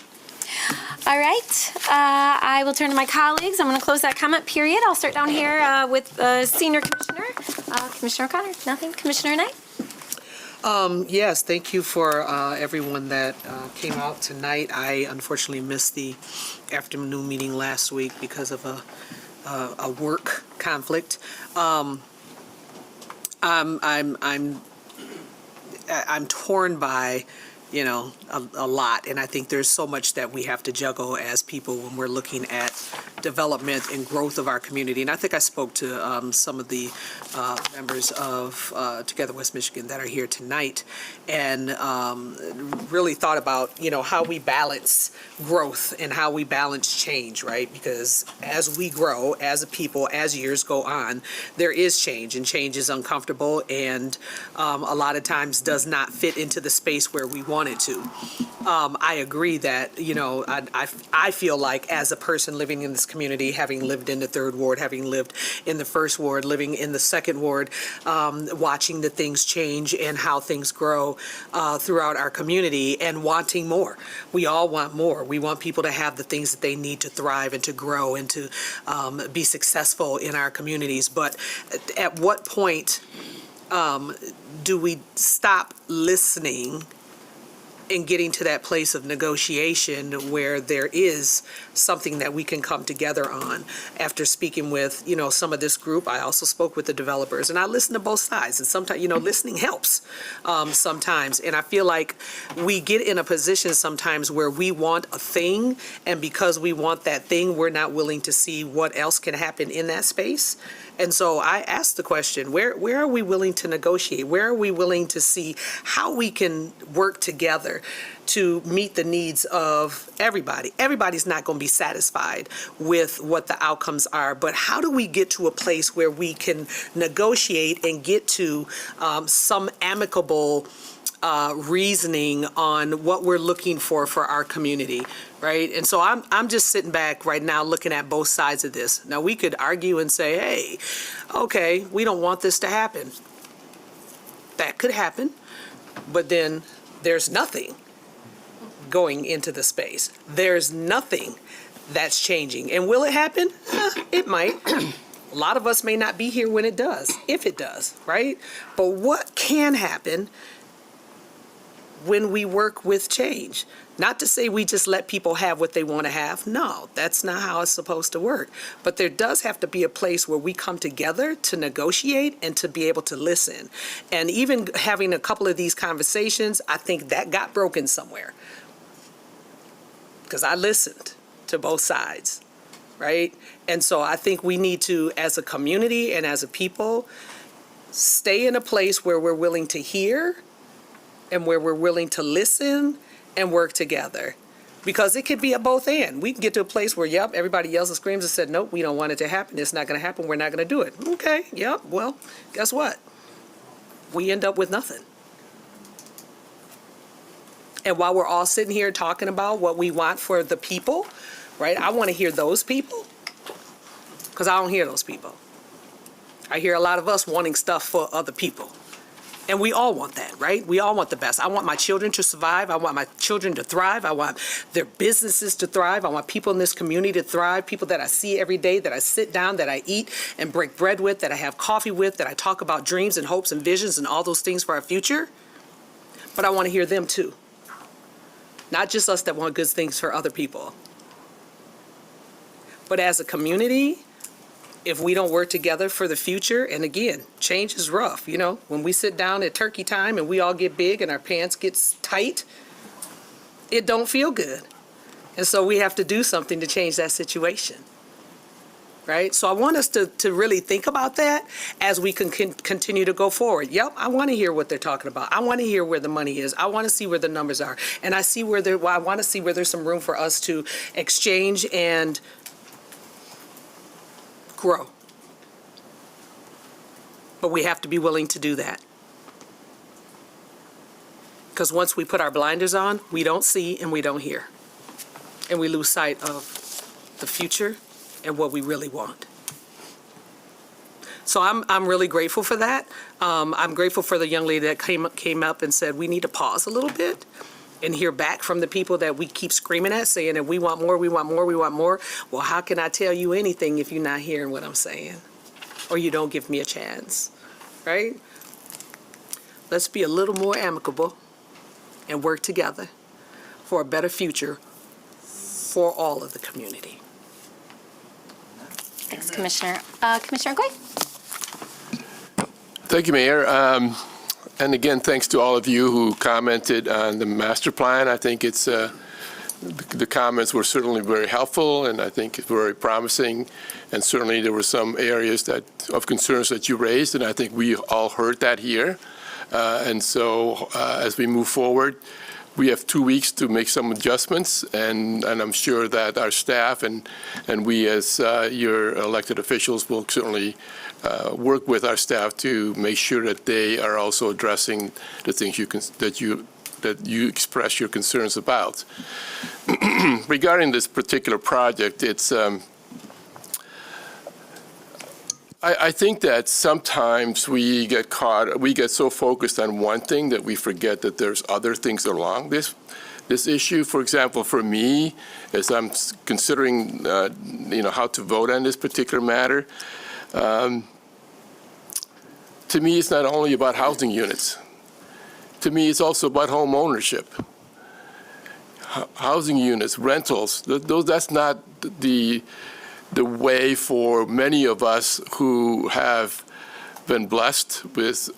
Speaker 1: All right, I will turn to my colleagues. I'm going to close that comment period. I'll start down here with Senior Commissioner. Commissioner O'Connor, nothing. Commissioner Knight?
Speaker 16: Yes, thank you for everyone that came out tonight. I unfortunately missed the afternoon meeting last week because of a work conflict. I'm torn by, a lot. And I think there's so much that we have to juggle as people when we're looking at development and growth of our community. And I think I spoke to some of the members of Together West Michigan that are here tonight and really thought about, how we balance growth and how we balance change, right? Because as we grow, as a people, as years go on, there is change, and change is uncomfortable and a lot of times does not fit into the space where we want it to. I agree that, I feel like as a person living in this community, having lived in the third ward, having lived in the first ward, living in the second ward, watching the things change and how things grow throughout our community and wanting more. We all want more. We want people to have the things that they need to thrive and to grow and to be successful in our communities. But at what point do we stop listening and getting to that place of negotiation where there is something that we can come together on? After speaking with, some of this group, I also spoke with the developers, and I listened to both sides. And sometimes, listening helps sometimes. And I feel like we get in a position sometimes where we want a thing, and because we want that thing, we're not willing to see what else can happen in that space. And so I asked the question, where are we willing to negotiate? Where are we willing to see how we can work together to meet the needs of everybody? Everybody's not going to be satisfied with what the outcomes are, but how do we get to a place where we can negotiate and get to some amicable reasoning on what we're looking for our community, right? And so I'm just sitting back right now looking at both sides of this. Now, we could argue and say, hey, okay, we don't want this to happen. That could happen, but then there's nothing going into the space. There's nothing that's changing. And will it happen? It might. A lot of us may not be here when it does, if it does, right? But what can happen when we work with change? Not to say we just let people have what they want to have. No, that's not how it's supposed to work. But there does have to be a place where we come together to negotiate and to be able to listen. And even having a couple of these conversations, I think that got broken somewhere. Because I listened to both sides, right? And so I think we need to, as a community and as a people, stay in a place where we're willing to hear and where we're willing to listen and work together. Because it could be a both and. We can get to a place where, yep, everybody yells and screams and said, nope, we don't want it to happen. It's not going to happen. We're not going to do it. Okay, yep, well, guess what? We end up with nothing. And while we're all sitting here talking about what we want for the people, right, I want to hear those people, because I don't hear those people. I hear a lot of us wanting stuff for other people. And we all want that, right? We all want the best. I want my children to survive. I want my children to thrive. I want their businesses to thrive. I want people in this community to thrive, people that I see every day, that I sit down, that I eat and break bread with, that I have coffee with, that I talk about dreams and hopes and visions and all those things for our future. But I want to hear them too. Not just us that want good things for other people. But as a community, if we don't work together for the future, and again, change is rough, you know, when we sit down at turkey time and we all get big and our pants get tight, it don't feel good. And so we have to do something to change that situation, right? So I want us to really think about that as we can continue to go forward. Yep, I want to hear what they're talking about. I want to hear where the money is. I want to see where the numbers are. And I want to see where there's some room for us to exchange and grow. But we have to be willing to do that. Because once we put our blinders on, we don't see and we don't hear. And we lose sight of the future and what we really want. So I'm really grateful for that. I'm grateful for the young lady that came up and said, we need to pause a little bit and hear back from the people that we keep screaming at, saying that we want more, we want more, we want more. Well, how can I tell you anything if you're not hearing what I'm saying? Or you don't give me a chance, right? Let's be a little more amicable and work together for a better future for all of the community.
Speaker 1: Thanks, Commissioner. Commissioner Goy?
Speaker 17: Thank you, Mayor. And again, thanks to all of you who commented on the master plan. I think it's the comments were certainly very helpful, and I think it's very promising. And certainly there were some areas of concerns that you raised, and I think we all heard that here. And so as we move forward, we have 2 weeks to make some adjustments, and I'm sure that our staff and we as your elected officials will certainly work with our staff to make sure that they are also addressing the things that you express your concerns about. Regarding this particular project, it's I think that sometimes we get so focused on one thing that we forget that there's other things along this issue. For example, for me, as I'm considering, how to vote on this particular matter, to me, it's not only about housing units. To me, it's also about home ownership. Housing units, rentals, that's not the way for many of us who have been blessed with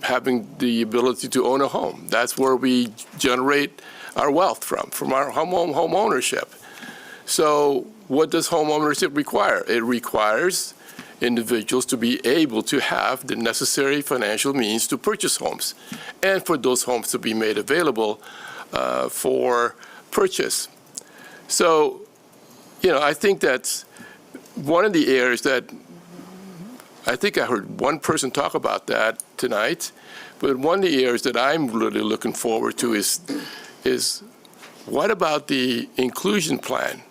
Speaker 17: having the ability to own a home. That's where we generate our wealth from our home ownership. So what does home ownership require? It requires individuals to be able to have the necessary financial means to purchase homes and for those homes to be made available for purchase. So, I think that's one of the areas that I think I heard one person talk about that tonight, but one of the areas that I'm really looking forward to is what about the inclusion plan?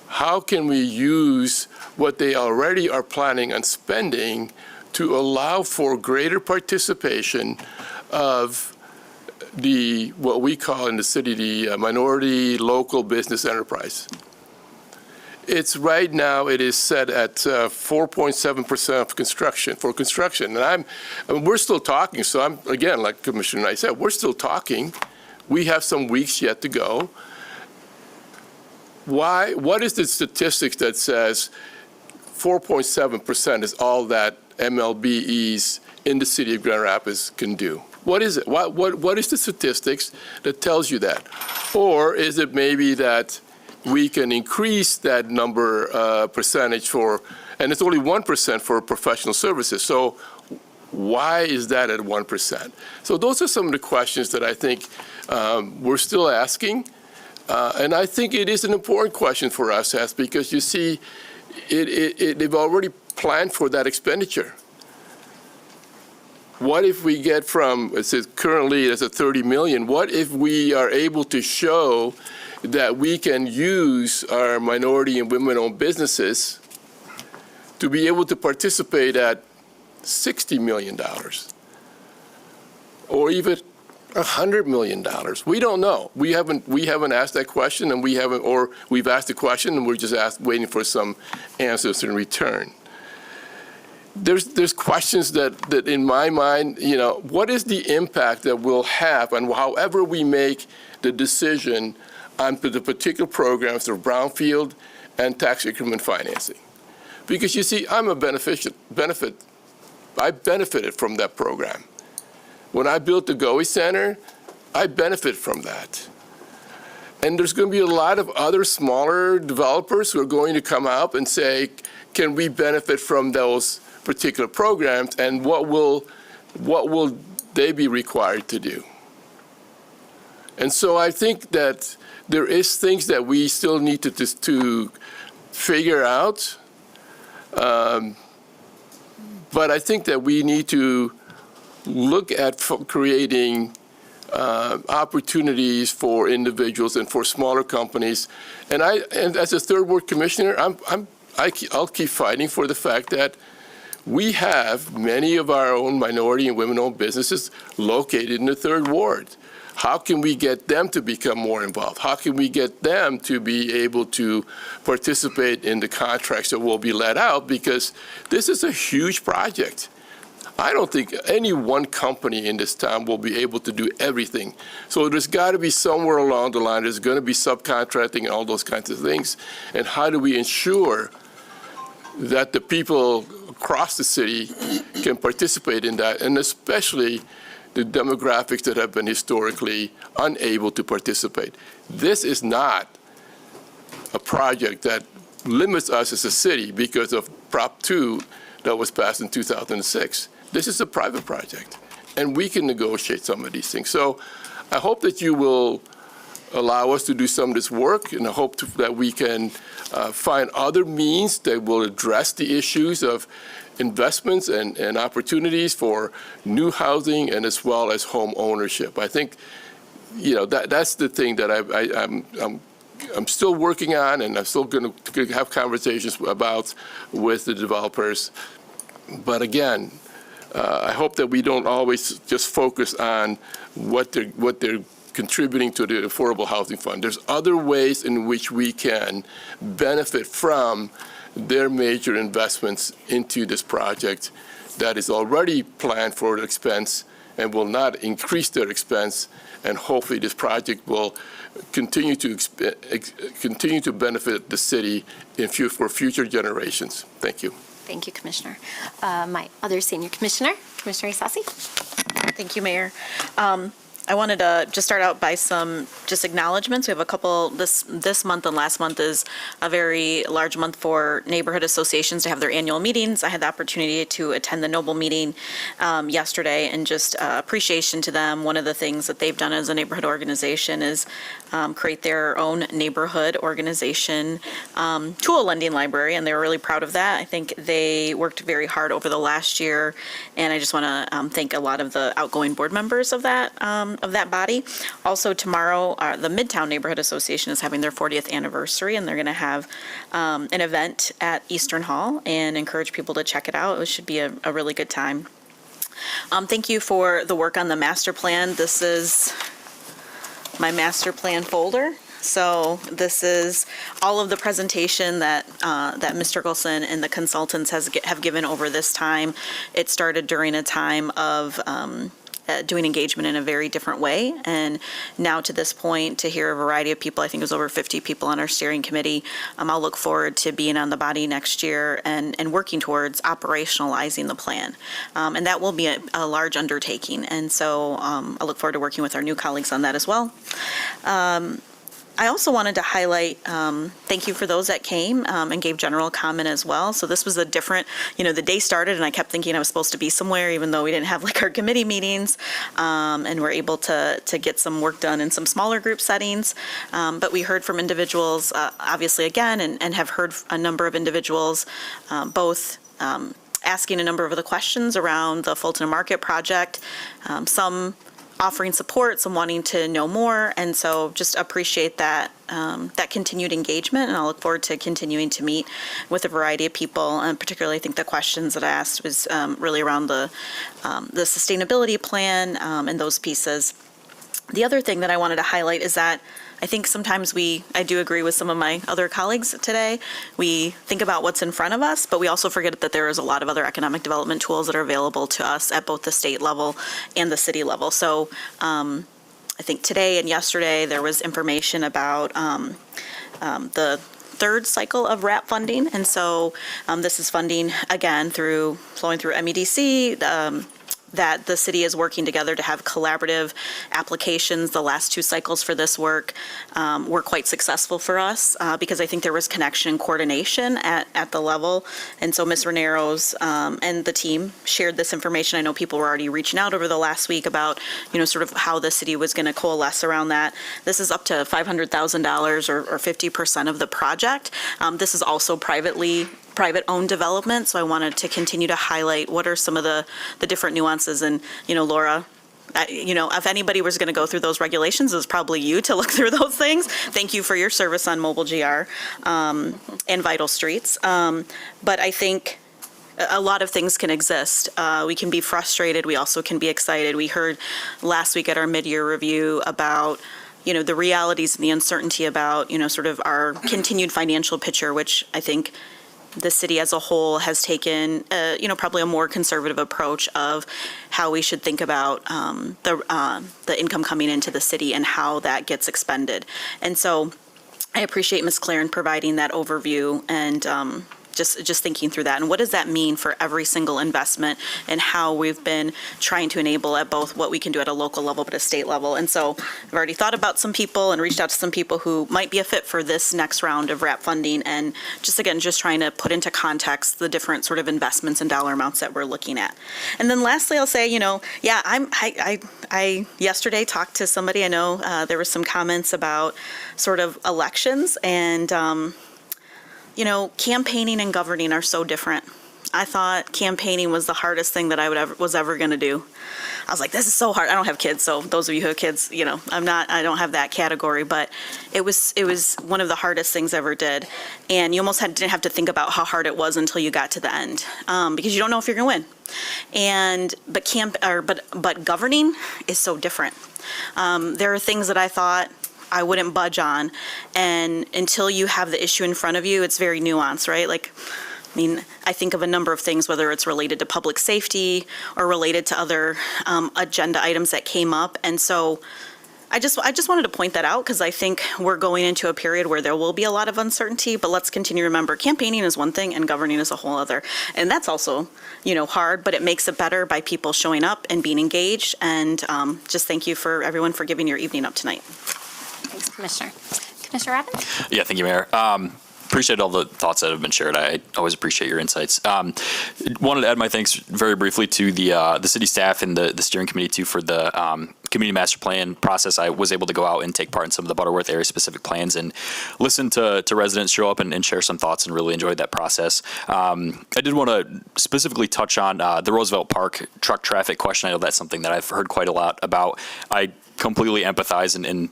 Speaker 17: How can we use what they already are planning on spending to allow for greater participation of what we call in the city the minority local business enterprise? It's right now, it is set at 4.7% of construction. And we're still talking, so I'm, again, like Commissioner Knight said, we're still talking. We have some weeks yet to go. What is the statistics that says 4.7% is all that MLBEs in the city of Grand Rapids can do? What is it? What is the statistics that tells you that? Or is it maybe that we can increase that number percentage and it's only 1% for professional services. So Why is that at 1%? So those are some of the questions that I think we're still asking. And I think it is an important question for us to ask because you see, they've already planned for that expenditure. What if we get from, it says currently it's at 30 million, what if we are able to show that we can use our minority and women-owned businesses to be able to participate at $60 million or even $100 million. We don't know. We haven't asked that question, and we've asked the question, and we're just waiting for some answers in return. There's questions that in my mind, what is the impact that we'll have, and however we make the decision on the particular programs of brownfield and tax increment financing? Because you see, I benefited from that program. When I built the GOE Center, I benefit from that. And there's going to be a lot of other smaller developers who are going to come out and say, can we benefit from those particular programs, and what will they be required to do? And so I think that there is things that we still need to figure out. But I think that we need to look at creating opportunities for individuals and for smaller companies. And as a third ward commissioner, I'll keep fighting for the fact that we have many of our own minority and women-owned businesses located in the third ward. How can we get them to become more involved? How can we get them to be able to participate in the contracts that will be let out? Because this is a huge project. I don't think any one company in this town will be able to do everything. So there's got to be somewhere along the line, there's going to be subcontracting and all those kinds of things. And how do we ensure that the people across the city can participate in that, and especially the demographics that have been historically unable to participate? This is not a project that limits us as a city because of Prop 2 that was passed in 2006. This is a private project, and we can negotiate some of these things. So I hope that you will allow us to do some of this work, and I hope that we can find other means that will address the issues of investments and opportunities for new housing and as well as home ownership. I think, that's the thing that I'm still working on, and I'm still going to have conversations about with the developers. But again, I hope that we don't always just focus on what they're contributing to the Affordable Housing Fund. There's other ways in which we can benefit from their major investments into this project that is already planned for the expense and will not increase their expense. And hopefully this project will continue to benefit the city for future generations. Thank you.
Speaker 1: Thank you, Commissioner. My other senior commissioner, Commissioner Isasi.
Speaker 18: Thank you, Mayor. I wanted to just start out by some just acknowledgments. We have a couple, this month and last month is a very large month for neighborhood associations to have their annual meetings. I had the opportunity to attend the Noble meeting yesterday, and just appreciation to them. One of the things that they've done as a neighborhood organization is create their own neighborhood organization tool lending library, and they were really proud of that. I think they worked very hard over the last year, and I just want to thank a lot of the outgoing board members of that body. Also tomorrow, the Midtown Neighborhood Association is having their 40th anniversary, and they're going to have an event at Eastern Hall, and encourage people to check it out. It should be a really good time. Thank you for the work on the master plan. This is my master plan folder. So this is all of the presentation that Mr. Gilson and the consultants have given over this time. It started during a time of doing engagement in a very different way. And now to this point, to hear a variety of people, I think it was over 50 people on our steering committee. I'll look forward to being on the body next year and working towards operationalizing the plan. And that will be a large undertaking. And so I look forward to working with our new colleagues on that as well. I also wanted to highlight, thank you for those that came and gave general comment as well. So this was a different, the day started and I kept thinking I was supposed to be somewhere, even though we didn't have like our committee meetings, and we're able to get some work done in some smaller group settings. But we heard from individuals, obviously again, and have heard a number of individuals, both asking a number of the questions around the Fulton Market project, some offering support, some wanting to know more, and so just appreciate that that continued engagement, and I'll look forward to continuing to meet with a variety of people, and particularly I think the questions that I asked was really around the sustainability plan and those pieces. The other thing that I wanted to highlight is that I think sometimes I do agree with some of my other colleagues today, we think about what's in front of us, but we also forget that there is a lot of other economic development tools that are available to us at both the state level and the city level. So I think today and yesterday there was information about the third cycle of RAP funding, and so this is funding, again, flowing through MEDC, that the city is working together to have collaborative applications. The last two cycles for this work were quite successful for us because I think there was connection and coordination at the level. And so Ms. Reneros and the team shared this information. I know people were already reaching out over the last week about, sort of how the city was going to coalesce around that. This is up to $500,000 or 50% of the project. This is also private-owned development, so I wanted to continue to highlight what are some of the different nuances. And, Laura, if anybody was going to go through those regulations, it was probably you to look through those things. Thank you for your service on Mobile GR and Vital Streets. But I think a lot of things can exist. We can be frustrated. We also can be excited. We heard last week at our mid-year review about the realities and the uncertainty about, sort of our continued financial picture, which I think the city as a whole has taken, probably a more conservative approach of how we should think about the income coming into the city and how that gets expended. And so I appreciate Ms. Claren providing that overview and just thinking through that. And what does that mean for every single investment and how we've been trying to enable at both what we can do at a local level but a state level. And so I've already thought about some people and reached out to some people who might be a fit for this next round of RAP funding, and just trying to put into context the different sort of investments and dollar amounts that we're looking at. And then lastly, I'll say, I yesterday talked to somebody. I know there were some comments about sort of elections, and campaigning and governing are so different. I thought campaigning was the hardest thing that I was ever going to do. I was like, this is so hard. I don't have kids, so those of you who have kids, I don't have that category, but it was one of the hardest things I ever did. And you almost didn't have to think about how hard it was until you got to the end, because you don't know if you're going to win. But governing is so different. There are things that I thought I wouldn't budge on, and until you have the issue in front of you, it's very nuanced, right? I think of a number of things, whether it's related to public safety or related to other agenda items that came up. And so I just wanted to point that out because I think we're going into a period where there will be a lot of uncertainty, but let's continue to remember campaigning is one thing and governing is a whole other. And that's also, hard, but it makes it better by people showing up and being engaged. And just thank you for everyone for giving your evening up tonight.
Speaker 1: Thanks, Commissioner. Commissioner Robbins?
Speaker 19: Yeah, thank you, Mayor. Appreciate all the thoughts that have been shared. I always appreciate your insights. Wanted to add my thanks very briefly to the city staff and the steering committee too for the community master plan process. I was able to go out and take part in some of the Butterworth area specific plans and listen to residents show up and share some thoughts, and really enjoyed that process. I did want to specifically touch on the Roosevelt Park truck traffic question. I know that's something that I've heard quite a lot about. I completely empathize and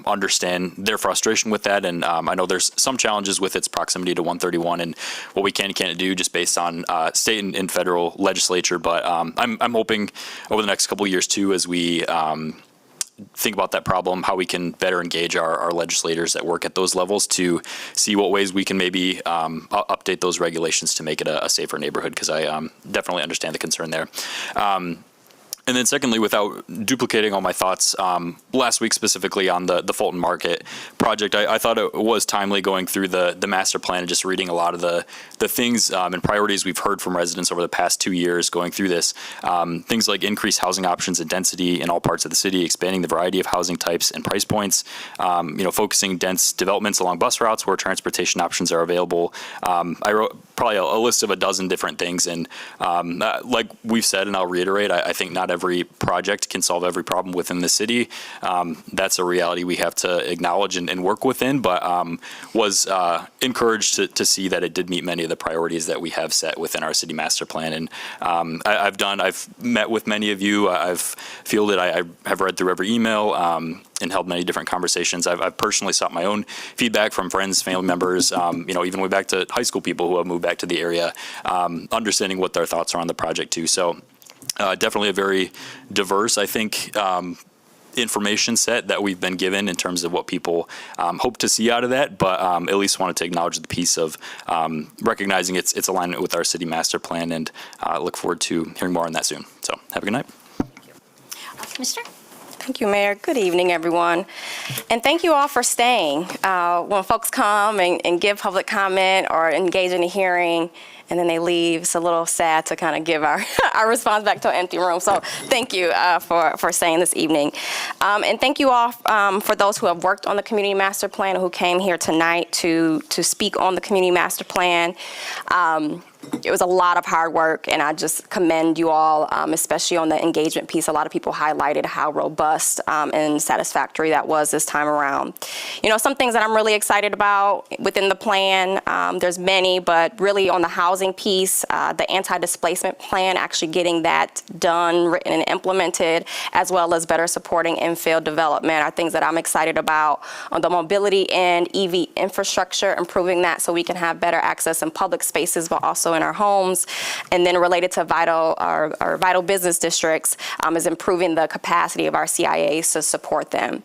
Speaker 19: understand their frustration with that. And I know there's some challenges with its proximity to 131 and what we can and can't do just based on state and federal legislature. But I'm hoping over the next couple of years too, as we think about that problem, how we can better engage our legislators that work at those levels to see what ways we can maybe update those regulations to make it a safer neighborhood, because I definitely understand the concern there. And then secondly, without duplicating all my thoughts, last week specifically on the Fulton Market project, I thought it was timely going through the master plan and just reading a lot of the things and priorities we've heard from residents over the past 2 years going through this. Things like increased housing options and density in all parts of the city, expanding the variety of housing types and price points, focusing dense developments along bus routes where transportation options are available. I wrote probably a list of a dozen different things. And like we've said, and I'll reiterate, I think not every project can solve every problem within the city. That's a reality we have to acknowledge and work within, but was encouraged to see that it did meet many of the priorities that we have set within our city master plan. And I've met with many of you. I've fielded, I have read through every email, and held many different conversations. I've personally sought my own feedback from friends, family members, even way back to high school people who have moved back to the area, understanding what their thoughts are on the project too. So definitely a very diverse, I think, information set that we've been given in terms of what people hope to see out of that, but at least wanted to acknowledge the piece of recognizing its alignment with our city master plan, and look forward to hearing more on that soon. So have a good night.
Speaker 1: Commissioner?
Speaker 2: Thank you, Mayor. Good evening, everyone. And thank you all for staying. When folks come and give public comment or engage in a hearing, and then they leave, it's a little sad to kind of give our response back to an empty room. So thank you for staying this evening. And thank you all for those who have worked on the community master plan, who came here tonight to speak on the community master plan. It was a lot of hard work, and I just commend you all, especially on the engagement piece. A lot of people highlighted how robust and satisfactory that was this time around. Some things that I'm really excited about within the plan, there's many, but really on the housing piece, the anti-displacement plan, actually getting that done, written, and implemented, as well as better supporting infill development are things that I'm excited about. On the mobility and EV infrastructure, improving that so we can have better access in public spaces, but also in our homes. And then related to our vital business districts is improving the capacity of our CIAs to support them.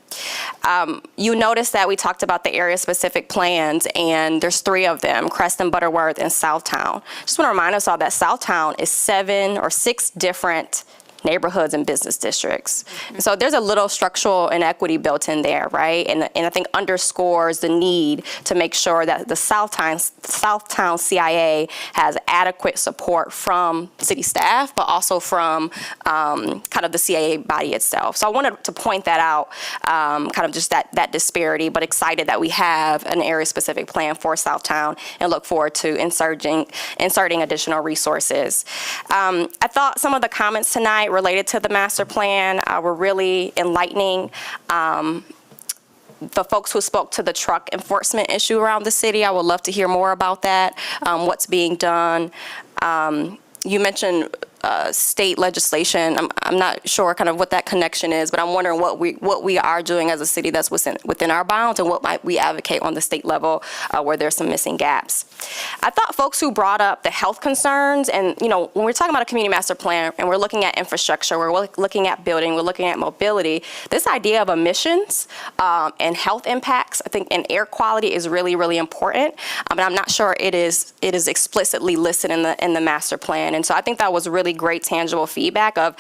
Speaker 2: You notice that we talked about the area-specific plans, and there's 3 of them: Creston, Butterworth, and Southtown. Just want to remind us all that Southtown is 7 or 6 different neighborhoods and business districts. And so there's a little structural inequity built in there, right? And I think underscores the need to make sure that the Southtown CIA has adequate support from city staff, but also from kind of the CIA body itself. So I wanted to point that out, kind of just that disparity, but excited that we have an area-specific plan for Southtown, and look forward to inserting additional resources. I thought some of the comments tonight related to the master plan were really enlightening. The folks who spoke to the truck enforcement issue around the city, I would love to hear more about that, what's being done. You mentioned state legislation. I'm not sure kind of what that connection is, but I'm wondering what we are doing as a city that's within our bounds, and what might we advocate on the state level where there's some missing gaps. I thought folks who brought up the health concerns, and when we're talking about a community master plan and we're looking at infrastructure, we're looking at building, we're looking at mobility, this idea of emissions and health impacts, I think, and air quality is really, really important. But I'm not sure it is explicitly listed in the master plan. And so I think that was really great tangible feedback of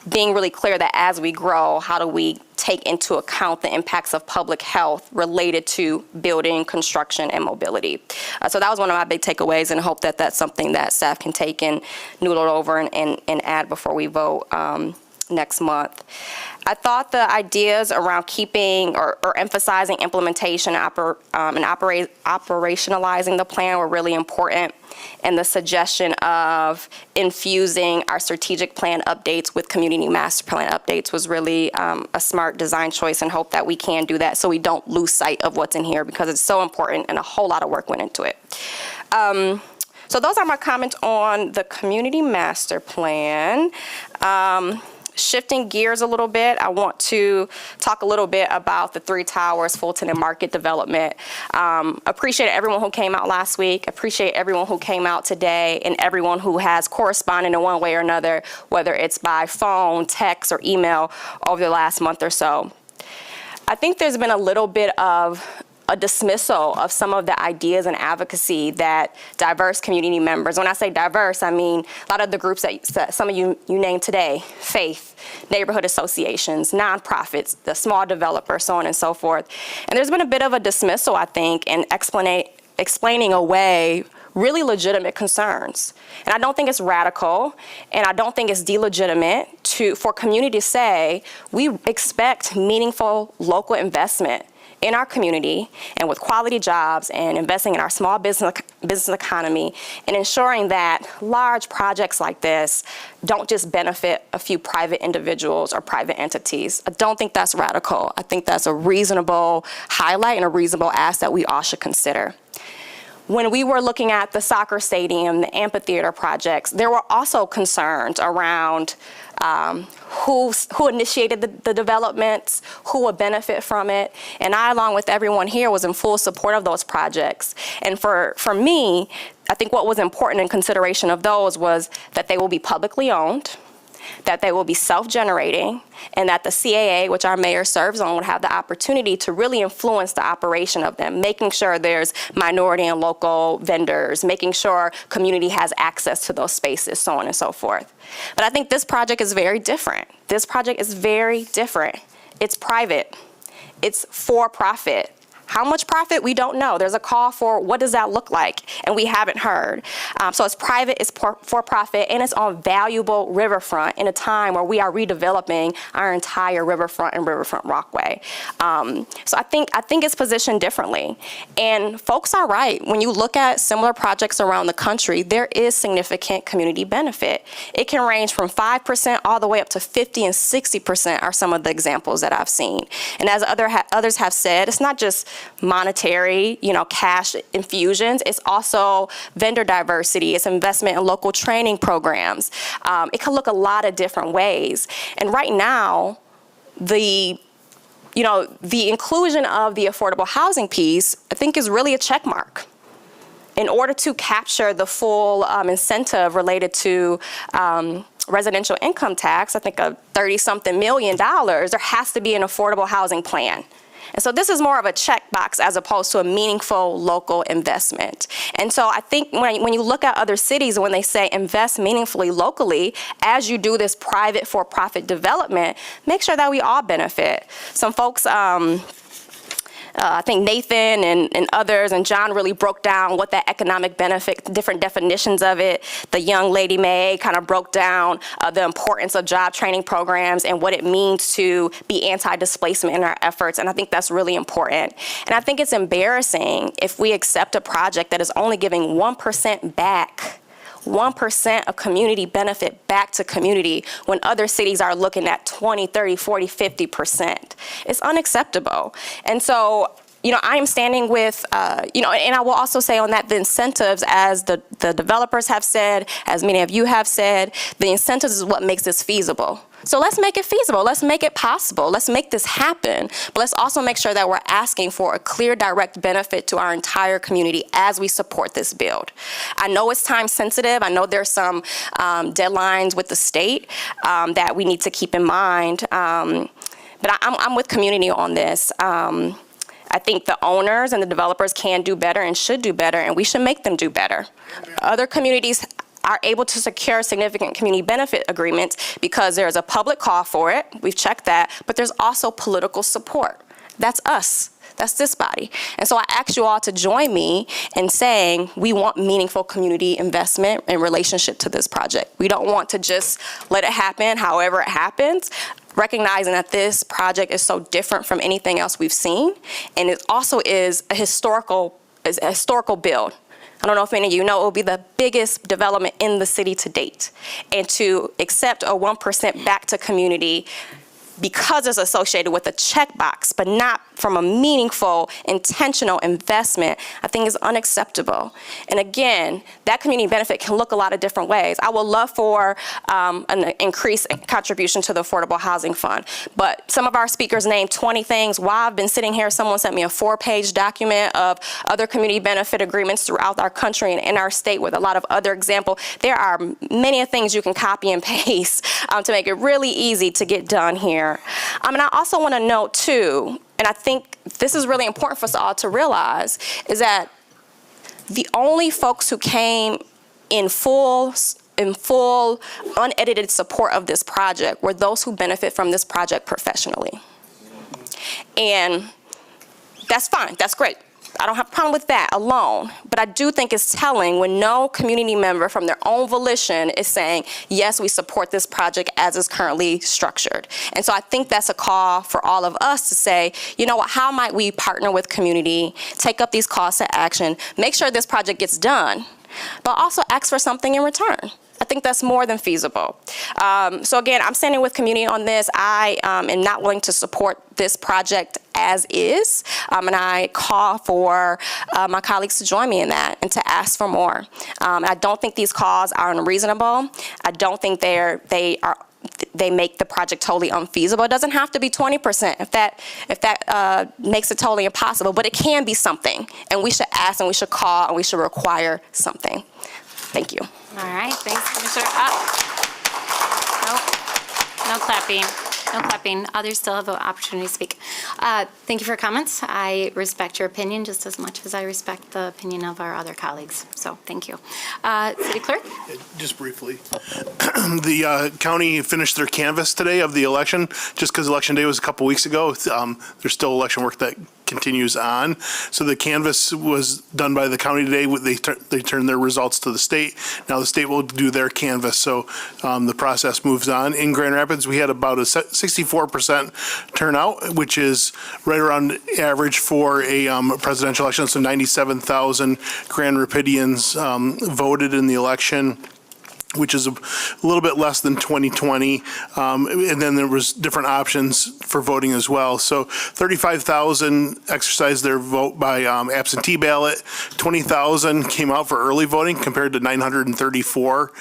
Speaker 2: being really clear that as we grow, how do we take into account the impacts of public health related to building, construction, and mobility. So that was one of my big takeaways, and hope that that's something that staff can take and noodle over and add before we vote next month. I thought the ideas around keeping or emphasizing implementation and operationalizing the plan were really important, and the suggestion of infusing our strategic plan updates with community master plan updates was really a smart design choice, and hope that we can do that so we don't lose sight of what's in here, because it's so important and a whole lot of work went into it. So those are my comments on the community master plan. Shifting gears a little bit, I want to talk a little bit about the 3 towers, Fulton and Market development. Appreciate everyone who came out last week. Appreciate everyone who came out today, and everyone who has corresponded in one way or another, whether it's by phone, text, or email over the last month or so. I think there's been a little bit of a dismissal of some of the ideas and advocacy that diverse community members, when I say diverse, I mean a lot of the groups that some of you named today, faith, neighborhood associations, nonprofits, the small developers, so on and so forth. And there's been a bit of a dismissal, I think, in explaining away really legitimate concerns. And I don't think it's radical, and I don't think it's delegitimate for community to say, we expect meaningful local investment in our community and with quality jobs and investing in our small business economy and ensuring that large projects like this don't just benefit a few private individuals or private entities. I don't think that's radical. I think that's a reasonable highlight and a reasonable ask that we all should consider. When we were looking at the soccer stadium, the amphitheater projects, there were also concerns around who initiated the developments, who would benefit from it. And I, along with everyone here, was in full support of those projects. And for me, I think what was important in consideration of those was that they will be publicly owned, that they will be self-generating, and that the CAA, which our mayor serves on, would have the opportunity to really influence the operation of them, making sure there's minority and local vendors, making sure community has access to those spaces, so on and so forth. But I think this project is very different. This project is very different. It's private. It's for profit. How much profit? We don't know. There's a call for what does that look like, and we haven't heard. So it's private, it's for profit, and it's on valuable riverfront in a time where we are redeveloping our entire riverfront and riverfront walkway. So I think it's positioned differently. And folks are right. When you look at similar projects around the country, there is significant community benefit. It can range from 5% all the way up to 50 and 60% are some of the examples that I've seen. And as others have said, it's not just monetary, cash infusions. It's also vendor diversity. It's investment in local training programs. It can look a lot of different ways. And right now, the inclusion of the affordable housing piece, I think, is really a check mark. In order to capture the full incentive related to residential income tax, I think of $30-something million, there has to be an affordable housing plan. And so this is more of a checkbox as opposed to a meaningful local investment. And so I think when you look at other cities and when they say invest meaningfully locally, as you do this private for-profit development, make sure that we all benefit. Some folks, I think Nathan and others and John really broke down what that economic benefit, different definitions of it. The young lady May kind of broke down the importance of job training programs and what it means to be anti-displacement in our efforts. And I think that's really important. And I think it's embarrassing if we accept a project that is only giving 1% back, 1% of community benefit back to community when other cities are looking at 20, 30, 40, 50%. It's unacceptable. And so, I am standing with, and I will also say on that, the incentives, as the developers have said, as many of you have said, the incentives is what makes this feasible. So let's make it feasible. Let's make it possible. Let's make this happen. But let's also make sure that we're asking for a clear, direct benefit to our entire community as we support this build. I know it's time sensitive. I know there's some deadlines with the state that we need to keep in mind. But I'm with community on this. I think the owners and the developers can do better and should do better, and we should make them do better. Other communities are able to secure significant community benefit agreements because there's a public call for it. We've checked that, but there's also political support. That's us. That's this body. And so I ask you all to join me in saying we want meaningful community investment in relationship to this project. We don't want to just let it happen however it happens, recognizing that this project is so different from anything else we've seen. And it also is a historical build. I don't know if any of you know, it will be the biggest development in the city to date. And to accept a 1% back to community because it's associated with a checkbox, but not from a meaningful, intentional investment, I think is unacceptable. And again, that community benefit can look a lot of different ways. I would love for an increased contribution to the Affordable Housing Fund, but some of our speakers named 20 things. While I've been sitting here, someone sent me a 4-page document of other community benefit agreements throughout our country and in our state with a lot of other examples. There are many things you can copy and paste to make it really easy to get done here. And I also want to note too, and I think this is really important for us all to realize, is that the only folks who came in full unedited support of this project were those who benefit from this project professionally. And that's fine, that's great. I don't have a problem with that alone, but I do think it's telling when no community member from their own volition is saying, yes, we support this project as is currently structured. And so I think that's a call for all of us to say, you know what, how might we partner with community, take up these calls to action, make sure this project gets done, but also ask for something in return. I think that's more than feasible. So again, I'm standing with community on this. I am not willing to support this project as is, and I call for my colleagues to join me in that and to ask for more. I don't think these calls are unreasonable. I don't think they make the project totally unfeasible. It doesn't have to be 20% if that makes it totally impossible, but it can be something, and we should ask and we should call and we should require something. Thank you.
Speaker 1: All right, thanks, Commissioner. No clapping. No clapping. Others still have an opportunity to speak. Thank you for your comments. I respect your opinion just as much as I respect the opinion of our other colleagues. So thank you. City Clerk?
Speaker 3: Just briefly. The county finished their canvass today of the election. Just because Election Day was a couple weeks ago, there's still election work that continues on. So the canvass was done by the county today. They turned their results to the state. Now the state will do their canvass. So the process moves on. In Grand Rapids, we had about a 64% turnout, which is right around average for a presidential election. So 97,000 Grand Rapidians voted in the election, which is a little bit less than 2020. And then there was different options for voting as well. So 35,000 exercised their vote by absentee ballot. 20,000 came out for early voting compared to 934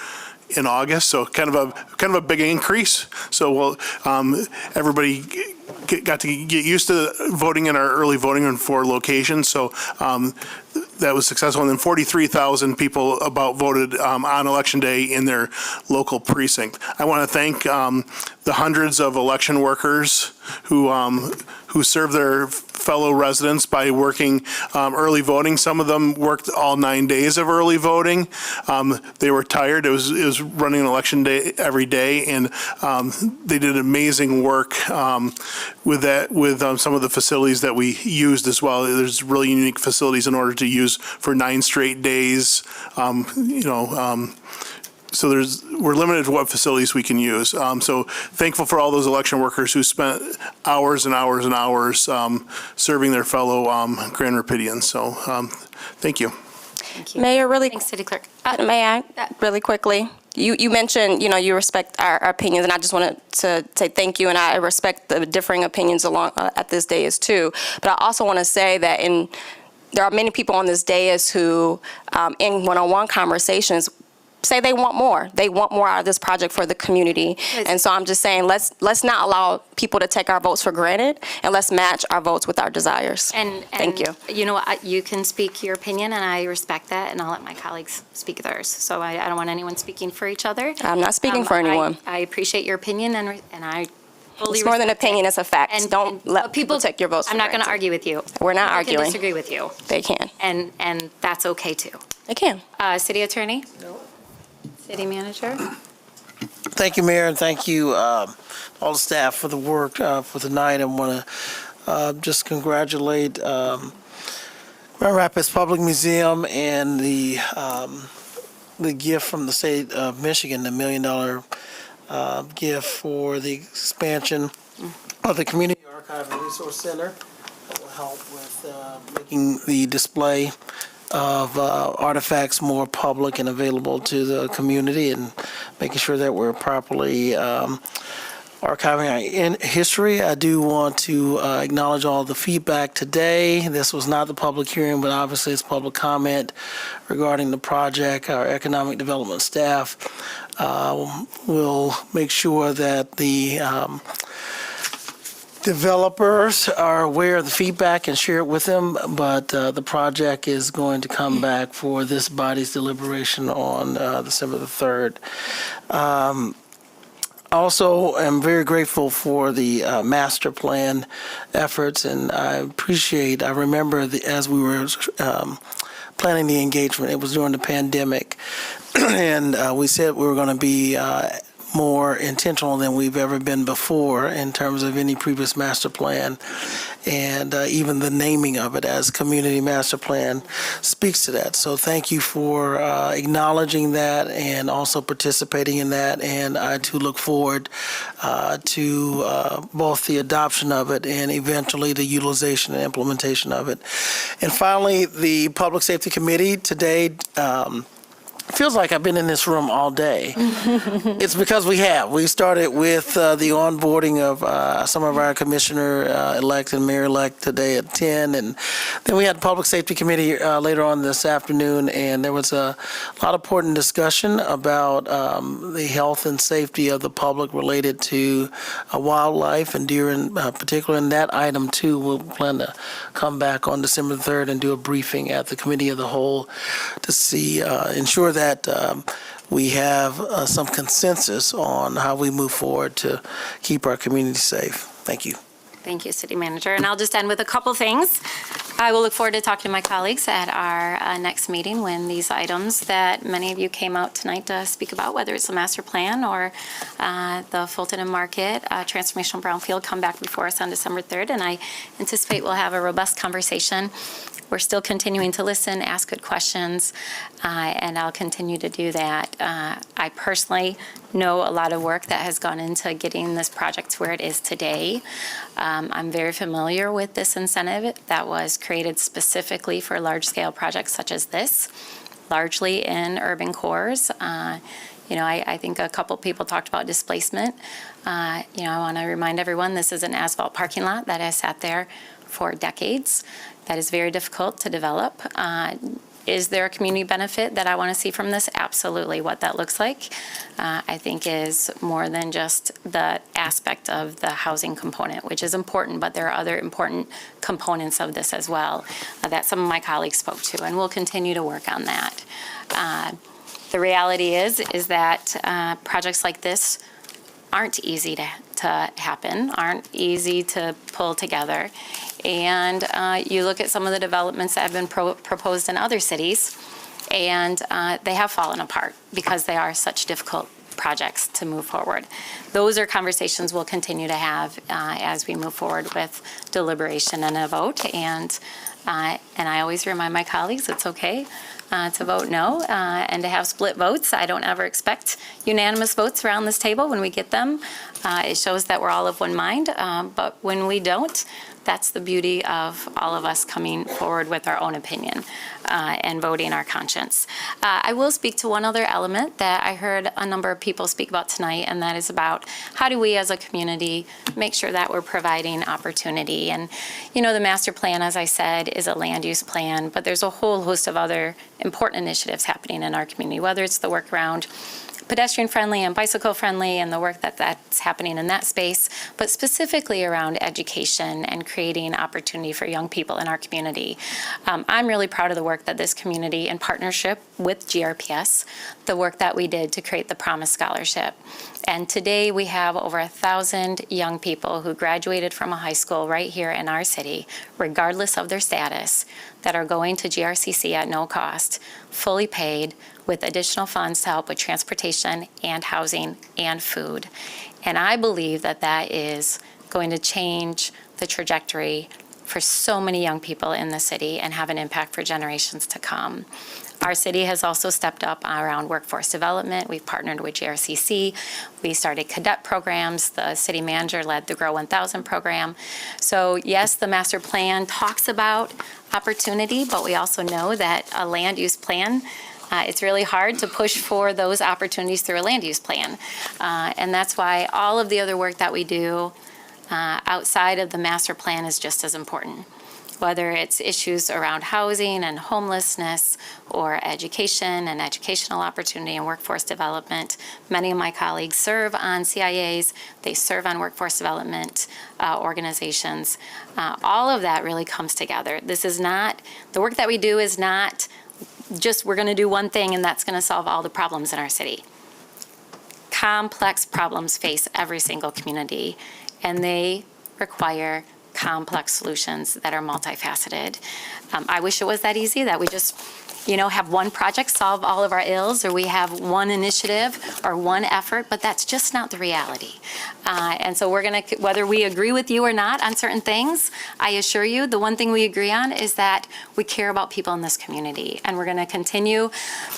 Speaker 3: in August. So kind of a big increase. So everybody got to get used to voting in our early voting in 4 locations. So that was successful. And then 43,000 people about voted on Election Day in their local precinct. I want to thank the hundreds of election workers who serve their fellow residents by working early voting. Some of them worked all 9 days of early voting. They were tired. It was running an election day every day, and they did amazing work with that, with some of the facilities that we used as well. There's really unique facilities in order to use for 9 straight days. So we're limited to what facilities we can use. So thankful for all those election workers who spent hours and hours and hours serving their fellow Grand Rapidians. So thank you.
Speaker 1: Thank you.
Speaker 2: Mayor, really.
Speaker 1: Thanks, City Clerk.
Speaker 2: May I, really quickly? You mentioned, you respect our opinions, and I just wanted to say thank you, and I respect the differing opinions along at this dais too. But I also want to say that there are many people on this dais who, in one-on-one conversations, say they want more. They want more out of this project for the community. And so I'm just saying, let's not allow people to take our votes for granted, and let's match our votes with our desires.
Speaker 1: And
Speaker 2: thank you.
Speaker 1: You know what, you can speak your opinion, and I respect that, and I'll let my colleagues speak theirs. So I don't want anyone speaking for each other.
Speaker 2: I'm not speaking for anyone.
Speaker 1: I appreciate your opinion, and I fully
Speaker 2: It's more than
Speaker 1: respect
Speaker 2: opinion,
Speaker 1: it.
Speaker 2: it's a fact. Don't let people take your votes for
Speaker 1: I'm not going to
Speaker 2: granted.
Speaker 1: argue with you.
Speaker 2: We're not
Speaker 1: I
Speaker 2: arguing.
Speaker 1: can disagree with you.
Speaker 2: They can.
Speaker 1: And that's okay too.
Speaker 2: They can.
Speaker 1: City Attorney? No. City Manager?
Speaker 20: Thank you, Mayor, and thank you, all the staff for the work for tonight. I want to just congratulate Grand Rapids Public Museum and the gift from the state of Michigan, the $1 million gift for the expansion of the Community Archive and Resource Center that will help with making the display of artifacts more public and available to the community, and making sure that we're properly archiving our history. I do want to acknowledge all the feedback today. This was not the public hearing, but obviously it's public comment regarding the project. Our economic development staff will make sure that the developers are aware of the feedback and share it with them, but the project is going to come back for this body's deliberation on December the 3rd. Also, I'm very grateful for the master plan efforts, and I remember as we were planning the engagement, it was during the pandemic, and we said we were going to be more intentional than we've ever been before in terms of any previous master plan. And even the naming of it as Community Master Plan speaks to that. So thank you for acknowledging that and also participating in that. And I too look forward to both the adoption of it and eventually the utilization and implementation of it. And finally, the Public Safety Committee today, feels like I've been in this room all day. It's because we have. We started with the onboarding of some of our commissioner-elect and mayor-elect today at 10, and then we had the Public Safety Committee later on this afternoon, and there was a lot of important discussion about the health and safety of the public related to wildlife and deer in particular. And that item, too, we'll plan to come back on December 3rd and do a briefing at the Committee of the Whole to see, ensure that we have some consensus on how we move forward to keep our community safe. Thank you.
Speaker 1: Thank you, City Manager. And I'll just end with a couple things. I will look forward to talking to my colleagues at our next meeting when these items that many of you came out tonight to speak about, whether it's the master plan or the Fulton and Market Transformational Brownfield, come back before us on December 3rd. And I anticipate we'll have a robust conversation. We're still continuing to listen, ask good questions, and I'll continue to do that. I personally know a lot of work that has gone into getting this project to where it is today. I'm very familiar with this incentive that was created specifically for large-scale projects such as this, largely in urban cores. I think a couple people talked about displacement. I want to remind everyone this is an asphalt parking lot that has sat there for decades. That is very difficult to develop. Is there a community benefit that I want to see from this? Absolutely. What that looks like, I think, is more than just the aspect of the housing component, which is important, but there are other important components of this as well that some of my colleagues spoke to, and we'll continue to work on that. The reality is that projects like this aren't easy to happen, aren't easy to pull together. And you look at some of the developments that have been proposed in other cities, and they have fallen apart because they are such difficult projects to move forward. Those are conversations we'll continue to have as we move forward with deliberation and a vote. And I always remind my colleagues it's okay to vote no and to have split votes. I don't ever expect unanimous votes around this table. When we get them, it shows that we're all of one mind. But when we don't, that's the beauty of all of us coming forward with our own opinion and voting our conscience. I will speak to one other element that I heard a number of people speak about tonight, and that is about how do we as a community make sure that we're providing opportunity. And, the master plan, as I said, is a land use plan, but there's a whole host of other important initiatives happening in our community, whether it's the work around pedestrian friendly and bicycle friendly and the work that's happening in that space, but specifically around education and creating opportunity for young people in our community. I'm really proud of the work that this community, in partnership with GRPS, the work that we did to create the Promise Scholarship. And today we have over 1,000 young people who graduated from a high school right here in our city, regardless of their status, that are going to GRCC at no cost, fully paid, with additional funds to help with transportation and housing and food. And I believe that that is going to change the trajectory for so many young people in the city and have an impact for generations to come. Our city has also stepped up around workforce development. We've partnered with GRCC. We started cadet programs. The city manager led the Grow 1000 program. So yes, the master plan talks about opportunity, but we also know that a land use plan, it's really hard to push for those opportunities through a land use plan. And that's why all of the other work that we do outside of the master plan is just as important. Whether it's issues around housing and homelessness or education and educational opportunity and workforce development. Many of my colleagues serve on CIAs, they serve on workforce development organizations. All of that really comes together. This is not, the work that we do is not just we're going to do one thing and that's going to solve all the problems in our city. complex problems face every single community, and they require complex solutions that are multifaceted. I wish it was that easy, that we just, have one project solve all of our ills, or we have one initiative or one effort, but that's just not the reality. And so we're going to, whether we agree with you or not on certain things, I assure you, the one thing we agree on is that we care about people in this community. And we're going to continue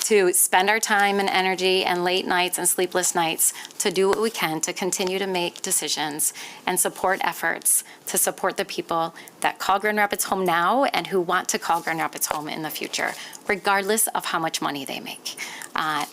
Speaker 1: to spend our time and energy and late nights and sleepless nights to do what we can to continue to make decisions and support efforts to support the people that call Grand Rapids home now and who want to call Grand Rapids home in the future, regardless of how much money they make.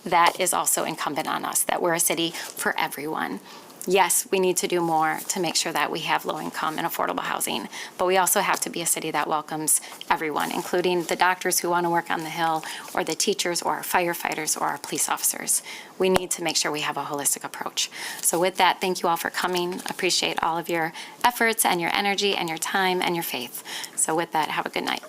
Speaker 1: That is also incumbent on us, that we're a city for everyone. Yes, we need to do more to make sure that we have low-income and affordable housing, but we also have to be a city that welcomes everyone, including the doctors who want to work on the Hill, or the teachers, or our firefighters, or our police officers. We need to make sure we have a holistic approach. So with that, thank you all for coming. Appreciate all of your efforts and your energy and your time and your faith. So with that, have a good night.